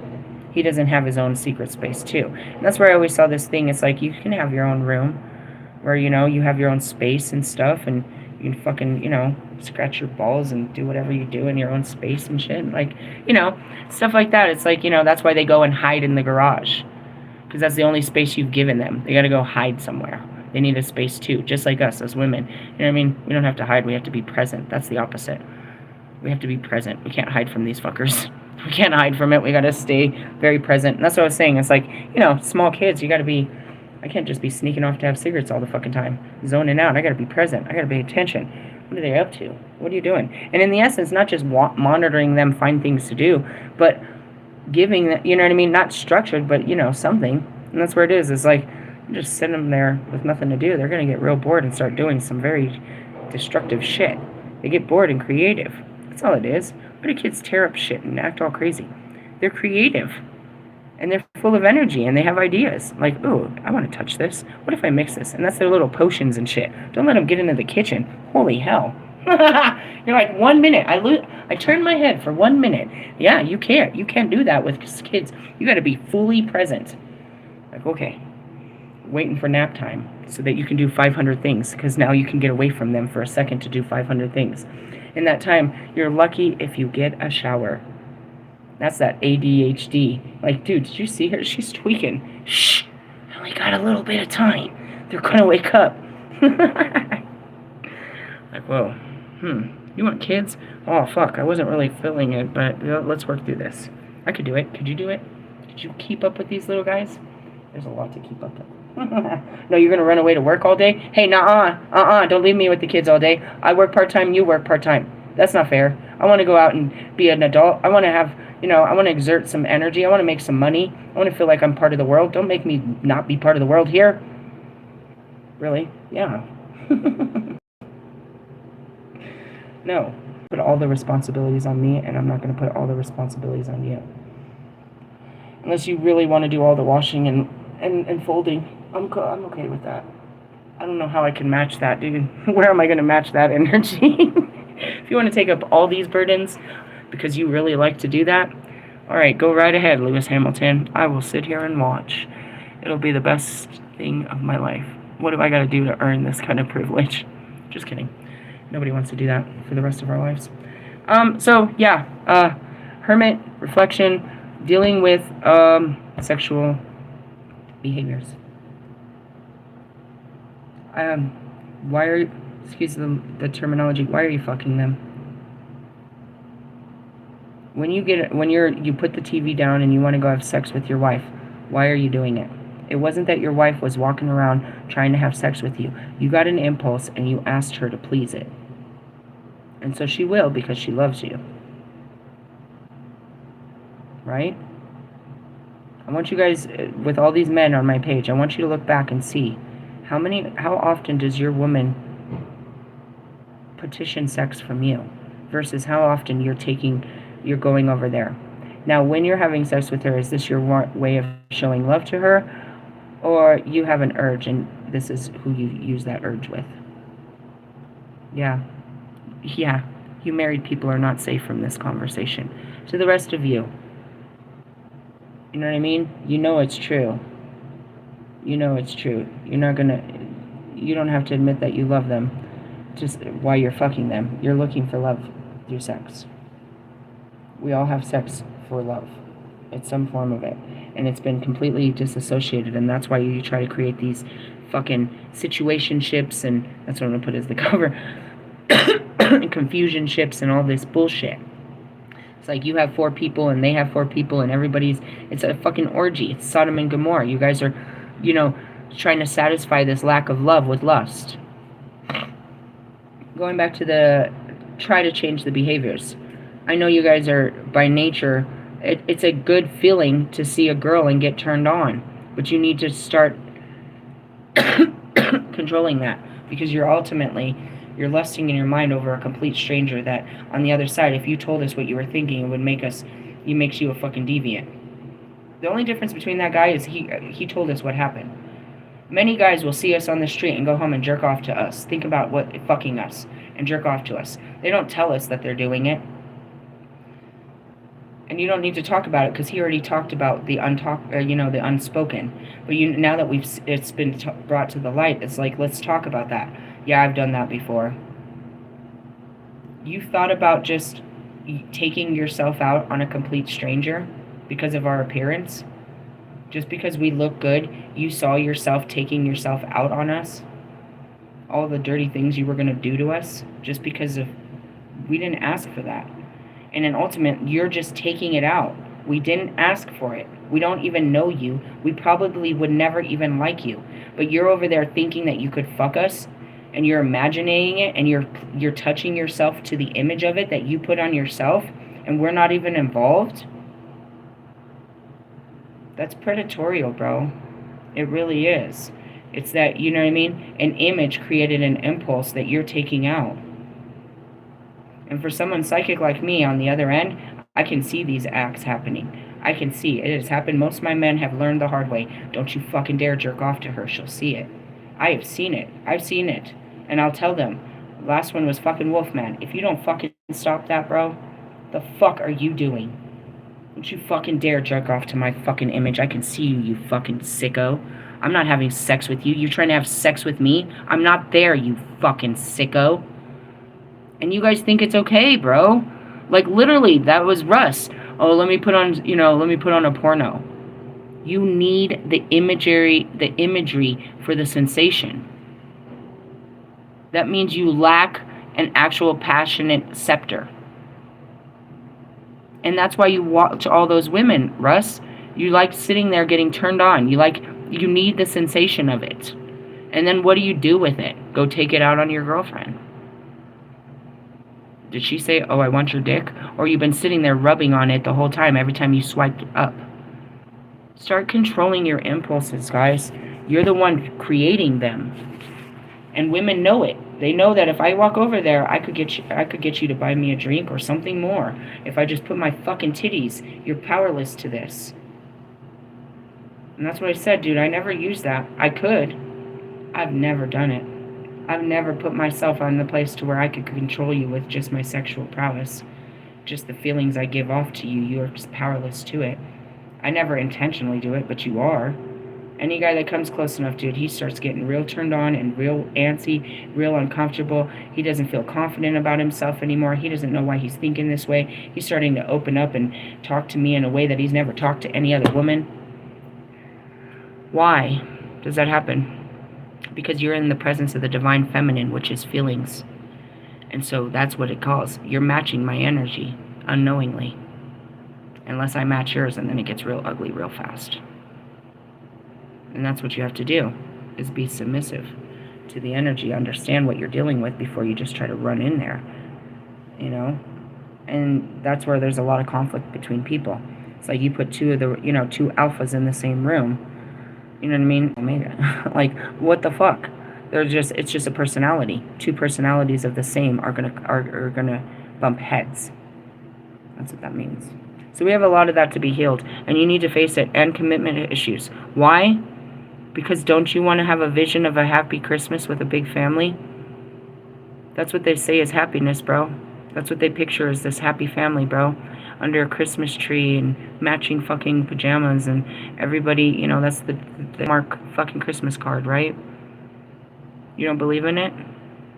He doesn't have his own secret space too. And that's where I always saw this thing. It's like you can have your own room where, you have your own space and stuff, and you can fucking, scratch your balls and do whatever you do in your own space and shit. Like, stuff like that. It's like, that's why they go and hide in the garage. Because that's the only space you've given them. They got to go hide somewhere. They need a space too, just like us as women. You know what I mean? We don't have to hide. We have to be present. That's the opposite. We have to be present. We can't hide from these fuckers. We can't hide from it. We got to stay very present. And that's what I was saying. It's like, small kids, you got to be... I can't just be sneaking off to have cigarettes all the fucking time. Zoning out. I got to be present. I got to pay attention. What are they up to? What are you doing? And in the essence, not just monitoring them, find things to do, but giving them, you know what I mean? Not structured, but, something. And that's where it is. It's like, just send them there with nothing to do. They're going to get real bored and start doing some very destructive shit. They get bored and creative. That's all it is. Why do kids tear up shit and act all crazy? They're creative. And they're full of energy, and they have ideas. Like, ooh, I want to touch this. What if I mix this? And that's their little potions and shit. Don't let them get into the kitchen. Holy hell. You're like, 1 minute. I turned my head for 1 minute. Yeah, you can't. You can't do that with kids. You got to be fully present. Like, okay. Waiting for nap time so that you can do 500 things, because now you can get away from them for a second to do 500 things. In that time, you're lucky if you get a shower. That's that ADHD. Like, dude, did you see her? She's tweaking. Shh. I only got a little bit of time. They're going to wake up. Like, whoa. You want kids? Oh, fuck. I wasn't really feeling it, but let's work through this. I could do it. Could you do it? Could you keep up with these little guys? There's a lot to keep up with. No, you're going to run away to work all day? Hey, nuh-uh. Don't leave me with the kids all day. I work part-time, you work part-time. That's not fair. I want to go out and be an adult. I want to have, I want to exert some energy. I want to make some money. I want to feel like I'm part of the world. Don't make me not be part of the world here. Really? Yeah. No. Put all the responsibilities on me, and I'm not going to put all the responsibilities on you. Unless you really want to do all the washing and folding. I'm okay with that. I don't know how I can match that, dude. Where am I going to match that energy? If you want to take up all these burdens because you really like to do that, all right, go right ahead, Lewis Hamilton. I will sit here and watch. It'll be the best thing of my life. What have I got to do to earn this kind of privilege? Just kidding. Nobody wants to do that for the rest of our lives. Hermit, reflection, dealing with sexual behaviors. Why are, excuse the terminology, why are you fucking them? When you put the TV down and you want to go have sex with your wife, why are you doing it? It wasn't that your wife was walking around trying to have sex with you. You got an impulse and you asked her to please it. And so she will because she loves you. Right? I want you guys, with all these men on my page, I want you to look back and see how often does your woman petition sex from you versus how often you're going over there. Now, when you're having sex with her, is this your way of showing love to her, or you have an urge and this is who you use that urge with? Yeah, you married people are not safe from this conversation. To the rest of you, you know what I mean? You know it's true. You know it's true. You don't have to admit that you love them just while you're fucking them. You're looking for love through sex. We all have sex for love. It's some form of it. And it's been completely disassociated, and that's why you try to create these fucking situationships, and that's what I'm gonna put as the cover, and confusion ships and all this bullshit. It's like you have 4 people and they have 4 people and it's a fucking orgy. It's Sodom and Gomorrah. You guys are, trying to satisfy this lack of love with lust. Going back to try to change the behaviors. I know you guys are, by nature, it's a good feeling to see a girl and get turned on. But you need to start controlling that. Because you're lusting in your mind over a complete stranger that, on the other side, if you told us what you were thinking, it would makes you a fucking deviant. The only difference between that guy is he told us what happened. Many guys will see us on the street and go home and jerk off to us. Think about fucking us and jerk off to us. They don't tell us that they're doing it. And you don't need to talk about it because he already talked about the the unspoken. But now that it's been brought to the light, it's like, let's talk about that. Yeah, I've done that before. You thought about just taking yourself out on a complete stranger because of our appearance? Just because we look good, you saw yourself taking yourself out on us? All the dirty things you were going to do to us? Just because we didn't ask for that. And in ultimate, you're just taking it out. We didn't ask for it. We don't even know you. We probably would never even like you. But you're over there thinking that you could fuck us, and you're imagining it, and you're touching yourself to the image of it that you put on yourself, and we're not even involved? That's predatorial, bro. It really is. It's that, you know what I mean? An image created an impulse that you're taking out. And for someone psychic like me on the other end, I can see these acts happening. I can see it has happened. Most of my men have learned the hard way. Don't you fucking dare jerk off to her. She'll see it. I have seen it. I've seen it. And I'll tell them. Last one was fucking Wolfman. If you don't fucking stop that, bro, the fuck are you doing? Don't you fucking dare jerk off to my fucking image. I can see you, you fucking sicko. I'm not having sex with you. You're trying to have sex with me? I'm not there, you fucking sicko. And you guys think it's okay, bro. Like, literally, that was Russ. Oh, let me put on a porno. You need the imagery for the sensation. That means you lack an actual passionate scepter. And that's why you watch all those women, Russ. You like sitting there getting turned on. You need the sensation of it. And then what do you do with it? Go take it out on your girlfriend. Did she say, oh, I want your dick? Or you've been sitting there rubbing on it the whole time every time you swiped up? Start controlling your impulses, guys. You're the one creating them. And women know it. They know that if I walk over there, I could get you to buy me a drink or something more. If I just put my fucking titties, you're powerless to this. And that's what I said, dude. I never used that. I could. I've never done it. I've never put myself on the place to where I could control you with just my sexual prowess. Just the feelings I give off to you, you are just powerless to it. I never intentionally do it, but you are. Any guy that comes close enough, dude, he starts getting real turned on and real antsy, real uncomfortable. He doesn't feel confident about himself anymore. He doesn't know why he's thinking this way. He's starting to open up and talk to me in a way that he's never talked to any other woman. Why does that happen? Because you're in the presence of the divine feminine, which is feelings. And so that's what it calls. You're matching my energy unknowingly. Unless I match yours, and then it gets real ugly real fast. And that's what you have to do, is be submissive to the energy. Understand what you're dealing with before you just try to run in there. And that's where there's a lot of conflict between people. It's like you put two alphas in the same room. You know what I mean? Omega. Like, what the fuck? It's just a personality. Two personalities of the same are gonna bump heads. That's what that means. So we have a lot of that to be healed, and you need to face it, and commitment issues. Why? Because don't you want to have a vision of a happy Christmas with a big family? That's what they say is happiness, bro. That's what they picture as this happy family, bro. Under a Christmas tree and matching fucking pajamas and everybody, that's the mark fucking Christmas card, right? You don't believe in it?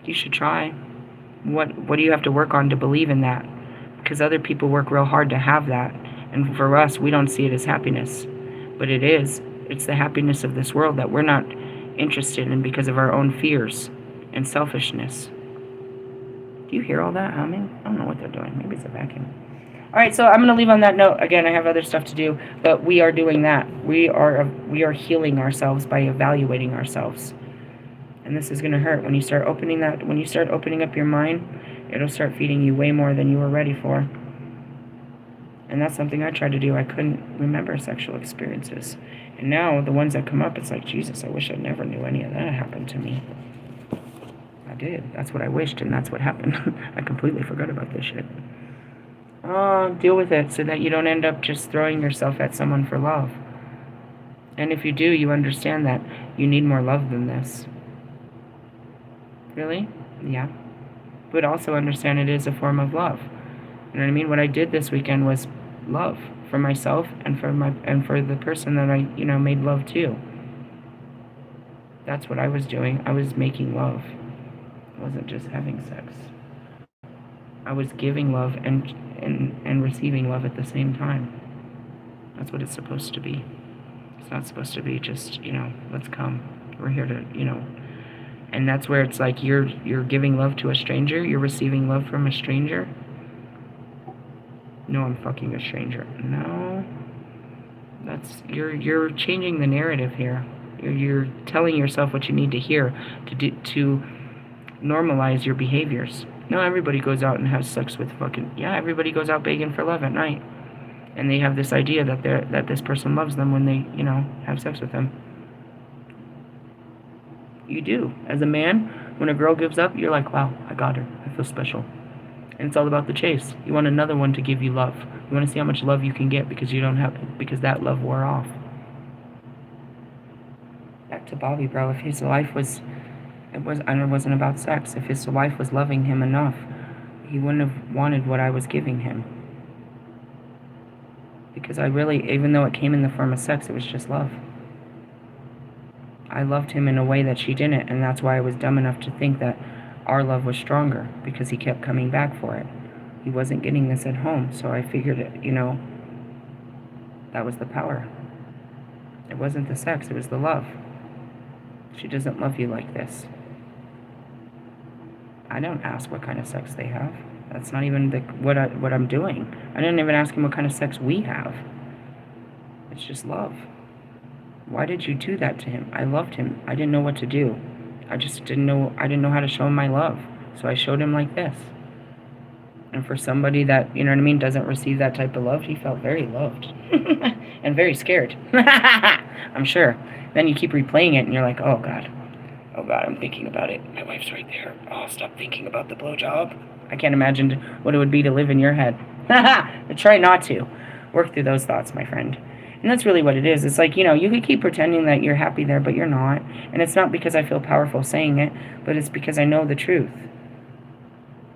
You should try. What do you have to work on to believe in that? Because other people work real hard to have that. And for us, we don't see it as happiness. But it is. It's the happiness of this world that we're not interested in because of our own fears and selfishness. Do you hear all that humming? I don't know what they're doing. Maybe it's a vacuum. All right, so I'm going to leave on that note. Again, I have other stuff to do, but we are doing that. We are healing ourselves by evaluating ourselves. And this is going to hurt when you start opening that. When you start opening up your mind, it'll start feeding you way more than you were ready for. And that's something I tried to do. I couldn't remember sexual experiences. And now the ones that come up, it's like, Jesus, I wish I never knew any of that happened to me. I did. That's what I wished, and that's what happened. I completely forgot about this shit. Deal with it so that you don't end up just throwing yourself at someone for love. And if you do, you understand that you need more love than this. Really? Yeah. But also understand it is a form of love. You know what I mean? What I did this weekend was love for myself and for the person that I, made love to. That's what I was doing. I was making love. I wasn't just having sex. I was giving love and receiving love at the same time. That's what it's supposed to be. It's not supposed to be just, let's come. We're here to, And that's where it's like you're giving love to a stranger. You're receiving love from a stranger. No, I'm fucking a stranger. No. You're changing the narrative here. You're telling yourself what you need to hear to normalize your behaviors. No, everybody goes out and has sex with everybody goes out begging for love at night. And they have this idea that this person loves them when they, have sex with them. You do. As a man, when a girl gives up, you're like, wow, I got her. I feel special. And it's all about the chase. You want another one to give you love. You want to see how much love you can get because that love wore off. Back to Bobby, bro. If his life it wasn't about sex. If his wife was loving him enough, he wouldn't have wanted what I was giving him. Because even though it came in the form of sex, it was just love. I loved him in a way that she didn't, and that's why I was dumb enough to think that our love was stronger, because he kept coming back for it. He wasn't getting this at home, so I figured that was the power. It wasn't the sex, it was the love. She doesn't love you like this. I don't ask what kind of sex they have. That's not even what I'm doing. I didn't even ask him what kind of sex we have. It's just love. Why did you do that to him? I loved him. I didn't know what to do. I didn't know how to show him my love. So I showed him like this. And for somebody that, doesn't receive that type of love, he felt very loved. And very scared. I'm sure. Then you keep replaying it and you're like, oh God, I'm thinking about it. My wife's right there. Oh, stop thinking about the blowjob. I can't imagine what it would be to live in your head. But try not to. Work through those thoughts, my friend. And that's really what it is. It's like, you could keep pretending that you're happy there, but you're not. And it's not because I feel powerful saying it, but it's because I know the truth.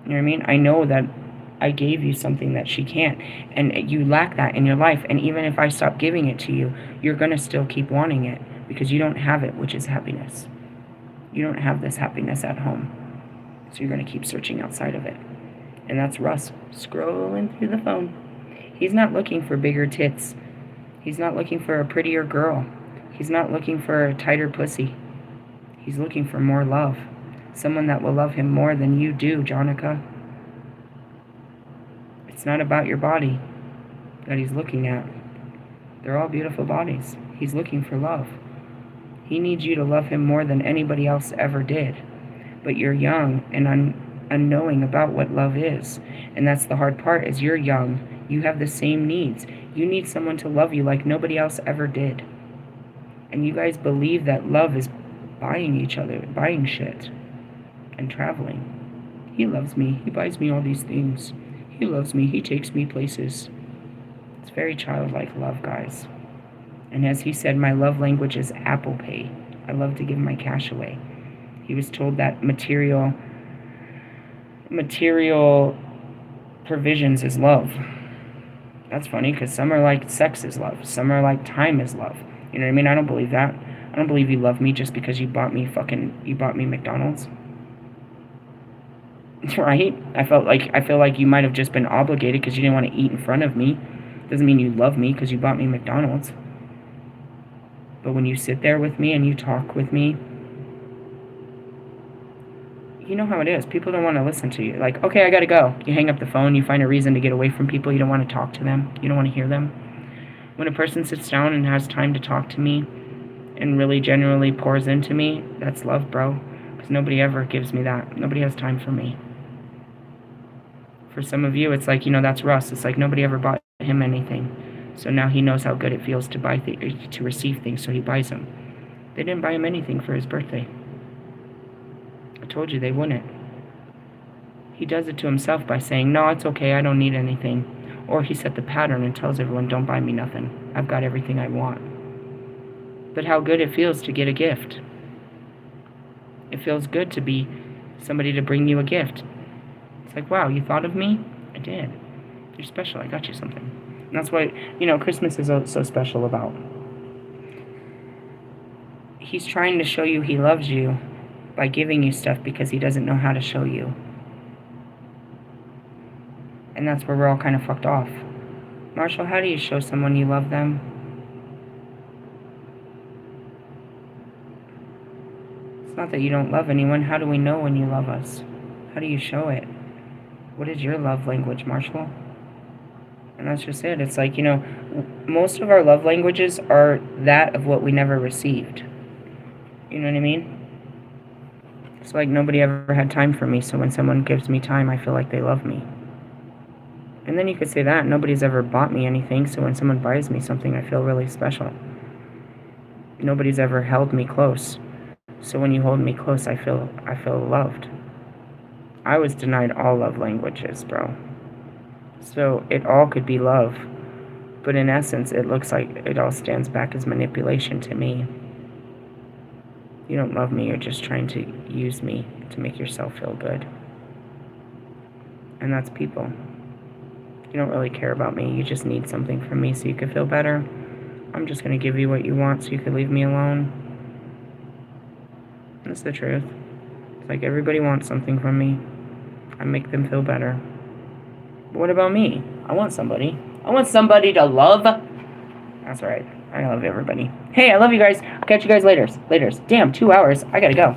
You know what I mean? I know that I gave you something that she can't. And you lack that in your life. And even if I stop giving it to you, you're going to still keep wanting it because you don't have it, which is happiness. You don't have this happiness at home. So you're going to keep searching outside of it. And that's Russ scrolling through the phone. He's not looking for bigger tits. He's not looking for a prettier girl. He's not looking for a tighter pussy. He's looking for more love. Someone that will love him more than you do, Jonica. It's not about your body that he's looking at. They're all beautiful bodies. He's looking for love. He needs you to love him more than anybody else ever did. But you're young and unknowing about what love is. And that's the hard part, is you're young. You have the same needs. You need someone to love you like nobody else ever did. And you guys believe that love is buying each other, buying shit, and traveling. He loves me. He buys me all these things. He loves me. He takes me places. It's very childlike love, guys. And as he said, my love language is Apple Pay. I love to give my cash away. He was told that material provisions is love. That's funny, because some are like sex is love. Some are like time is love. You know what I mean? I don't believe that. I don't believe you love me just because you bought me McDonald's. Right? I feel like you might have just been obligated because you didn't want to eat in front of me. Doesn't mean you love me because you bought me McDonald's. But when you sit there with me and you talk with me, you know how it is. People don't want to listen to you. Like, okay, I gotta go. You hang up the phone, you find a reason to get away from people. You don't want to talk to them. You don't want to hear them. When a person sits down and has time to talk to me and really genuinely pours into me, that's love, bro. Because nobody ever gives me that. Nobody has time for me. For some of you, it's like, that's Russ. It's like nobody ever bought him anything. So now he knows how good it feels to to receive things, so he buys them. They didn't buy him anything for his birthday. I told you they wouldn't. He does it to himself by saying, no, it's okay, I don't need anything. Or he set the pattern and tells everyone, don't buy me nothing. I've got everything I want. But how good it feels to get a gift. It feels good to be somebody to bring you a gift. It's like, wow, you thought of me? I did. You're special, I got you something. And that's why, Christmas is so special about. He's trying to show you he loves you by giving you stuff because he doesn't know how to show you. And that's where we're all kind of fucked off. Marshall, how do you show someone you love them? It's not that you don't love anyone. How do we know when you love us? How do you show it? What is your love language, Marshall? And that's just it. It's like, most of our love languages are that of what we never received. You know what I mean? It's like nobody ever had time for me, so when someone gives me time, I feel like they love me. And then you could say that nobody's ever bought me anything, so when someone buys me something, I feel really special. Nobody's ever held me close, so when you hold me close, I feel loved. I was denied all love languages, bro. So it all could be love, but in essence, it looks like it all stands back as manipulation to me. You don't love me, you're just trying to use me to make yourself feel good. And that's people. You don't really care about me, you just need something from me so you can feel better. I'm just going to give you what you want so you can leave me alone. That's the truth. It's like everybody wants something from me. I make them feel better. But what about me? I want somebody. I want somebody to love. That's right. I love everybody. Hey, I love you guys. I'll catch you guys later. Damn, 2 hours. I gotta go.